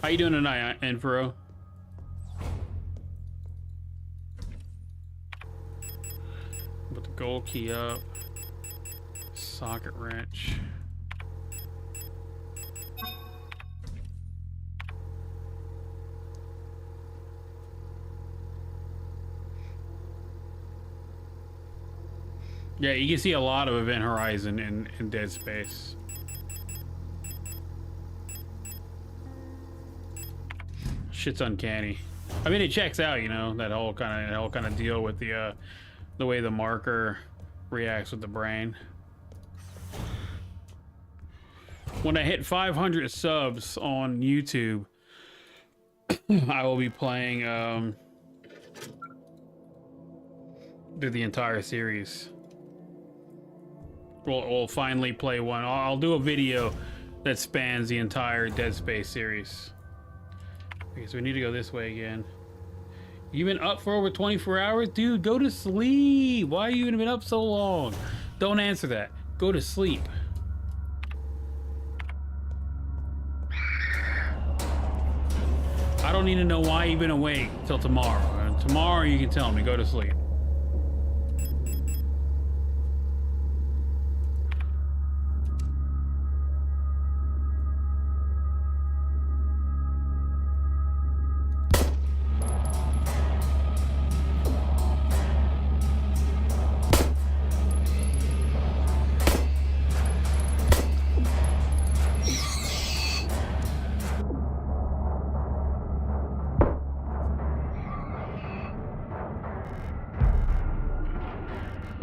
How you doing tonight, Enfro? Put the gold key up. Socket wrench. Yeah, you can see a lot of Event Horizon in Dead Space. Shit's uncanny. I mean, it checks out, you know, that whole kind of deal with the way the marker reacts with the brain. When I hit 500 subs on YouTube, I will be playing through the entire series. We'll finally play one. I'll do a video that spans the entire Dead Space series. Okay, so we need to go this way again. You've been up for over 24 hours? Dude, go to sleep. Why have you been up so long? Don't answer that. Go to sleep. I don't need to know why you've been awake till tomorrow. Tomorrow you can tell me. Go to sleep.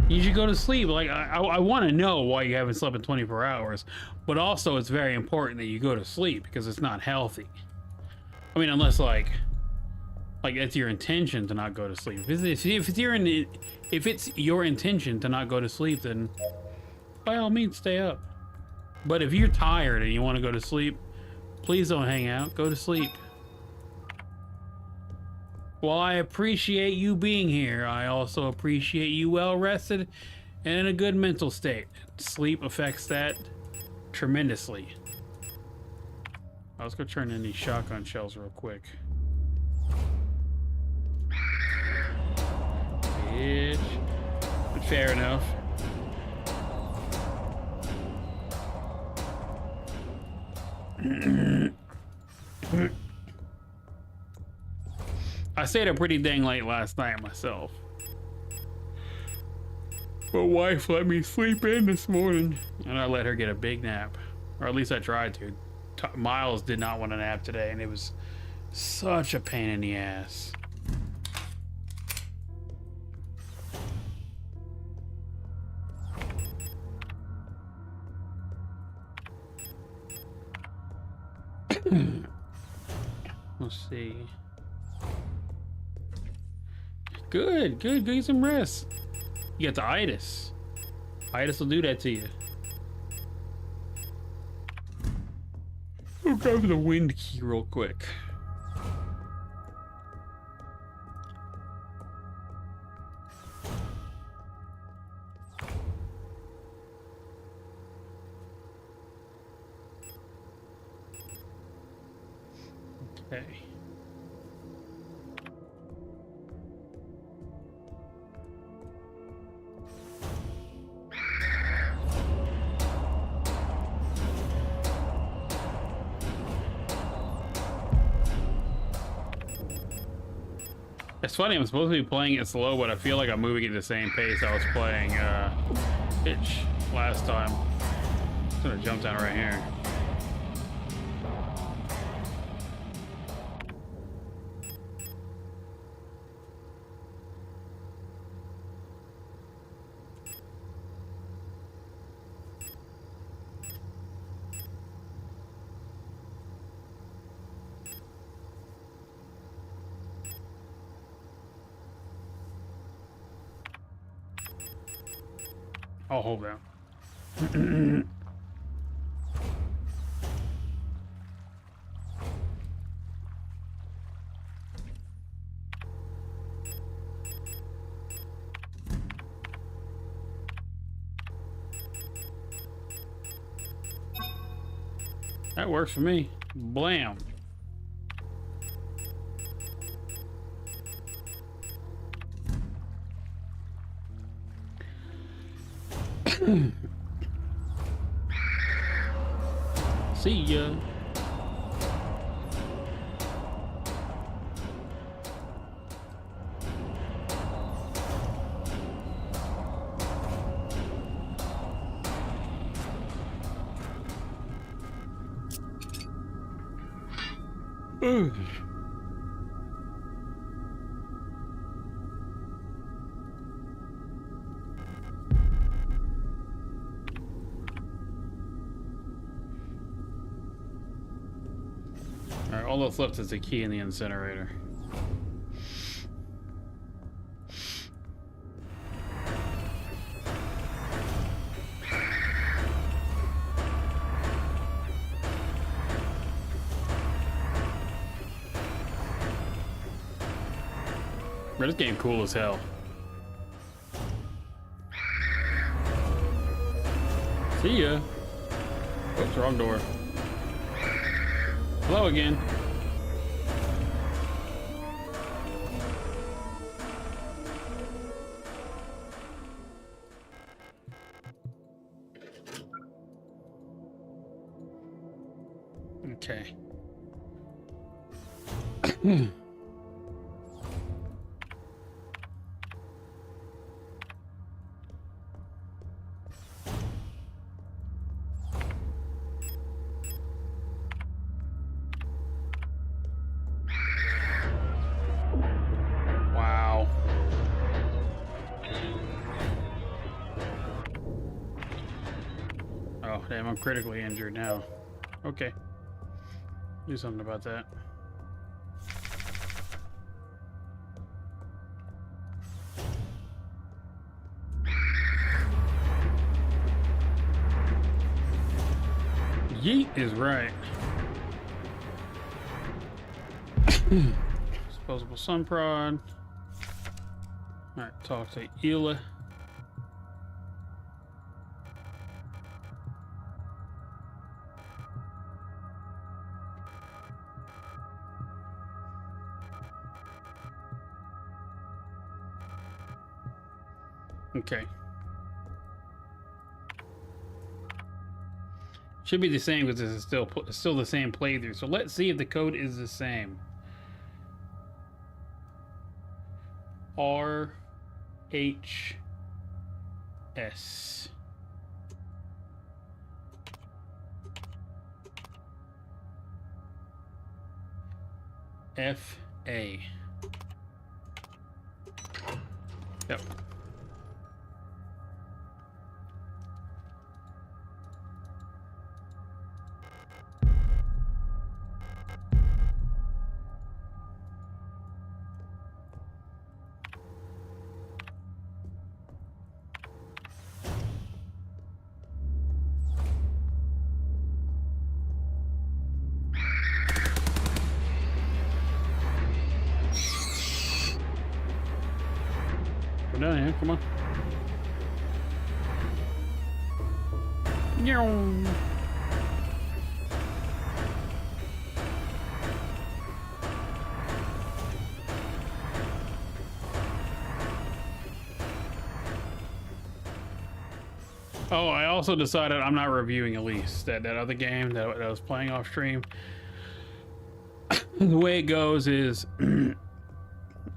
You should go to sleep. Like, I want to know why you haven't slept in 24 hours, but also it's very important that you go to sleep because it's not healthy. I mean, unless like it's your intention to not go to sleep. If it's your intention to not go to sleep, then by all means stay up. But if you're tired and you want to go to sleep, please don't hang out. Go to sleep. While I appreciate you being here, I also appreciate you well rested and in a good mental state. Sleep affects that tremendously. Let's go turn in these shotgun shells real quick. Bitch. But fair enough. I stayed up pretty dang late last night myself. My wife let me sleep in this morning, and I let her get a big nap. Or at least I tried to. Miles did not want a nap today, and it was such a pain in the ass. Let's see. Good. Get some rest. You got the itis. Itis will do that to you. I'll grab the wind key real quick. Okay. It's funny, I'm supposed to be playing it slow, but I feel like I'm moving at the same pace I was playing Pitch last time. I'm just gonna jump down right here. I'll hold down. That works for me. Blam. See ya. Ooh. Alright, all that's left is the key in the incinerator. Bro, this game cool as hell. See ya. Oops, wrong door. Hello again. Okay. Wow. Oh, damn, I'm critically injured now. Okay. Do something about that. Yeet is right. Disposable sun prod. Alright, talk to Ela. Okay. Should be the same because this is still the same playthrough. So let's see if the code is the same. R H S F A. Yep. Go down here, come on. Oh, I also decided I'm not reviewing Elise, that other game that I was playing off stream. The way it goes is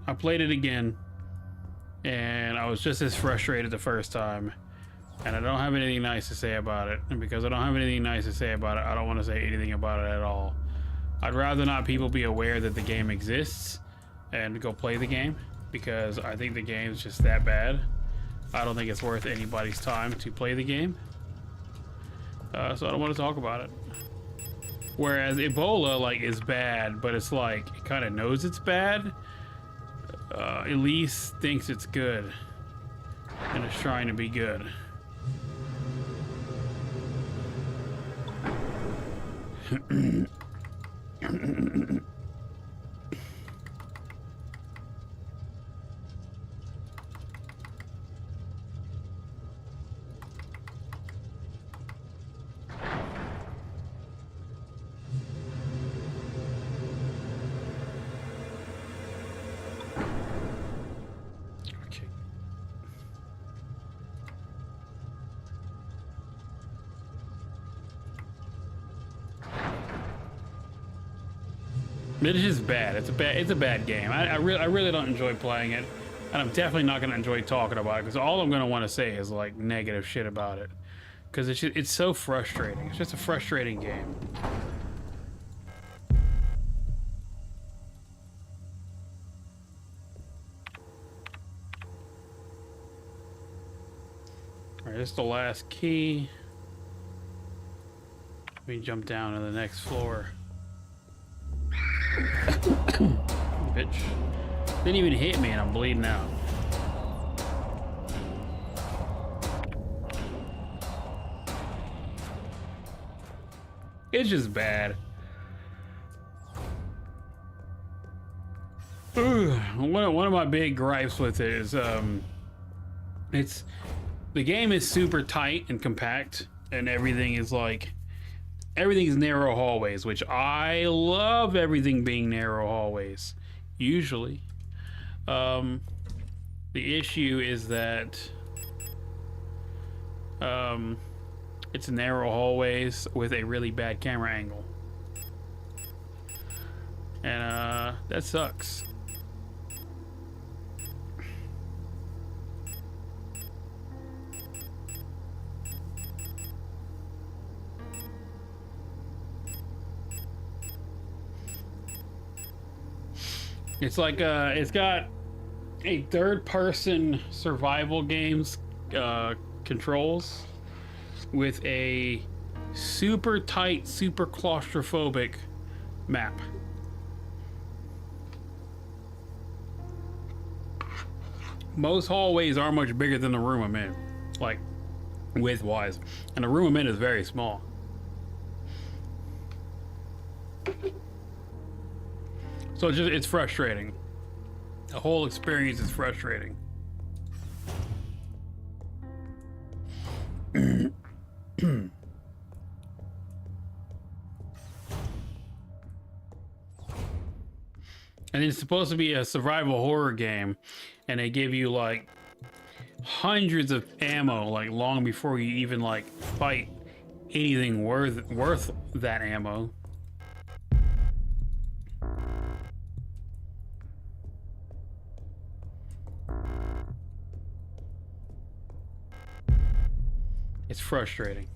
I played it again and I was just as frustrated the first time, and I don't have anything nice to say about it. And because I don't have anything nice to say about it, I don't want to say anything about it at all. I'd rather not people be aware that the game exists and go play the game, because I think the game's just that bad. I don't think it's worth anybody's time to play the game. So I don't want to talk about it. Whereas Ebola, like, is bad, but it's like, it kind of knows it's bad. Elise thinks it's good and is trying to be good. It's just bad. It's a bad game. I really don't enjoy playing it, and I'm definitely not going to enjoy talking about it, because all I'm going to want to say is like negative shit about it, because it's so frustrating. It's just a frustrating game. All right, this is the last key. Let me jump down to the next floor. Bitch. Didn't even hit me and I'm bleeding out. It's just bad. One of my big gripes with it is the game is super tight and compact, and everything is like, everything's narrow hallways, which I love everything being narrow hallways, usually. The issue is that it's narrow hallways with a really bad camera angle. And that sucks. It's like it's got a third-person survival games controls with a super tight, super claustrophobic map. Most hallways are much bigger than the room I'm in, like width-wise, and the room I'm in is very small. So it's frustrating. The whole experience is frustrating. And it's supposed to be a survival horror game, and they give you like hundreds of ammo, like long before you even like fight anything worth that ammo. It's frustrating.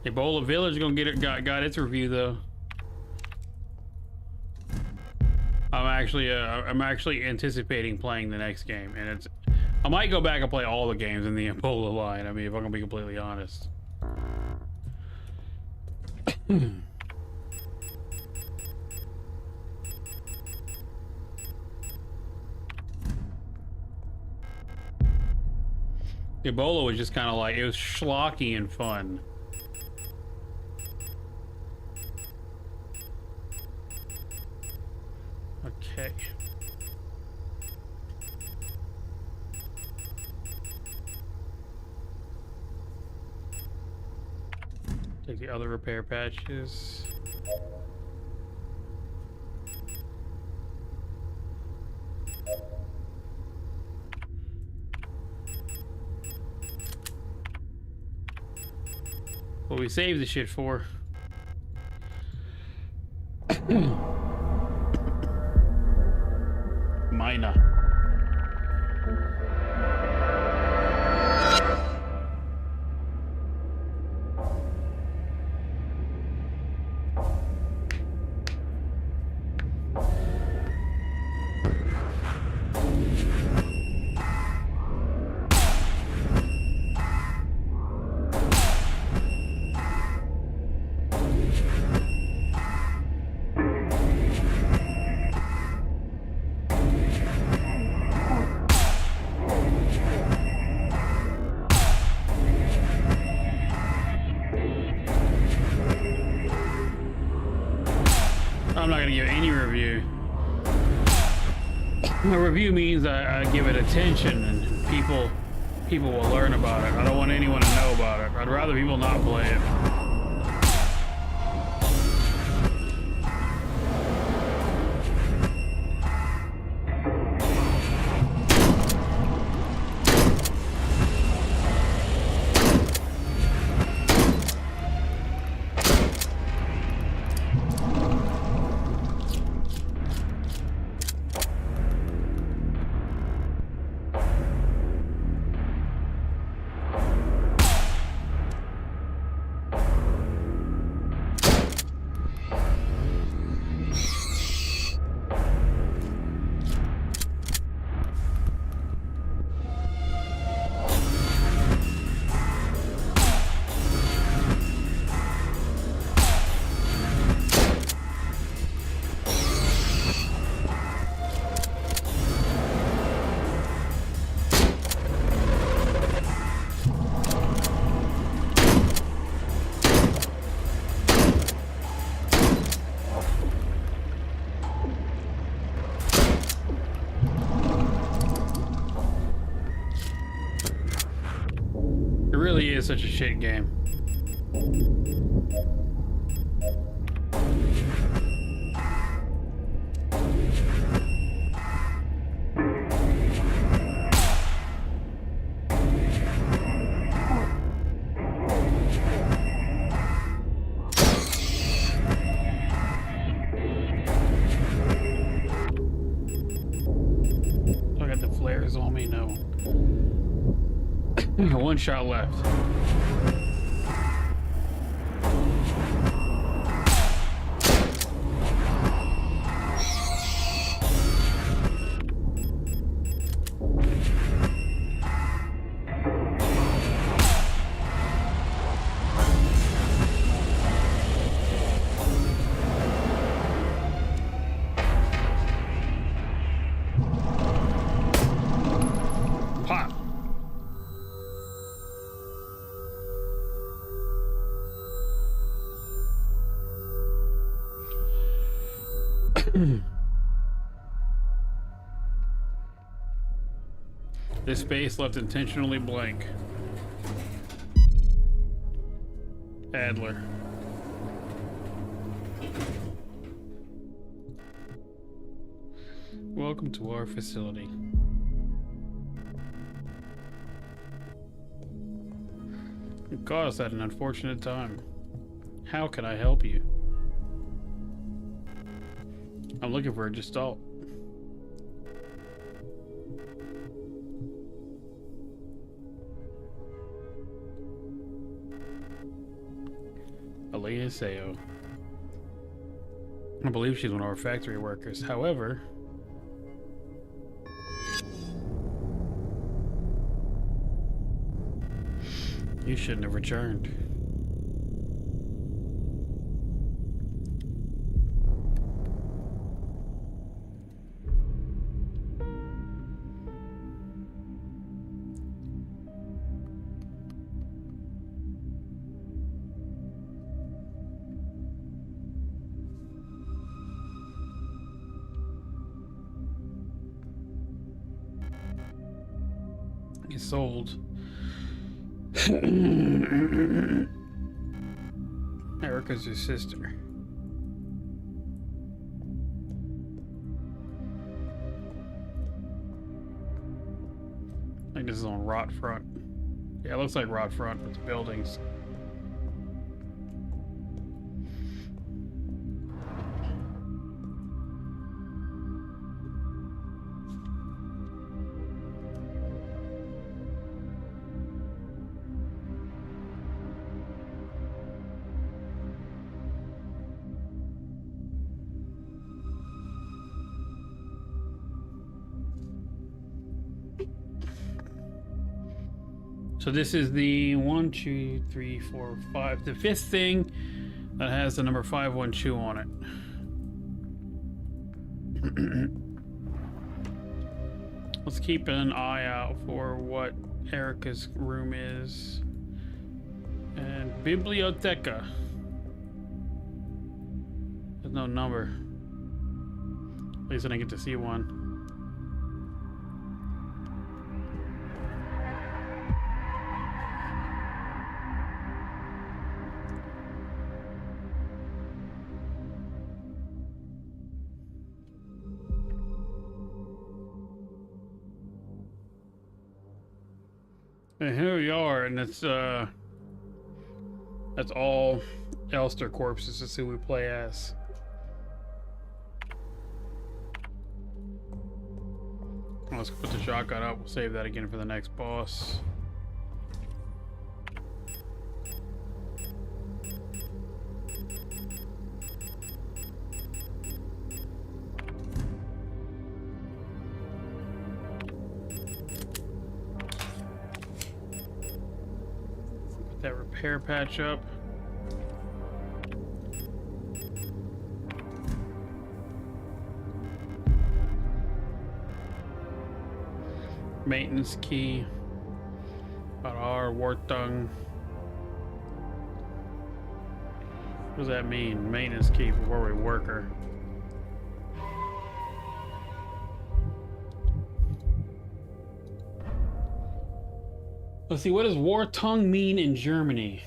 Ebola Village gonna got its review though. I'm actually anticipating playing the next game, and I might go back and play all the games in the Ebola line. I mean, if I'm gonna be completely honest. Ebola was just kind of like, it was schlocky and fun. Okay. Take the other repair patches. What we saved the shit for. Mina. I'm not gonna give any review. A review means I give it attention and people will learn about it. I don't want anyone to know about it. I'd rather people not play it. It really is such a shit game. I got the flares on me, no. One shot left. Pop. This space left intentionally blank. Adler. Welcome to our facility. You caught us at an unfortunate time. How can I help you? I'm looking for a gestalt. Elena Seo. I believe she's one of our factory workers. However, you shouldn't have returned. He sold. Erica's his sister. I think this is on Rot Front. Yeah, it looks like Rot Front with the buildings. So this is the 1, 2, 3, 4, 5, the fifth thing that has the number 512 on it. Let's keep an eye out for what Erica's room is. And Biblioteca. There's no number. At least I didn't get to see one. And here we are, and that's all Elster corpses to see who we play as. Let's put the shotgun up. We'll save that again for the next boss. Put that repair patch up. Maintenance key. About our Wartung. What does that mean? Maintenance key before we work her. Let's see, what does Wartung mean in Germany?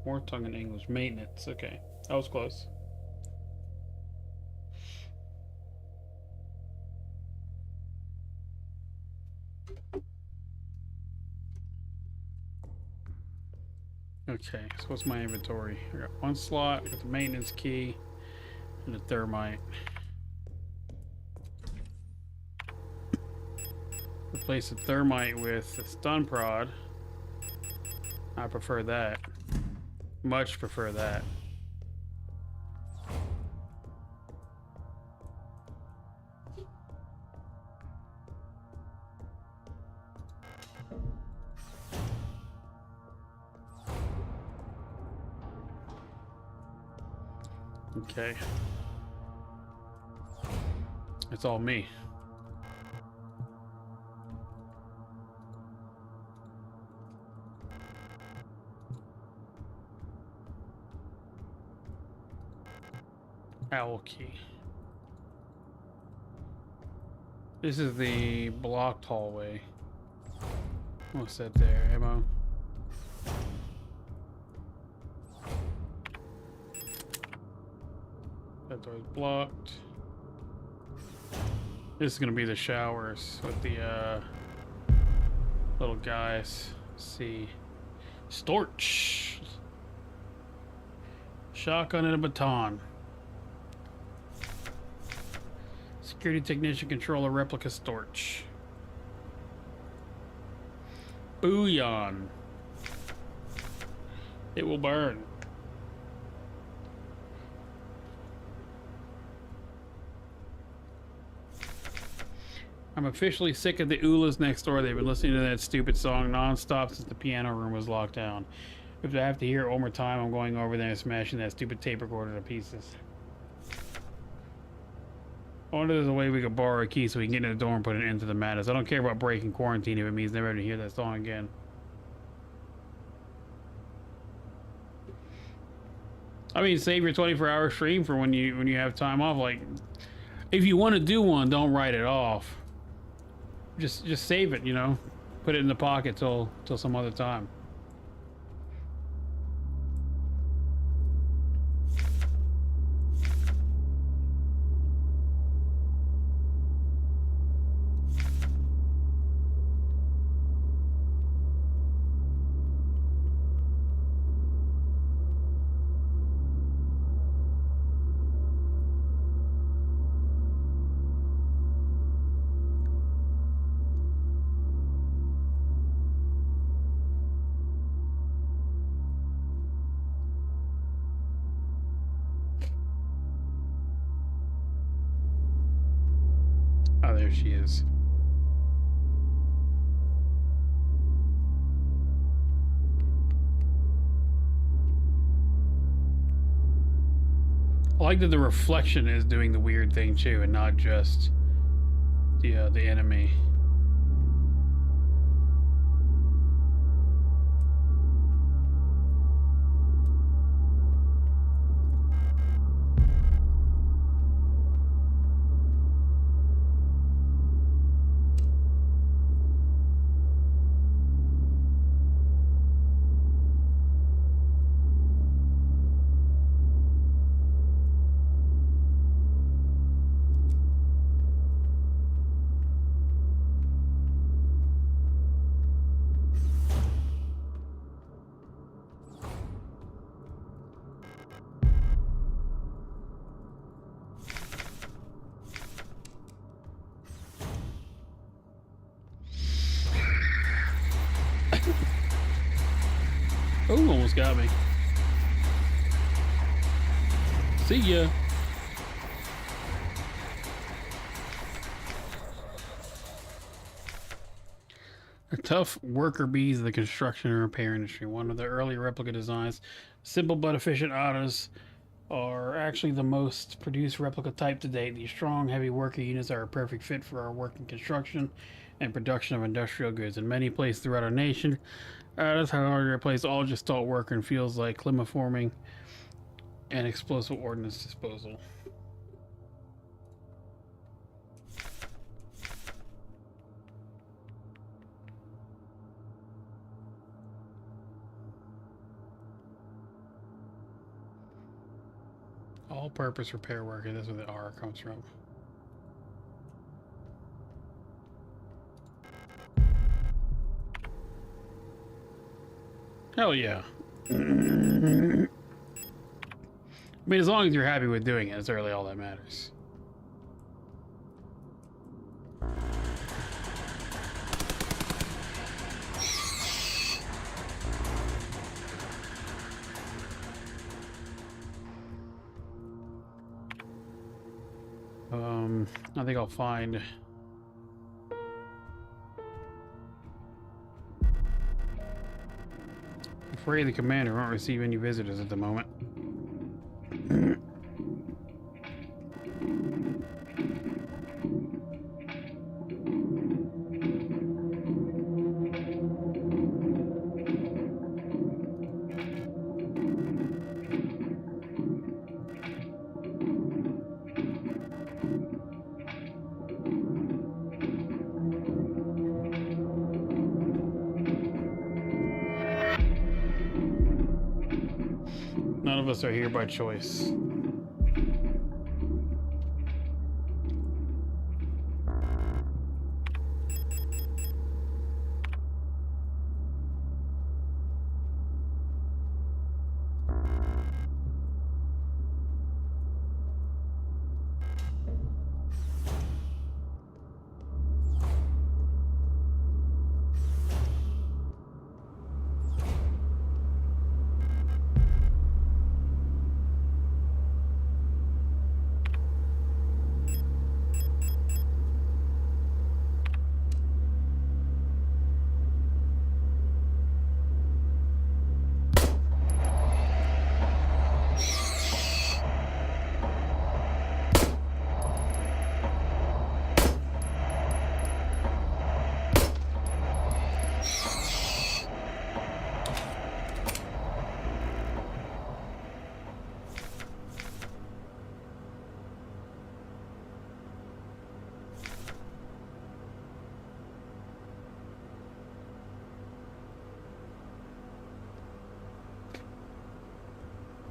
Wartung in English. Maintenance. Okay. That was close. Okay, so what's my inventory? I got one slot, I got the maintenance key, and the thermite. Replace the thermite with the stun prod. I prefer that. Much prefer that. Okay. It's all me. Owl key. This is the blocked hallway. What's that there? Ammo. That door's blocked. This is gonna be the showers with the little guys. Let's see. Storch. Shotgun and a baton. Security technician controller replica Storch. Booyon. It will burn. I'm officially sick of the Ulas next door. They've been listening to that stupid song non-stop since the piano room was locked down. If I have to hear it one more time, I'm going over there and smashing that stupid tape recorder to pieces. I wonder if there's a way we could borrow a key so we can get in the door and put an end to the madness. I don't care about breaking quarantine if it means never to hear that song again. I mean, save your 24-hour stream for when you have time off. Like, if you want to do one, don't write it off. Just save it, you know. Put it in the pocket till some other time. Oh, there she is. I like that the reflection is doing the weird thing too, and not just the enemy. Oh, almost got me. See ya. A tough worker bees of the construction and repair industry. One of the early replica designs. Simple but efficient autos are actually the most produced replica type to date. These strong, heavy worker units are a perfect fit for our work in construction and production of industrial goods. In many places throughout our nation, that's how hard to replace all gestalt worker and feels like climaforming and explosive ordnance disposal. All-purpose repair worker, that's where the R comes from. Hell yeah. I mean, as long as you're happy with doing it, it's really all that matters. I think I'll find... Afraid the commander won't receive any visitors at the moment. None of us are here by choice.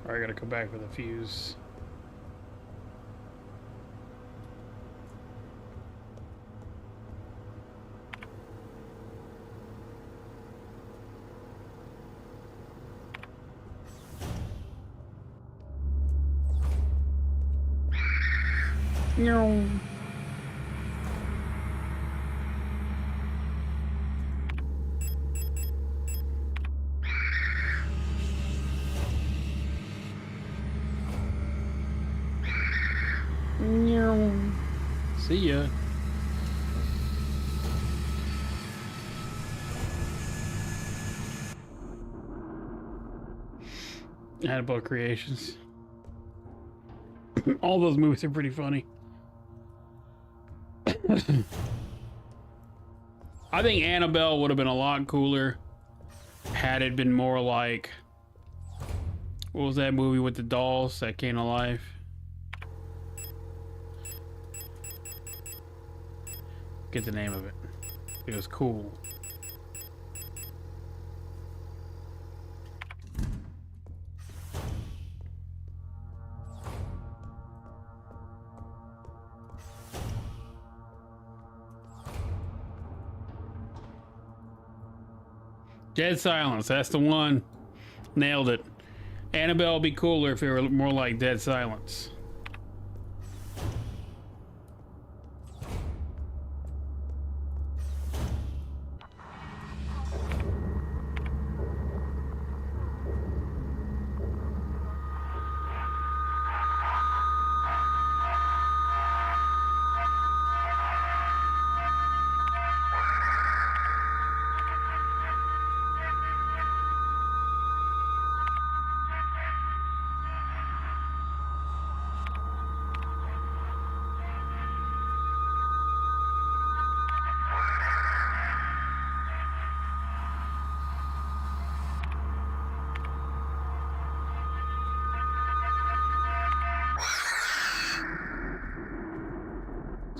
Or I gotta go back for the fuse. No. See ya. Annabelle Creations. All those movies are pretty funny. I think Annabelle would have been a lot cooler had it been more like, what was that movie with the dolls that came to life? Get the name of it. It was cool. Dead Silence, that's the one. Nailed it. Annabelle would be cooler if it were more like Dead Silence.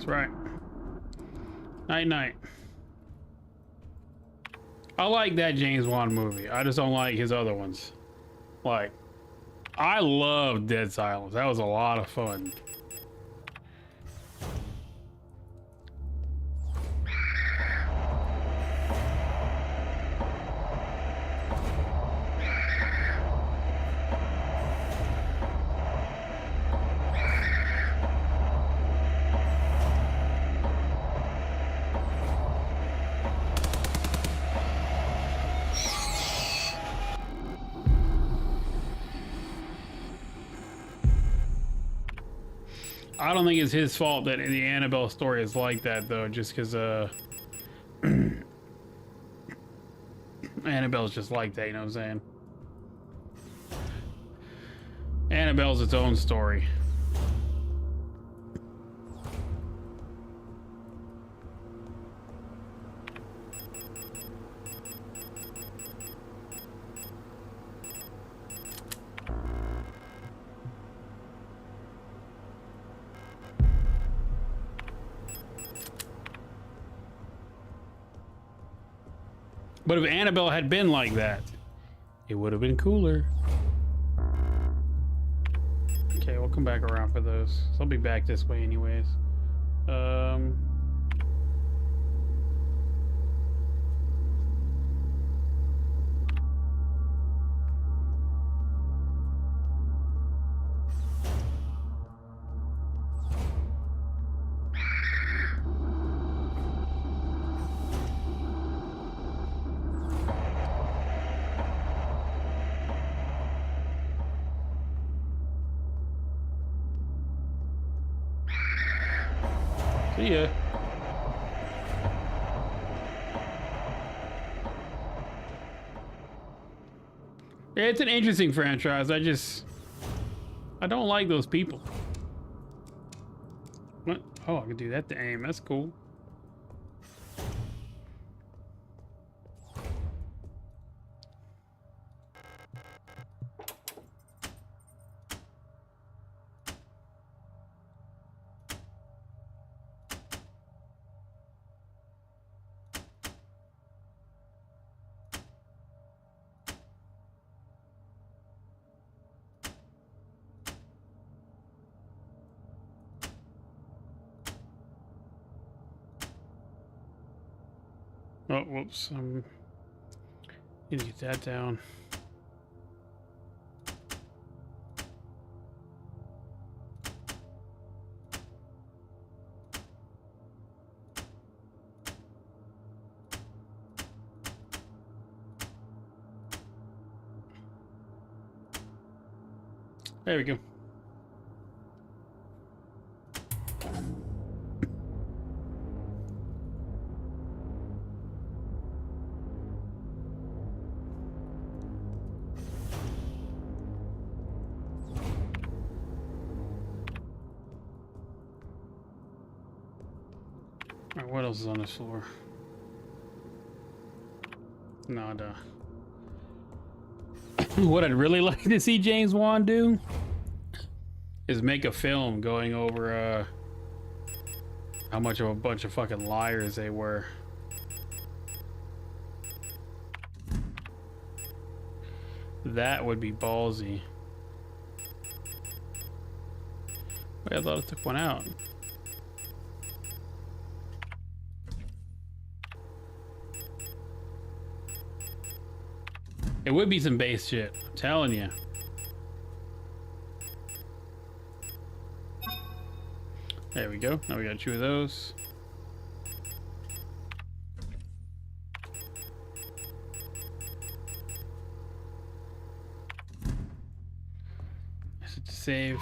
That's right. Night night. I like that James Wan movie. I just don't like his other ones. Like, I love Dead Silence. That was a lot of fun. I don't think it's his fault that the Annabelle story is like that, though, just because Annabelle's just like that, you know what I'm saying? Annabelle's its own story. But if Annabelle had been like that, it would have been cooler. Okay, we'll come back around for those. So I'll be back this way anyways. See ya. Yeah, it's an interesting franchise. I don't like those people. What? Oh, I can do that to aim. That's cool. Oh, whoops. Need to get that down. There we go. All right, what else is on this floor? Nada. What I'd really like to see James Wan do is make a film going over how much of a bunch of fucking liars they were. That would be ballsy. Wait, I thought I took one out. It would be some base shit, I'm telling you. There we go. Now we got 2 of those. Set to save.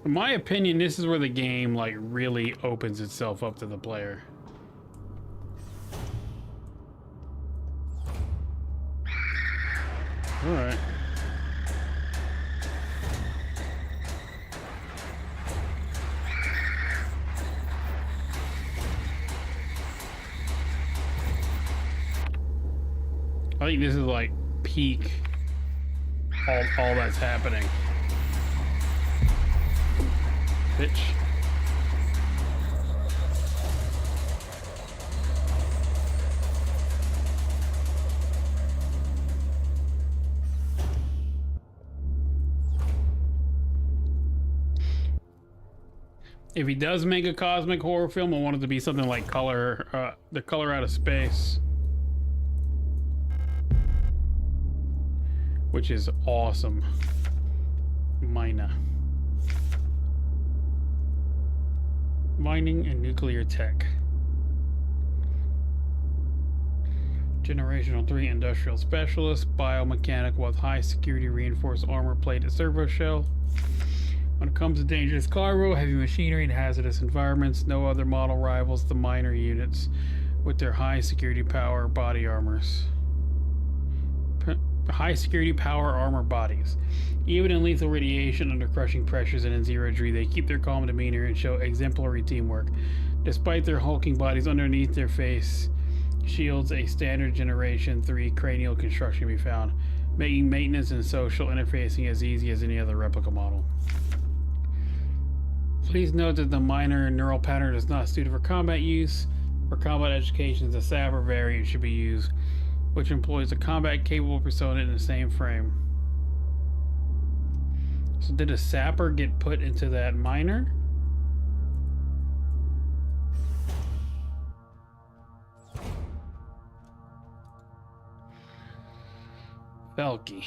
In my opinion, this is where the game like really opens itself up to the player. All right. I think this is like peak all that's happening. Bitch. If he does make a cosmic horror film, I want it to be something like The Color Out of Space, which is awesome. Mining and nuclear tech. Generational 3 industrial specialist, biomechanical with high security reinforced armor plated servo shell. When it comes to dangerous cargo, heavy machinery, and hazardous environments, no other model rivals the miner units with their high security power body armors. High security power armor bodies. Even in lethal radiation, under crushing pressures, and in zero G, they keep their calm demeanor and show exemplary teamwork. Despite their hulking bodies, underneath their face shields, a standard generation 3 cranial construction can be found, making maintenance and social interfacing as easy as any other replica model. Please note that the minor neural pattern is not suited for combat use. For combat education, the Sapper variant should be used, which employs a combat-capable persona in the same frame. So did a Sapper get put into that miner? Felky.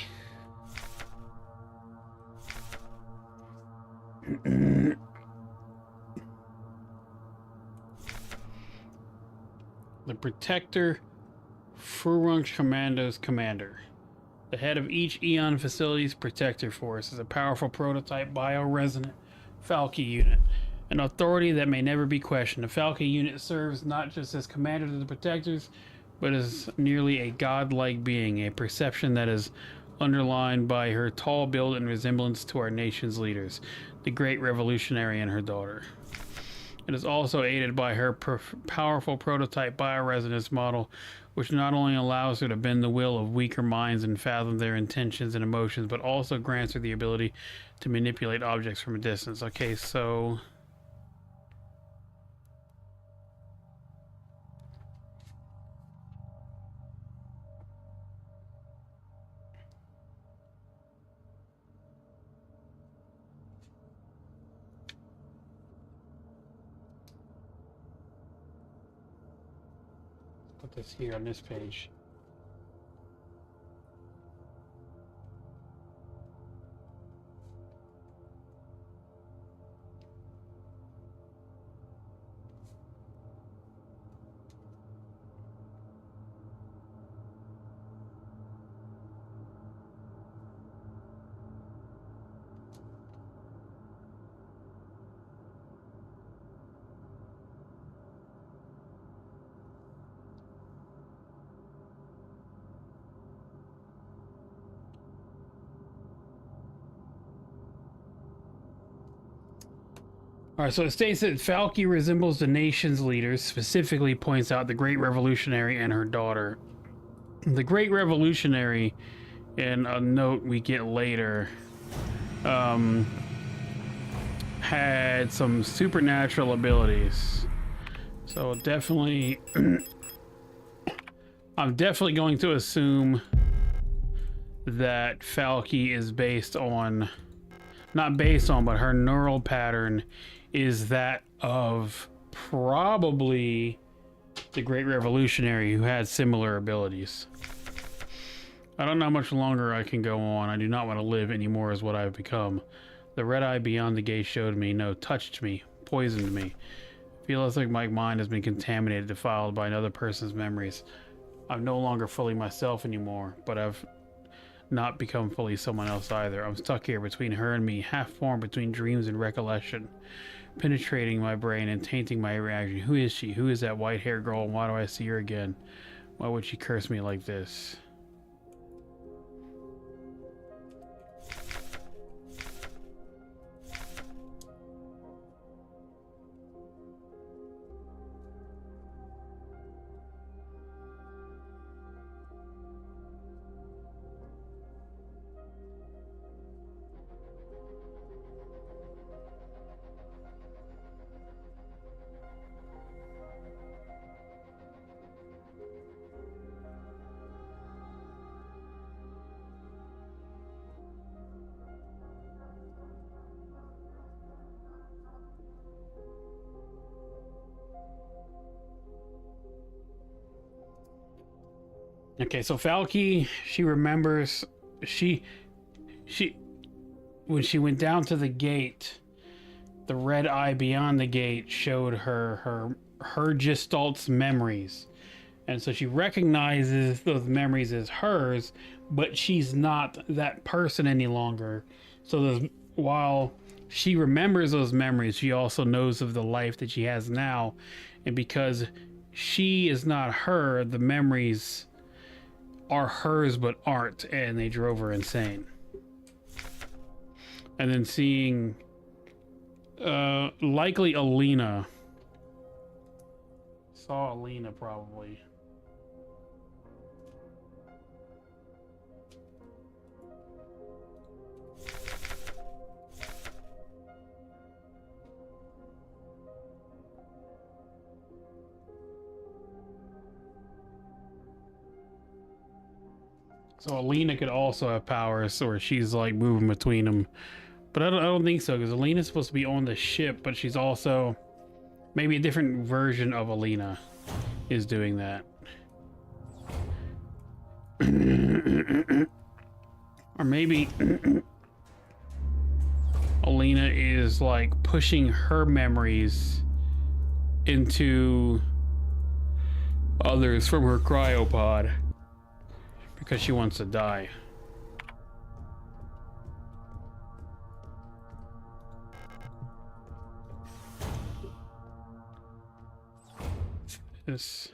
The Protector Furunch Commando's commander. The head of each Eon Facility's Protector Force is a powerful prototype bioresonant Falky unit, an authority that may never be questioned. The Falky unit serves not just as commander to the Protectors, but as nearly a godlike being, a perception that is underlined by her tall build and resemblance to our nation's leaders, the great revolutionary and her daughter. It is also aided by her powerful prototype bioresonance model, which not only allows her to bend the will of weaker minds and fathom their intentions and emotions, but also grants her the ability to manipulate objects from a distance. Okay, so... put this here on this page. All right, so it states that Falky resembles the nation's leaders, specifically points out the Great Revolutionary and her daughter. The Great Revolutionary, in a note we get later, had some supernatural abilities. So definitely, I'm definitely going to assume that Falky is based on, not based on, but her neural pattern is that of probably the Great Revolutionary, who had similar abilities. I don't know how much longer I can go on. I do not want to live anymore is what I've become. The red eye beyond the gate showed me, no, touched me, poisoned me. Feels like my mind has been contaminated, defiled by another person's memories. I'm no longer fully myself anymore, but I've not become fully someone else either. I'm stuck here between her and me, half formed between dreams and recollection, penetrating my brain and tainting my reaction. Who is she? Who is that white-haired girl, and why do I see her again? Why would she curse me like this? Okay, so Falky, she remembers she when she went down to the gate, the red eye beyond the gate showed her gestalt's memories. And so she recognizes those memories as hers, but she's not that person any longer. So while she remembers those memories, she also knows of the life that she has now. And because she is not her, the memories are hers but aren't, and they drove her insane. And then seeing likely Alina. Saw Alina probably. So Alina could also have powers, or she's like moving between them. But I don't think so, because Alina's supposed to be on the ship, but she's also maybe a different version of Alina is doing that. Or maybe Alina is like pushing her memories into others from her cryopod because she wants to die. This.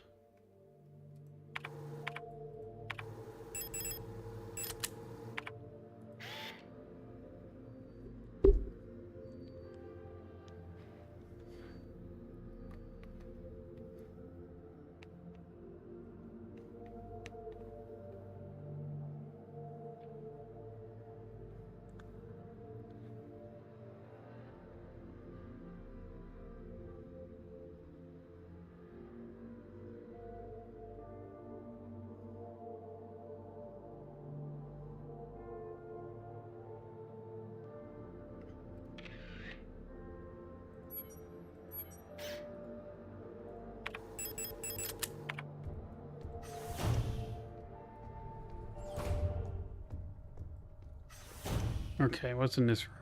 Okay, what's in this room?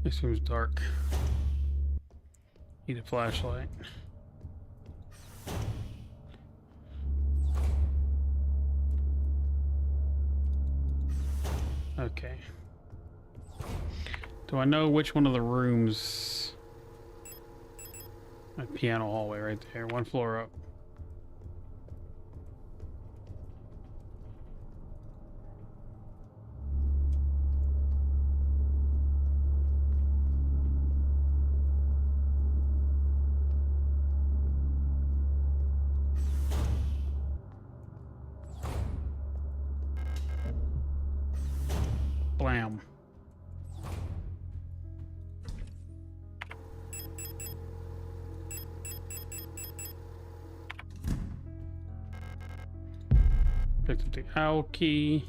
This room's dark. Need a flashlight. Okay. Do I know which one of the rooms? A piano hallway right there, one floor up. Blam. Picked up the owl key.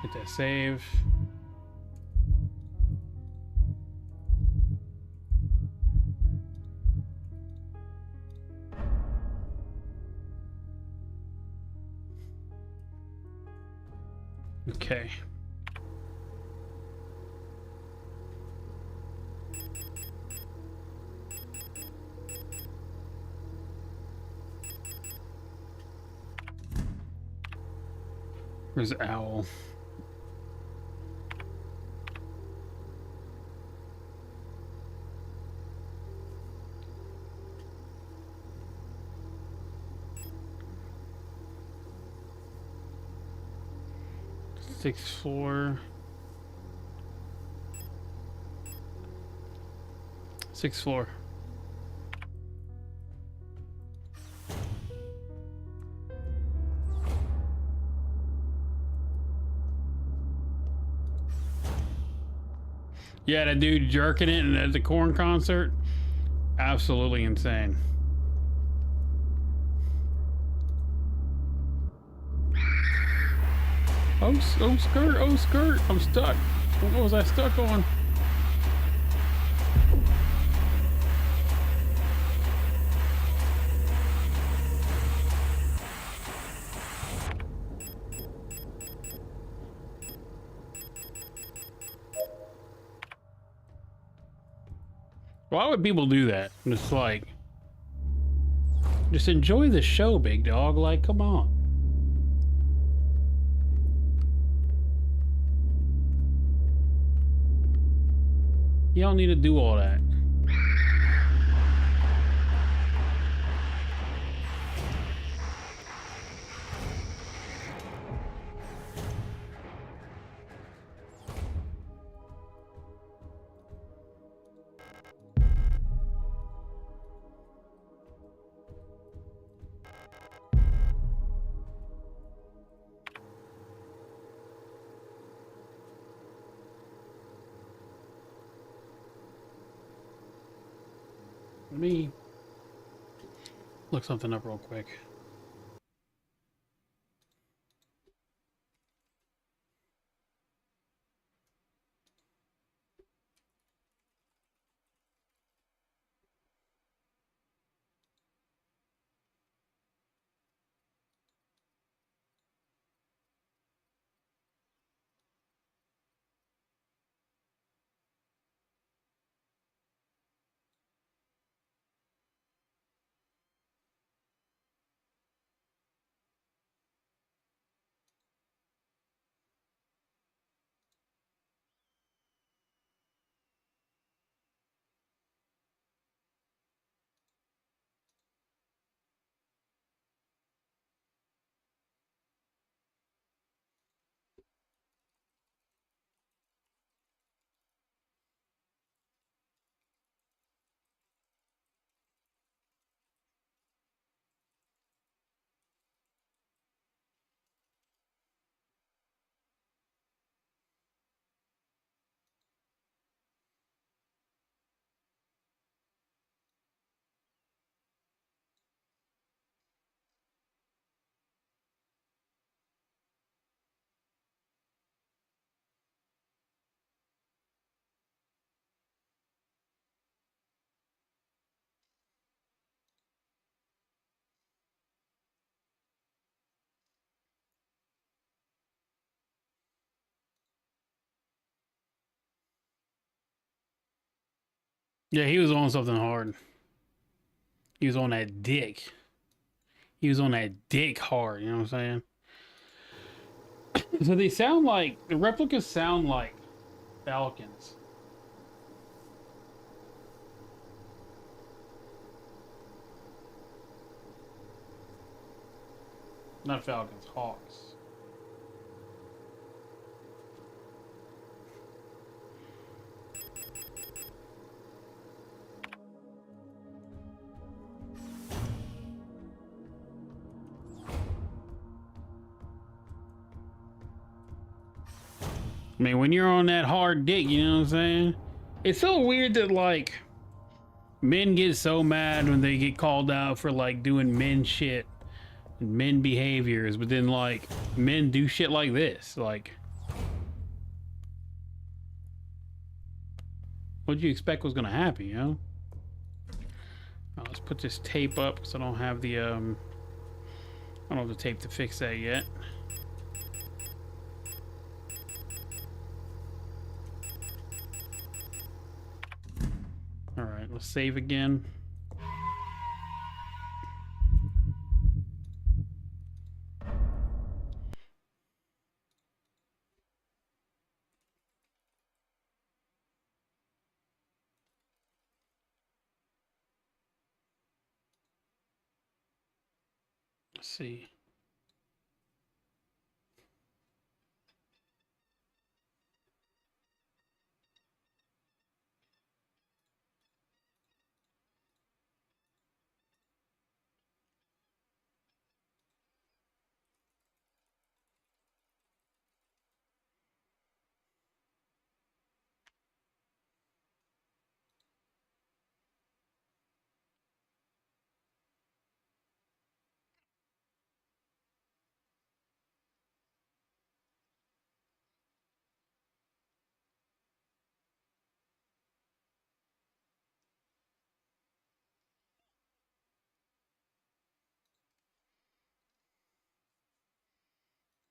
Hit that save. Okay. Where's the owl? Sixth floor. Sixth floor. Yeah, that dude jerking it at the Korn concert. Absolutely insane. Oh, skirt, oh, skirt. I'm stuck. What was I stuck on? Why would people do that? Just like, just enjoy the show, big dog. Like, come on. You don't need to do all that. Let me look something up real quick. Yeah, he was on something hard. He was on that dick. He was on that dick hard, you know what I'm saying? So they sound like, the replicas sound like falcons. Not falcons, hawks. I mean, when you're on that hard dick, you know what I'm saying? It's so weird that, like, men get so mad when they get called out for, like, doing men shit and men behaviors, but then, like, men do shit like this. Like, what'd you expect was gonna happen, you know? Now, let's put this tape up because I don't have the, I don't have the tape to fix that yet. All right, let's save again. Let's see.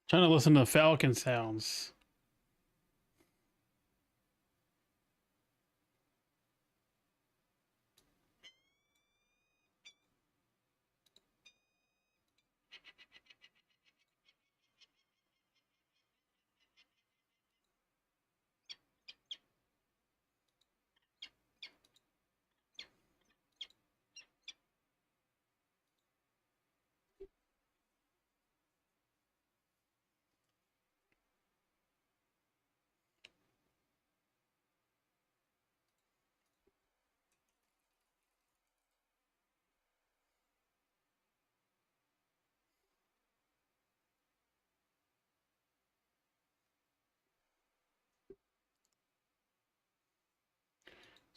Trying to listen to the falcon sounds.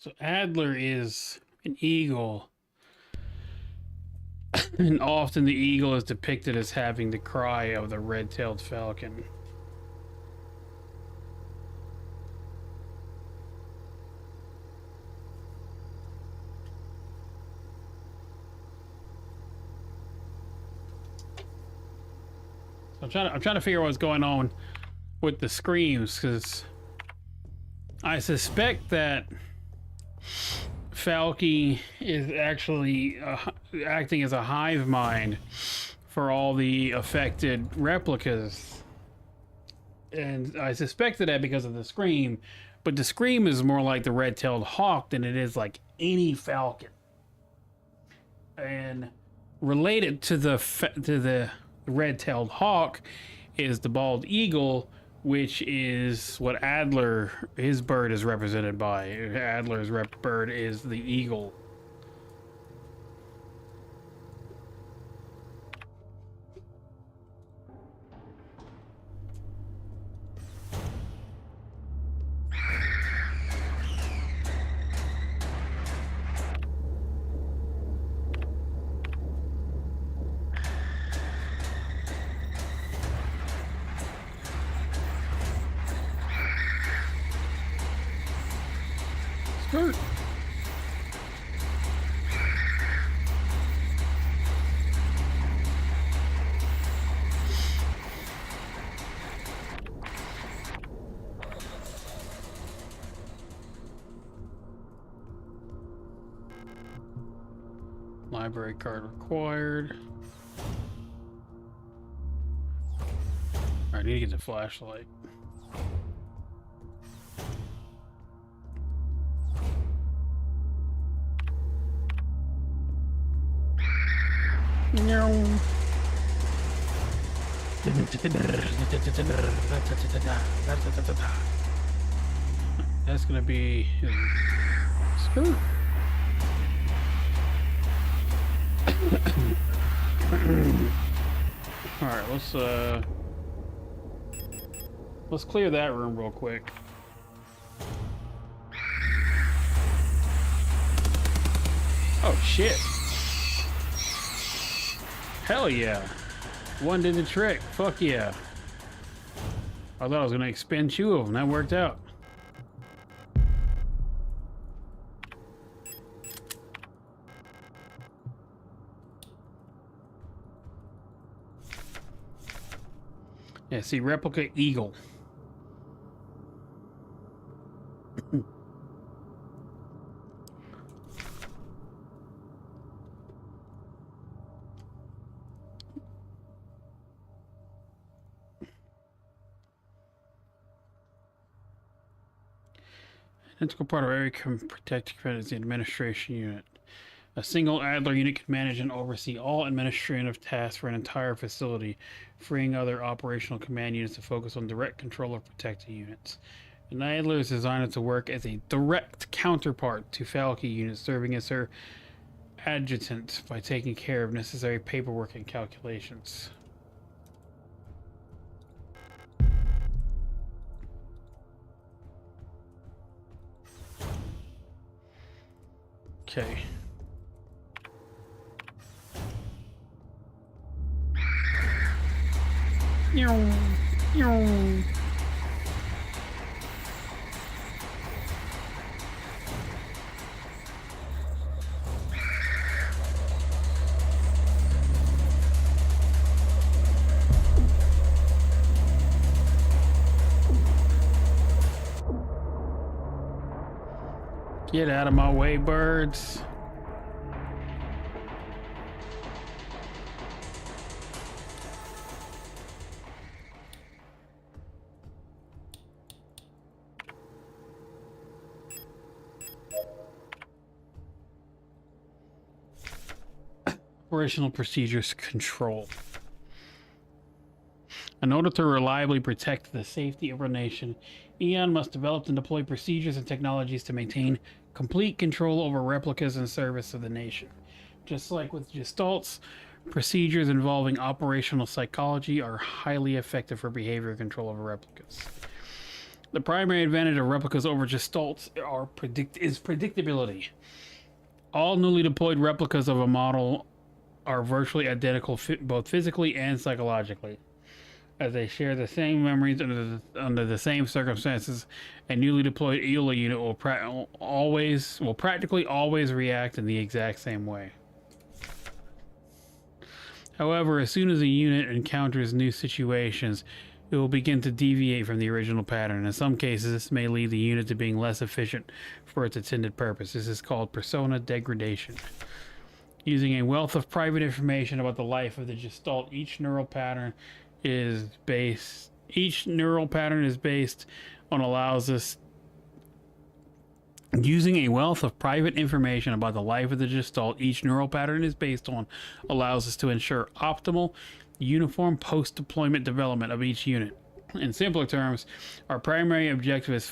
So Adler is an eagle, and often the eagle is depicted as having the cry of the red-tailed falcon. So I'm trying to figure out what's going on with the screams, because I suspect that Falky is actually acting as a hive mind for all the affected replicas. And I suspected that because of the scream, but the scream is more like the red-tailed hawk than it is like any falcon. And related to the red-tailed hawk is the bald eagle, which is what Adler, his bird, is represented by. Adler's bird is the eagle. Skirt. Library card required. I need to get the flashlight. No. That's gonna be screw. All right, let's Let's clear that room real quick. Oh shit. Hell yeah. One did the trick. Fuck yeah. I thought I was gonna expend 2 of them. That worked out. Yeah, see, replica eagle. An integral part of every protected credit is the administration unit. A single Adler unit can manage and oversee all administrative tasks for an entire facility, freeing other operational command units to focus on direct control of protected units. An Adler is designed to work as a direct counterpart to Falke units, serving as her adjutant by taking care of necessary paperwork and calculations. Okay. Get out of my way, birds. Operational procedures control. In order to reliably protect the safety of our nation, Eon must develop and deploy procedures and technologies to maintain complete control over replicas in service of the nation. Just like with Gestalts, procedures involving operational psychology are highly effective for behavior control over replicas. The primary advantage of replicas over Gestalts is predictability. All newly deployed replicas of a model are virtually identical both physically and psychologically, as they share the same memories under the same circumstances. A newly deployed EOLA unit will practically always react in the exact same way. However, as soon as a unit encounters new situations, it will begin to deviate from the original pattern. In some cases, this may lead the unit to being less efficient for its intended purpose. This is called persona degradation. Using a wealth of private information about the life of the Gestalt, each neural pattern is based on allows us using a wealth of private information about the life of the Gestalt each neural pattern is based on allows us to ensure optimal uniform post-deployment development of each unit. In simpler terms, our primary objective is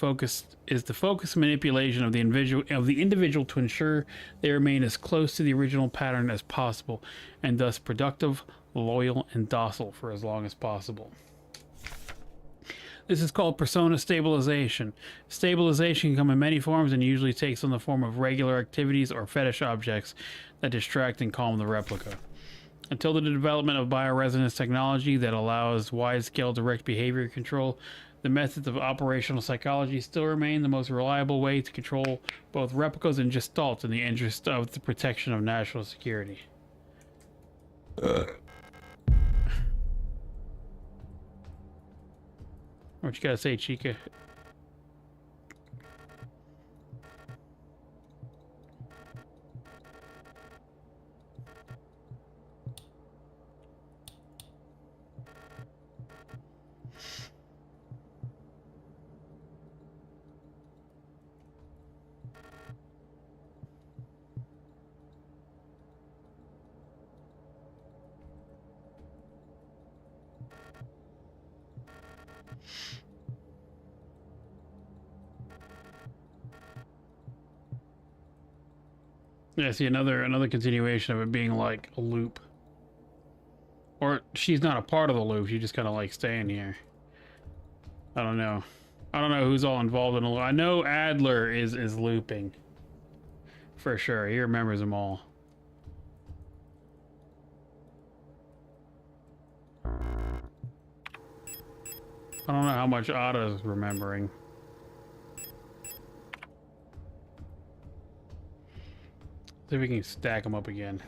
the focused manipulation of the individual to ensure they remain as close to the original pattern as possible, and thus productive, loyal, and docile for as long as possible. This is called persona stabilization. Stabilization can come in many forms and usually takes on the form of regular activities or fetish objects that distract and calm the replica. Until the development of bioresonance technology that allows wide-scale direct behavior control, the methods of operational psychology still remain the most reliable way to control both replicas and Gestalts in the interest of the protection of national security. What you gotta say, Chica? Yeah, see, another continuation of it being like a loop. Or she's not a part of the loop, she's just kind of like staying here. I don't know. I don't know who's all involved in it. I know Adler is looping. For sure. He remembers them all. I don't know how much Otto's remembering. See if we can stack them up again.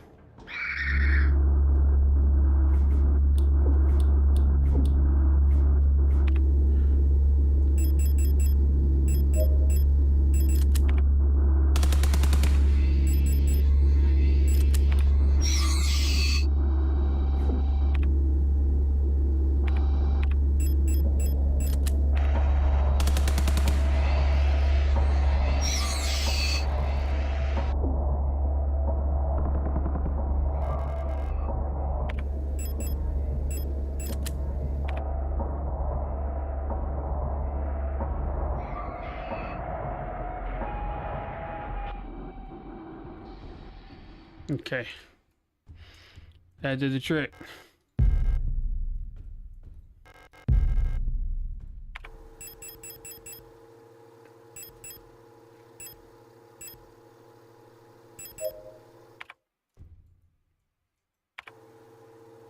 Okay. That did the trick.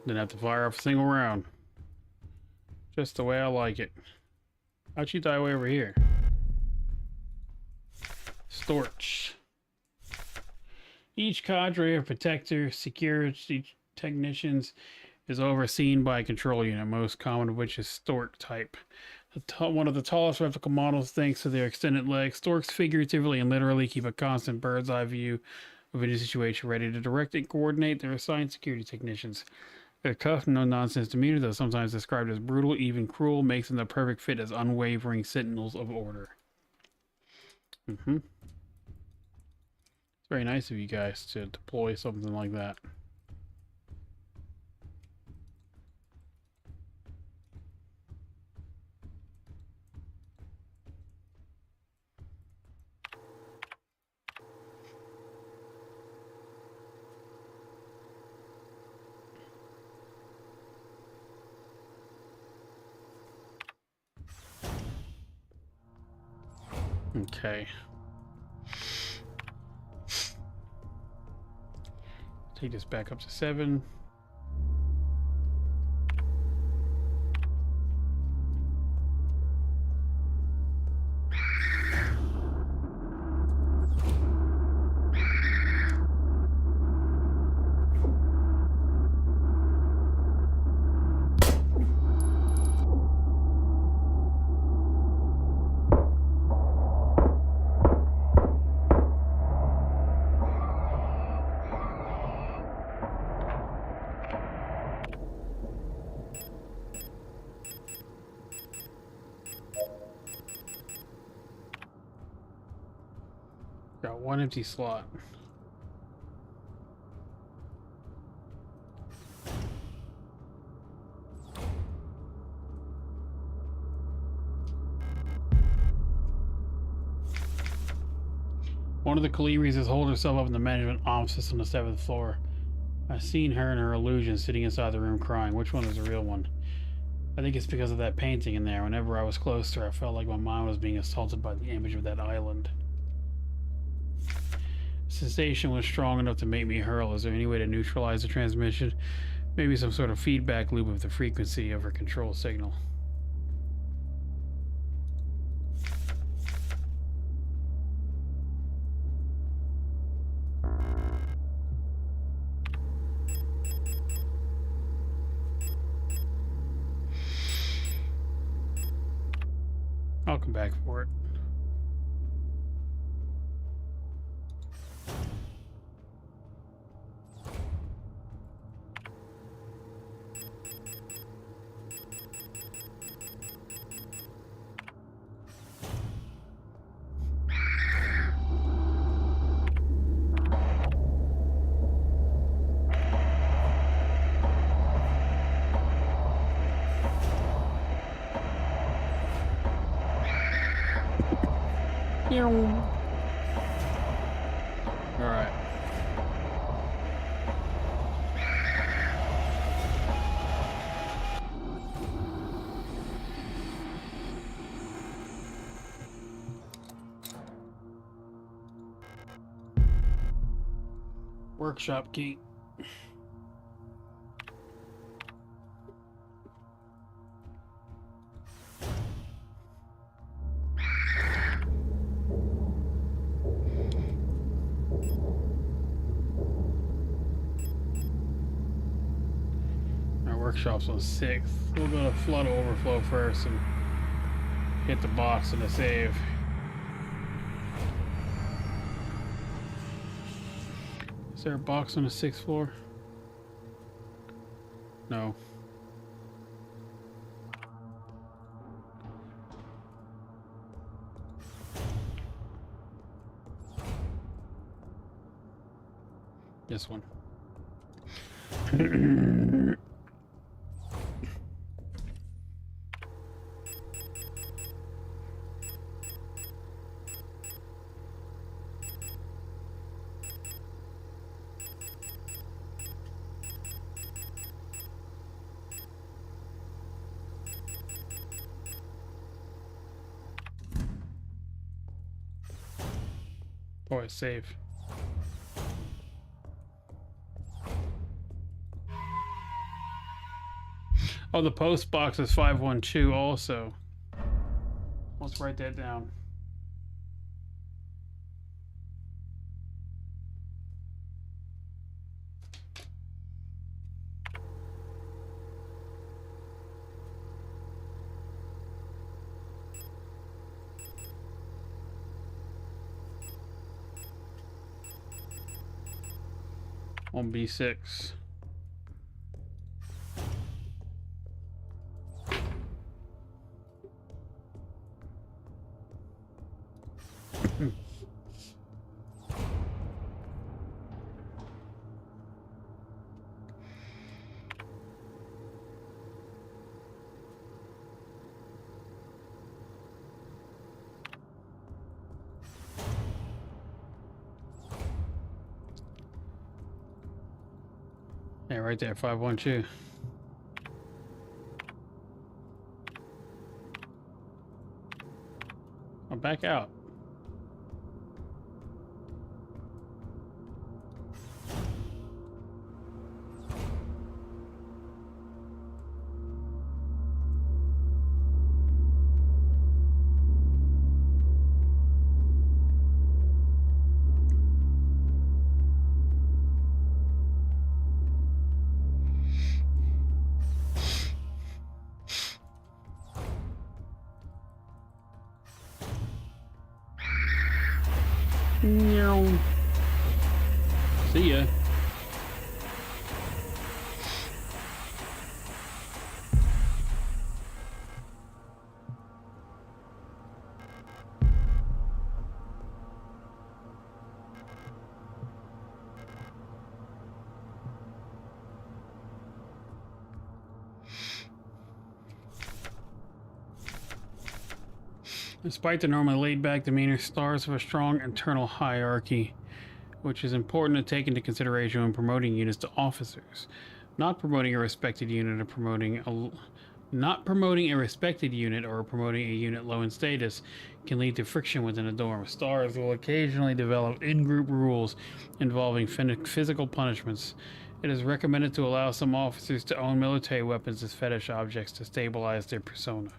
Didn't have to fire off a single round. Just the way I like it. How'd you die way over here? Storch. Each cadre of protector security technicians is overseen by a control unit, most common of which is Stork type. One of the tallest replica models, thanks to their extended legs, Storks figuratively and literally keep a constant bird's eye view of any situation, ready to direct and coordinate their assigned security technicians. Their tough, no-nonsense demeanor, though sometimes described as brutal, even cruel, makes them the perfect fit as unwavering sentinels of order. Very nice of you guys to deploy something like that. Okay. Take this back up to 7. Got one empty slot. One of the Kaliris has holed herself up in the management office on the 7th floor. I've seen her in her illusion sitting inside the room crying. Which one is the real one? I think it's because of that painting in there. Whenever I was close to her, I felt like my mind was being assaulted by the image of that island. The sensation was strong enough to make me hurl. Is there any way to neutralize the transmission? Maybe some sort of feedback loop of the frequency of her control signal. I'll come back for it. Alright. Workshop key. Our workshop's on 6th. We'll go to flood overflow first and hit the box and a save. Is there a box on the 6th floor? No. This one. Boy, save. Oh, the post box is 512 also. Let's write that down. On B6. Yeah, right there, 512. I'll back out. No. See ya. Despite the normally laid-back demeanor, stars have a strong internal hierarchy, which is important to take into consideration when promoting units to officers. Not promoting a respected unit or promoting a unit low in status can lead to friction within a dorm. Stars will occasionally develop in-group rules involving physical punishments. It is recommended to allow some officers to own military weapons as fetish objects to stabilize their persona.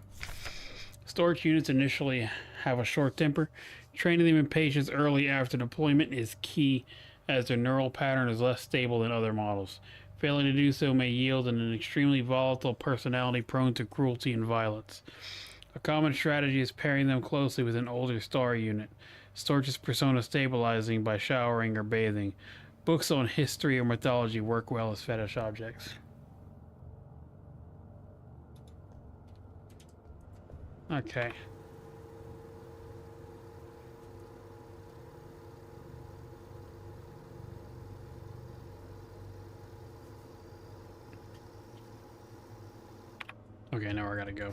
Storage units initially have a short temper. Training them in patience early after deployment is key, as their neural pattern is less stable than other models. Failing to do so may yield an extremely volatile personality prone to cruelty and violence. A common strategy is pairing them closely with an older star unit. Storage's persona stabilizing by showering or bathing. Books on history or mythology work well as fetish objects. Okay. Okay, now I gotta go.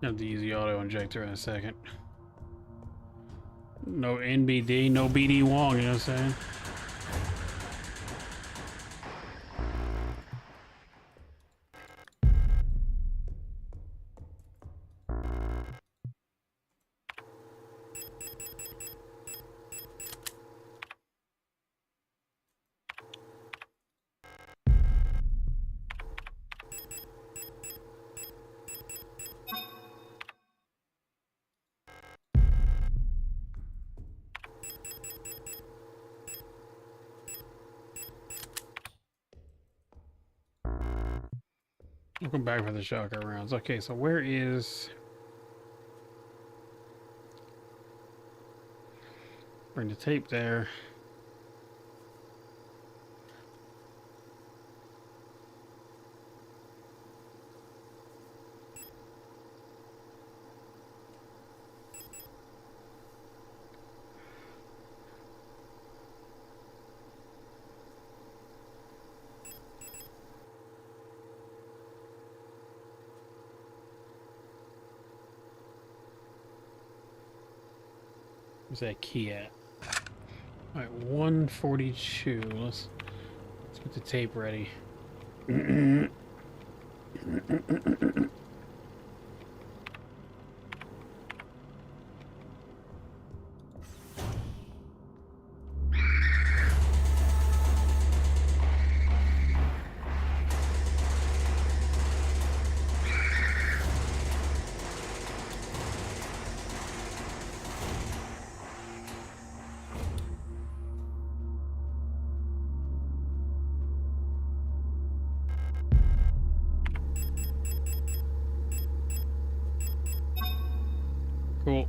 Have to use the auto injector in a second. No NBD, no BD Wong, you know what I'm saying? We'll come back for the shocker rounds. Okay, so where is... Bring the tape there. Where's that key at? Alright, 142. Let's get the tape ready. Cool.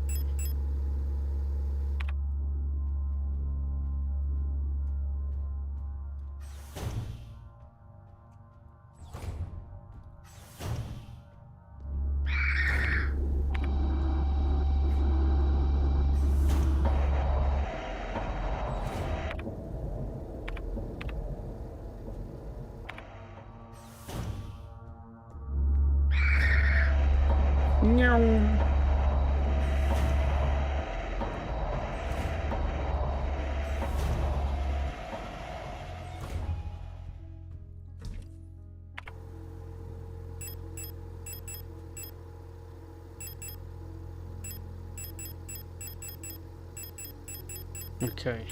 Okay.